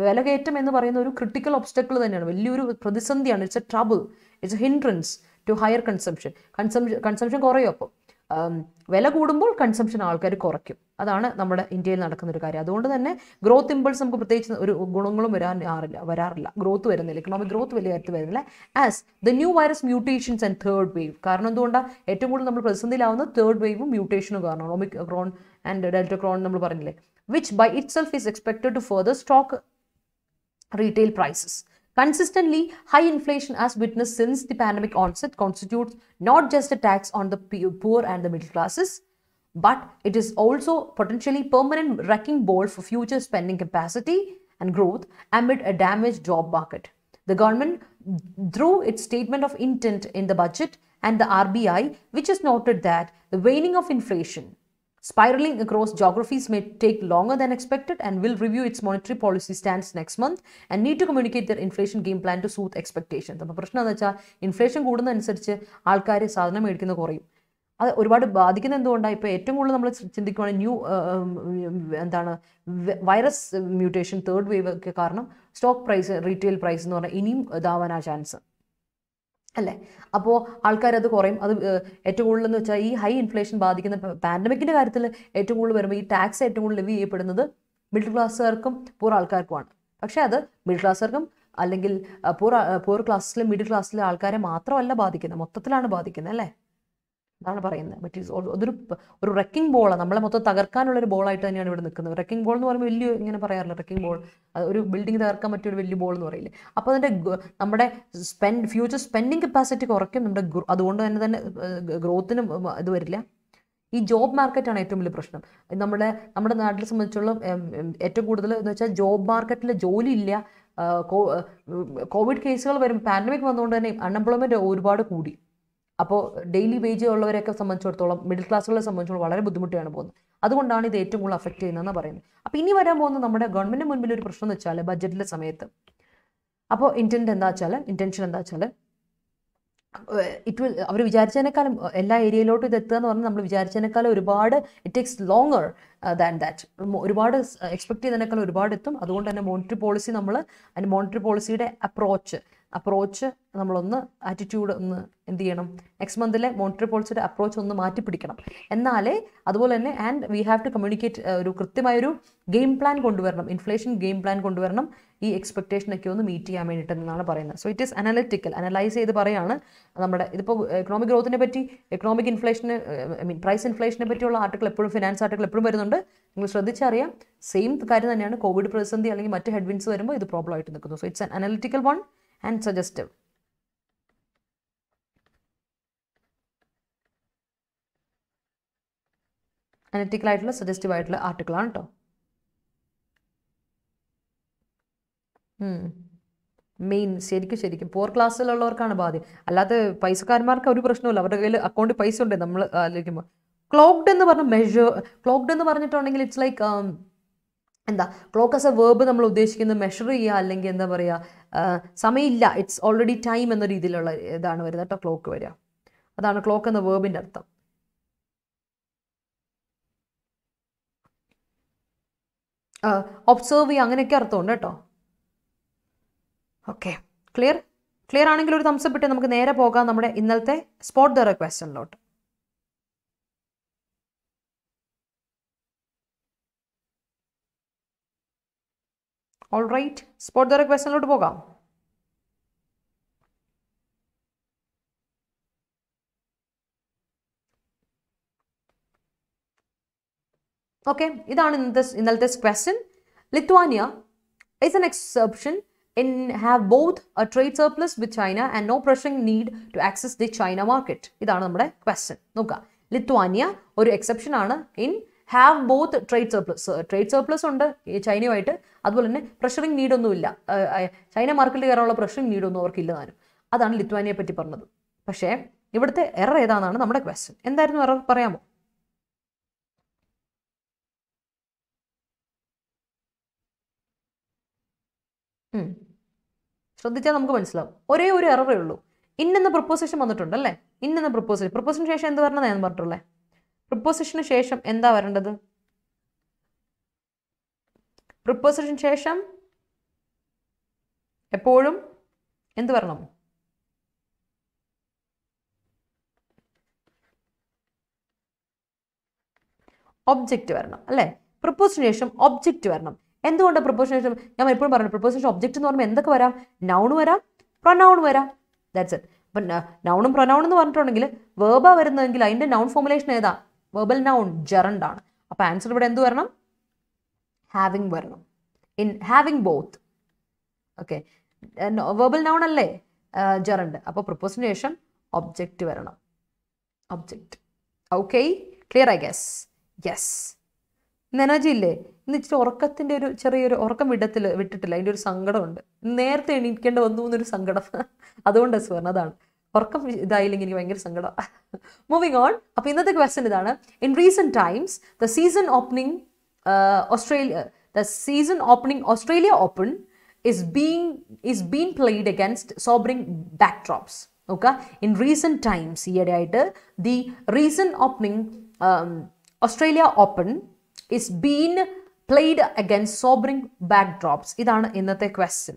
വിലകയറ്റം എന്ന് പറയുന്ന ഒരു ക്രിട്ടിക്കൽ ഒബ്സ്റ്റക്കിൾ തന്നെയാണ്, വലിയൊരു പ്രതിസന്ധിയാണ്. It's a trouble, it's a hindrance to higher consumption കുറയും. അപ്പം വില കൂടുമ്പോൾ കൺസംഷൻ ആൾക്കാർ കുറയ്ക്കും. അതാണ് നമ്മുടെ ഇന്ത്യയിൽ നടക്കുന്നൊരു കാര്യം. അതുകൊണ്ട് തന്നെ ഗ്രോത്ത് ഇമ്പൾസ് നമുക്ക് പ്രത്യേകിച്ച് ഒരു ഗുണങ്ങളും വരാറില്ല. ഗ്രോത്ത് വരുന്നില്ല, ഇക്കണോമിക് ഗ്രോത്ത് വലിയ കാര്യത്തിൽ വരുന്നില്ല. As the new virus mutations and third wave. കാരണം എന്തുകൊണ്ടാണ് ഏറ്റവും കൂടുതൽ നമ്മൾ പ്രതിസന്ധിയിലാവുന്നത് തേർഡ് വേവും മ്യൂട്ടേഷനും കാരണം. ഒമിക്രോൺ ആൻഡ് ഡെൽറ്റക്രോൺ നമ്മൾ പറഞ്ഞില്ലേ, which by itself is expected to further shock retail prices. Consistently high inflation as witnessed since the pandemic onset constitutes not just a tax on the poor and the middle classes, but it is also potentially permanent wrecking ball for future spending capacity and growth amid a damaged job market. The government, through its statement of intent in the budget, and the RBI, which has noted that the waning of inflation spiraling across geographies may take longer than expected and will review its monetary policy stance next month and need to communicate their inflation game plan to soothe expectations. അപ്പോൾ പ്രശ്നം എന്താ വെച്ചാൽ ഇൻഫ്ലേഷൻ കൂടുന്നതനുസരിച്ച് ആൾക്കാർ സാധനം മേടിക്കുന്നത് കുറയും. അത് ഒരുപാട് ബാധിക്കുന്ന എന്തുകൊണ്ടാണ്, ഇപ്പോൾ ഏറ്റവും കൂടുതൽ നമ്മൾ ചിന്തിക്കുകയാണെങ്കിൽ വൈറസ് മ്യൂട്ടേഷൻ, തേർഡ് വേവ് ഒക്കെ കാരണം സ്റ്റോക്ക് പ്രൈസ്, റീറ്റെയിൽ പ്രൈസ് എന്ന് പറഞ്ഞാൽ ഇനിയും ഇതാവാനാ ചാൻസ് അല്ലേ. അപ്പോൾ ആൾക്കാരത് കുറയും. അത് ഏറ്റവും കൂടുതൽ എന്ന് വെച്ചാൽ ഈ ഹൈ ഇൻഫ്ലേഷൻ ബാധിക്കുന്ന പാൻഡമിക്കിൻ്റെ കാര്യത്തിൽ ഏറ്റവും കൂടുതൽ വരുമ്പോൾ ഈ ടാക്സ് ഏറ്റവും കൂടുതൽ ലെവി ചെയ്യപ്പെടുന്നത് മിഡിൽ ക്ലാസ്സുകാർക്കും പൂർ ആൾക്കാർക്കുമാണ്. പക്ഷേ അത് മിഡിൽ ക്ലാസ്സുകാർക്കും അല്ലെങ്കിൽ പൂർ ക്ലാസ്സിലെ മിഡിൽ ക്ലാസ്സിലെ ആൾക്കാരെ മാത്രമല്ല ബാധിക്കുന്നത്, മൊത്തത്തിലാണ് ബാധിക്കുന്നത് അല്ലേ. അതാണ് പറയുന്നത്. ബട്ട് ഒരു റെക്കിംഗ് ബോളാണ്, നമ്മളെ മൊത്തം തകർക്കാനുള്ളൊരു ബോളായിട്ട് തന്നെയാണ് ഇവിടെ നിൽക്കുന്നത്. റെക്കിംഗ് ബോൾ എന്ന് പറയുമ്പോൾ വലിയ ഇങ്ങനെ പറയാറില്ല, റെക്കിംഗ് ബോൾ ഒരു ബിൽഡിംഗ് തകർക്കാൻ പറ്റിയ ഒരു വലിയ ബോൾ എന്ന് പറയില്ലേ. അപ്പോൾ അതിൻ്റെ നമ്മുടെ ഫ്യൂച്ചർ സ്പെൻഡിങ് കപ്പാസിറ്റി കുറയ്ക്കും. അതുകൊണ്ട് തന്നെ ഗ്രോത്തിനും ഇത് വരില്ല. ഈ ജോബ് മാർക്കറ്റാണ് ഏറ്റവും വലിയ പ്രശ്നം. നമ്മുടെ നാട്ടിലെ സംബന്ധിച്ചുള്ള ഏറ്റവും കൂടുതൽ എന്ന് വെച്ചാൽ ജോബ് മാർക്കറ്റിൽ ജോലി ഇല്ല. കോവിഡ് കേസുകൾ വരും, പാൻഡമിക് വന്നുകൊണ്ട് തന്നെ അൺഎംപ്ലോയ്മെൻറ്റ് ഒരുപാട് കൂടി. അപ്പോൾ ഡെയിലി വേജ് ഉള്ളവരെയൊക്കെ സംബന്ധിച്ചിടത്തോളം, മിഡിൽ ക്ലാസ്സുകളെ സംബന്ധിച്ചോളം വളരെ ബുദ്ധിമുട്ടിയാണ് പോകുന്നത്. അതുകൊണ്ടാണ് ഇത് ഏറ്റവും കൂടുതൽ അഫക്റ്റ് ചെയ്യുന്നതെന്ന് പറയുന്നത്. അപ്പോൾ ഇനി വരാൻ പോകുന്ന നമ്മുടെ ഗവൺമെൻറ് മുൻപിൽ ഒരു പ്രശ്നം എന്ന് വെച്ചാൽ ബഡ്ജറ്റിലെ സമയത്ത്, അപ്പോൾ ഇൻറ്റൻഷൻ എന്താ വെച്ചാൽ അവർ വിചാരിച്ചതിനേക്കാളും എല്ലാ ഏരിയയിലോട്ടും ഇത് എത്തുക എന്ന് പറഞ്ഞാൽ നമ്മൾ വിചാരിച്ചതിനേക്കാളും ഒരുപാട് it takes longer than that. ഒരുപാട് എക്സ്പെക്ട് ചെയ്തതിനേക്കാളും ഒരുപാട് എത്തും. അതുകൊണ്ട് തന്നെ മോണിറ്ററി പോളിസിയുടെ അപ്രോച്ച് നമ്മളൊന്ന് ആറ്റിറ്റ്യൂഡ് ഒന്ന് എന്ത് ചെയ്യണം, നെക്സ്റ്റ് മന്തിലെ മോണിറ്ററി പോളിസിയുടെ അപ്രോച്ച് ഒന്ന് മാറ്റി പിടിക്കണം. എന്നാലേ അതുപോലെ തന്നെ and we have to communicate ഒരു കൃത്യമായൊരു ഗെയിം പ്ലാൻ കൊണ്ടുവരണം, ഇൻഫ്ലേഷൻ ഗെയിം പ്ലാൻ കൊണ്ടുവരണം ഈ എക്സ്പെക്ടേഷനൊക്കെ ഒന്ന് മീറ്റ് ചെയ്യാൻ വേണ്ടിയിട്ടെന്നാണ് പറയുന്നത്. സോ ഇറ്റ് ഈസ് അനലൈസ് ചെയ്ത് പറയാണ് നമ്മുടെ ഇതിപ്പോൾ എക്കണോമിക് ഗ്രോത്തിനെ പറ്റി, എക്കണോമിക് ഇൻഫ്ലേഷന് പ്രൈസ് ഇൻഫ്ലേഷനെ പറ്റിയുള്ള ആർട്ടിക്കിൾ എപ്പോഴും, ഫിനാൻസ് ആർട്ടിക്കിൾ എപ്പോഴും വരുന്നുണ്ട്. നിങ്ങൾ ശ്രദ്ധിച്ചറിയാം, സെയിം കാര്യം തന്നെയാണ്. കോവിഡ് പ്രതിസന്ധി അല്ലെങ്കിൽ മറ്റ് ഹെഡ്വിൻസ് വരുമ്പോൾ ഇത് പ്രോബ്ലം ആയിട്ട് നിൽക്കുന്നു. So it's an analytical one and suggestive. Analytical ആയിട്ടുള്ള സജസ്റ്റീവ് ആയിട്ടുള്ള ആർട്ടിക്കിളാണ് കേട്ടോ. മെയിൻ ശരിക്കും പോർ ക്ലാസ്സിലുള്ളവർക്കാണ് ബാധ്യം. അല്ലാതെ പൈസക്കാരന്മാർക്ക് ഒരു പ്രശ്നമില്ല, അവരുടെ കയ്യിൽ അക്കൗണ്ടിൽ പൈസ ഉണ്ട്. നമ്മൾ ആലോചിക്കുമ്പോൾ ക്ലോക്ക്ഡ് എന്ന് പറഞ്ഞിട്ടുണ്ടെങ്കിൽ it's like clock as A verb നമ്മൾ ഉദ്ദേശിക്കുന്നത് മെഷർ ചെയ്യുക, അല്ലെങ്കിൽ എന്താ പറയുക, സമയമില്ല, ഇറ്റ്സ് ഓൾറെഡി ടൈം എന്ന രീതിയിലുള്ള ഇതാണ് വരുന്നത് കേട്ടോ ക്ലോക്ക് വരിക. അതാണ് ക്ലോക്ക് എന്ന വേർബിൻ്റെ അർത്ഥം. ഒബ്സർവ് ചെയ്യുക, അങ്ങനെയൊക്കെ അർത്ഥമുണ്ട് കേട്ടോ. ഓക്കെ, ക്ലിയർ ആണെങ്കിൽ ഒരു തംസപ്പ് ഇട്ട് നമുക്ക് നേരെ പോകാം നമ്മുടെ ഇന്നലത്തെ സ്പോട്ട് ദ ക്വസ്റ്റ്യനിലോട്ട്. ഓൾ റൈറ്റ്, സ്പോട്ട് ദ ക്വസ്റ്റനിലോട്ട് പോകാം. ഓക്കെ, ഇതാണ് ഇന്നലത്തെ question. Lithuania is an exception in have both a trade surplus with China and no pressing need to access the China market. ഇതാണ് നമ്മുടെ ക്വസ്റ്റ്യൻ. നോക്കുക, ലിത്വാനിയ ഒരു എക്സെപ്ഷൻ ആണ് in have both trade surplus ഉണ്ട് ചൈനയുമായിട്ട്, അതുപോലെ തന്നെ പ്രഷറിങ് നീഡൊന്നുമില്ല, ചൈന മാർക്കറ്റിൽ കയറാനുള്ള പ്രഷറിങ് നീഡൊന്നും അവർക്കില്ല താനും. അതാണ് ലിത്വാനിയെ പറ്റി പറഞ്ഞത്. പക്ഷേ ഇവിടുത്തെ എറർ ഏതാണെന്നാണ് നമ്മുടെ ക്വസ്റ്റ്യൻ. എന്തായിരുന്നു എറർ, പറയാമോ? ശ്രദ്ധിച്ചാൽ നമുക്ക് മനസ്സിലാവും. ഒരേ ഒരു എററേ ഉള്ളൂ. ഇന്നെന്ന പ്രപ്പോസിഷൻ വന്നിട്ടുണ്ട് അല്ലേ? ഇന്നെന്ന പ്രപ്പോസിഷന് ശേഷം എന്ത് വരണം ഞാൻ പറഞ്ഞിട്ടുള്ളേ? പ്രപ്പോസിഷന് ശേഷം എന്താ വരേണ്ടത്? പ്രപ്പോസിഷന് ശേഷം എപ്പോഴും എന്ത് വരണം? ഒബ്ജക്റ്റ് വരണം അല്ലേ? പ്രപ്പോസിഷന് ശേഷം ഒബ്ജക്റ്റ് വരണം. എന്തുകൊണ്ട് പ്രപ്പോസിഷന് ശേഷം? ഞാൻ എപ്പോഴും പറഞ്ഞു, പ്രപ്പോസിഷൻ ഒബ്ജക്റ്റ് എന്ന് പറയുമ്പോൾ എന്തൊക്കെ വരാം? നൗൺ വരാം, പ്രൊനൗൺ വരാം. That's it. അപ്പം നൗണും പ്രൊനൗൺ എന്ന് പറഞ്ഞിട്ടുണ്ടെങ്കിൽ വേർബാ വരുന്നതെങ്കിൽ അതിൻ്റെ നൗൺ ഫോർമുലേഷൻ ഏതാ? വെർബൽ നൗൺ, ജെറണ്ട് ആണ്. അപ്പോൾ ആൻസർ ഇവിടെ എന്ത് വരണം? ഹാവിങ് വരണം. In having both. Okay, verbal noun അല്ലേ ജെറണ്ട്. അപ്പോൾ പ്രപ്പോസിഷന് ശേഷം ഒബ്ജക്റ്റ് വരണം. Object. Okay, clear I guess? Yes. ഇന്ന് എനർജി ഇല്ലേ? ഇന്ന് ഇച്ചിരി ഉറക്കത്തിൻ്റെ ഒരു ചെറിയൊരു ഉറക്കം വിട്ടിട്ടില്ല, അതിൻ്റെ ഒരു സങ്കടമുണ്ട്. നേരത്തെ എണീക്കേണ്ട വന്നു എന്നൊരു സങ്കടം. അതുകൊണ്ട് സുവർണ്ണ, അതാണ് ഉറക്കം ഇതായില്ലെങ്കിൽ എനിക്ക് ഭയങ്കര സങ്കടം. Moving on. അപ്പോൾ ഇന്നത്തെ ക്വസ്റ്റ്യൻ ഇതാണ്. In recent times the season opening Australia open is being played against sobering backdrops. നോക്കുക, ഇൻ റീസെന്റ് ടൈംസ്, ഈയിടെ ആയിട്ട് the recent opening Australia open is being played against sobering backdrops. ഇതാണ് ഇന്നത്തെ ക്വസ്റ്റ്യൻ.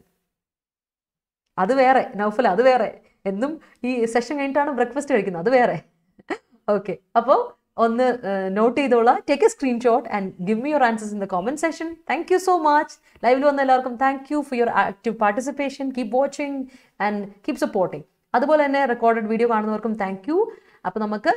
അത് വേറെ നൗഫൽ, അത് വേറെ. എന്നും ഈ സെഷൻ കഴിഞ്ഞിട്ടാണ് ബ്രേക്ക്ഫാസ്റ്റ് കഴിക്കുന്നത്, അത് വേറെ. ഓക്കെ, അപ്പോൾ ഒന്ന് നോട്ട് ചെയ്തോളാം. Take A screenshot and give me your answers in the comment session. Thank you so much. ലൈവിൽ വന്ന എല്ലാവർക്കും thank you for your active participation. Keep watching and keep supporting. അതുപോലെ തന്നെ റെക്കോർഡഡ് വീഡിയോ കാണുന്നവർക്കും താങ്ക് യു. അപ്പോൾ നമുക്ക്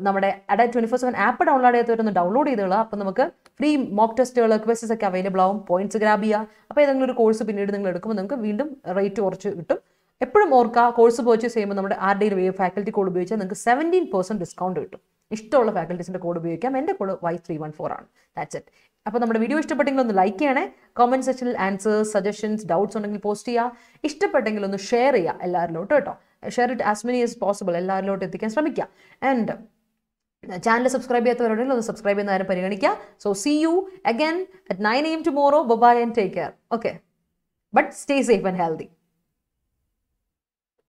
നമ്മുടെ അഡാറ്റ് 24/7 ആപ്പ് ഡൗൺലോഡ് ചെയ്യാത്തവരൊന്ന് ഡൗൺലോഡ് ചെയ്തോളാം. അപ്പോൾ നമുക്ക് ഫ്രീ മോക്ക് ടെസ്റ്റുകൾ, ക്വസ്റ്റസ് ഒക്കെ അവൈലബിൾ ആവും. പോയിന്റ്സ് ഗ്രാബ് ചെയ്യുക. അപ്പോൾ ഏതെങ്കിലും ഒരു കോഴ്സ് പിന്നീട് നിങ്ങൾ എടുക്കുമ്പോൾ നിങ്ങൾക്ക് വീണ്ടും റേറ്റ് കുറച്ച് കിട്ടും. എപ്പോഴും ഓർക്കുക, കോഴ്സ് പർച്ചേസ് ചെയ്യുമ്പോൾ നമ്മുടെ ആരുടെയും ഫാക്കൽറ്റി കോഡ് ഉപയോഗിച്ചാൽ നിങ്ങൾക്ക് 17% ഡിസ്കൗണ്ട് കിട്ടും. ഇഷ്ടമുള്ള ഫാക്കൽറ്റീസിൻ്റെ കോഡ് ഉപയോഗിക്കാം. എൻ്റെ കോഡ് Y314 ആണ്. That's it. അപ്പോൾ നമ്മുടെ വീഡിയോ ഇഷ്ടപ്പെട്ടെങ്കിൽ ഒന്ന് ലൈക്ക് ചെയ്യണേ. കോമെന്റ് സെക്ഷനിൽ ആൻസേഴ്സ്, സജഷൻസ്, ഡൗട്ട്സ് ഉണ്ടെങ്കിൽ പോസ്റ്റ് ചെയ്യുക. ഇഷ്ടപ്പെട്ടെങ്കിൽ ഒന്ന് ഷെയർ ചെയ്യുക എല്ലാവരിലോട്ട് കേട്ടോ. Share it as many as possible, എല്ലാവരിലോട്ട് എത്തിക്കാൻ ശ്രമിക്കുക. ആൻഡ് ചാനൽ സബ്സ്ക്രൈബ് ചെയ്യാത്തവരുണ്ടെങ്കിൽ ഒന്ന് സബ്സ്ക്രൈബ് ചെയ്യുന്ന കാര്യം പരിഗണിക്കുക. So see you again at 9 AM tomorrow. Bye bye and take care. Okay, but stay safe and healthy.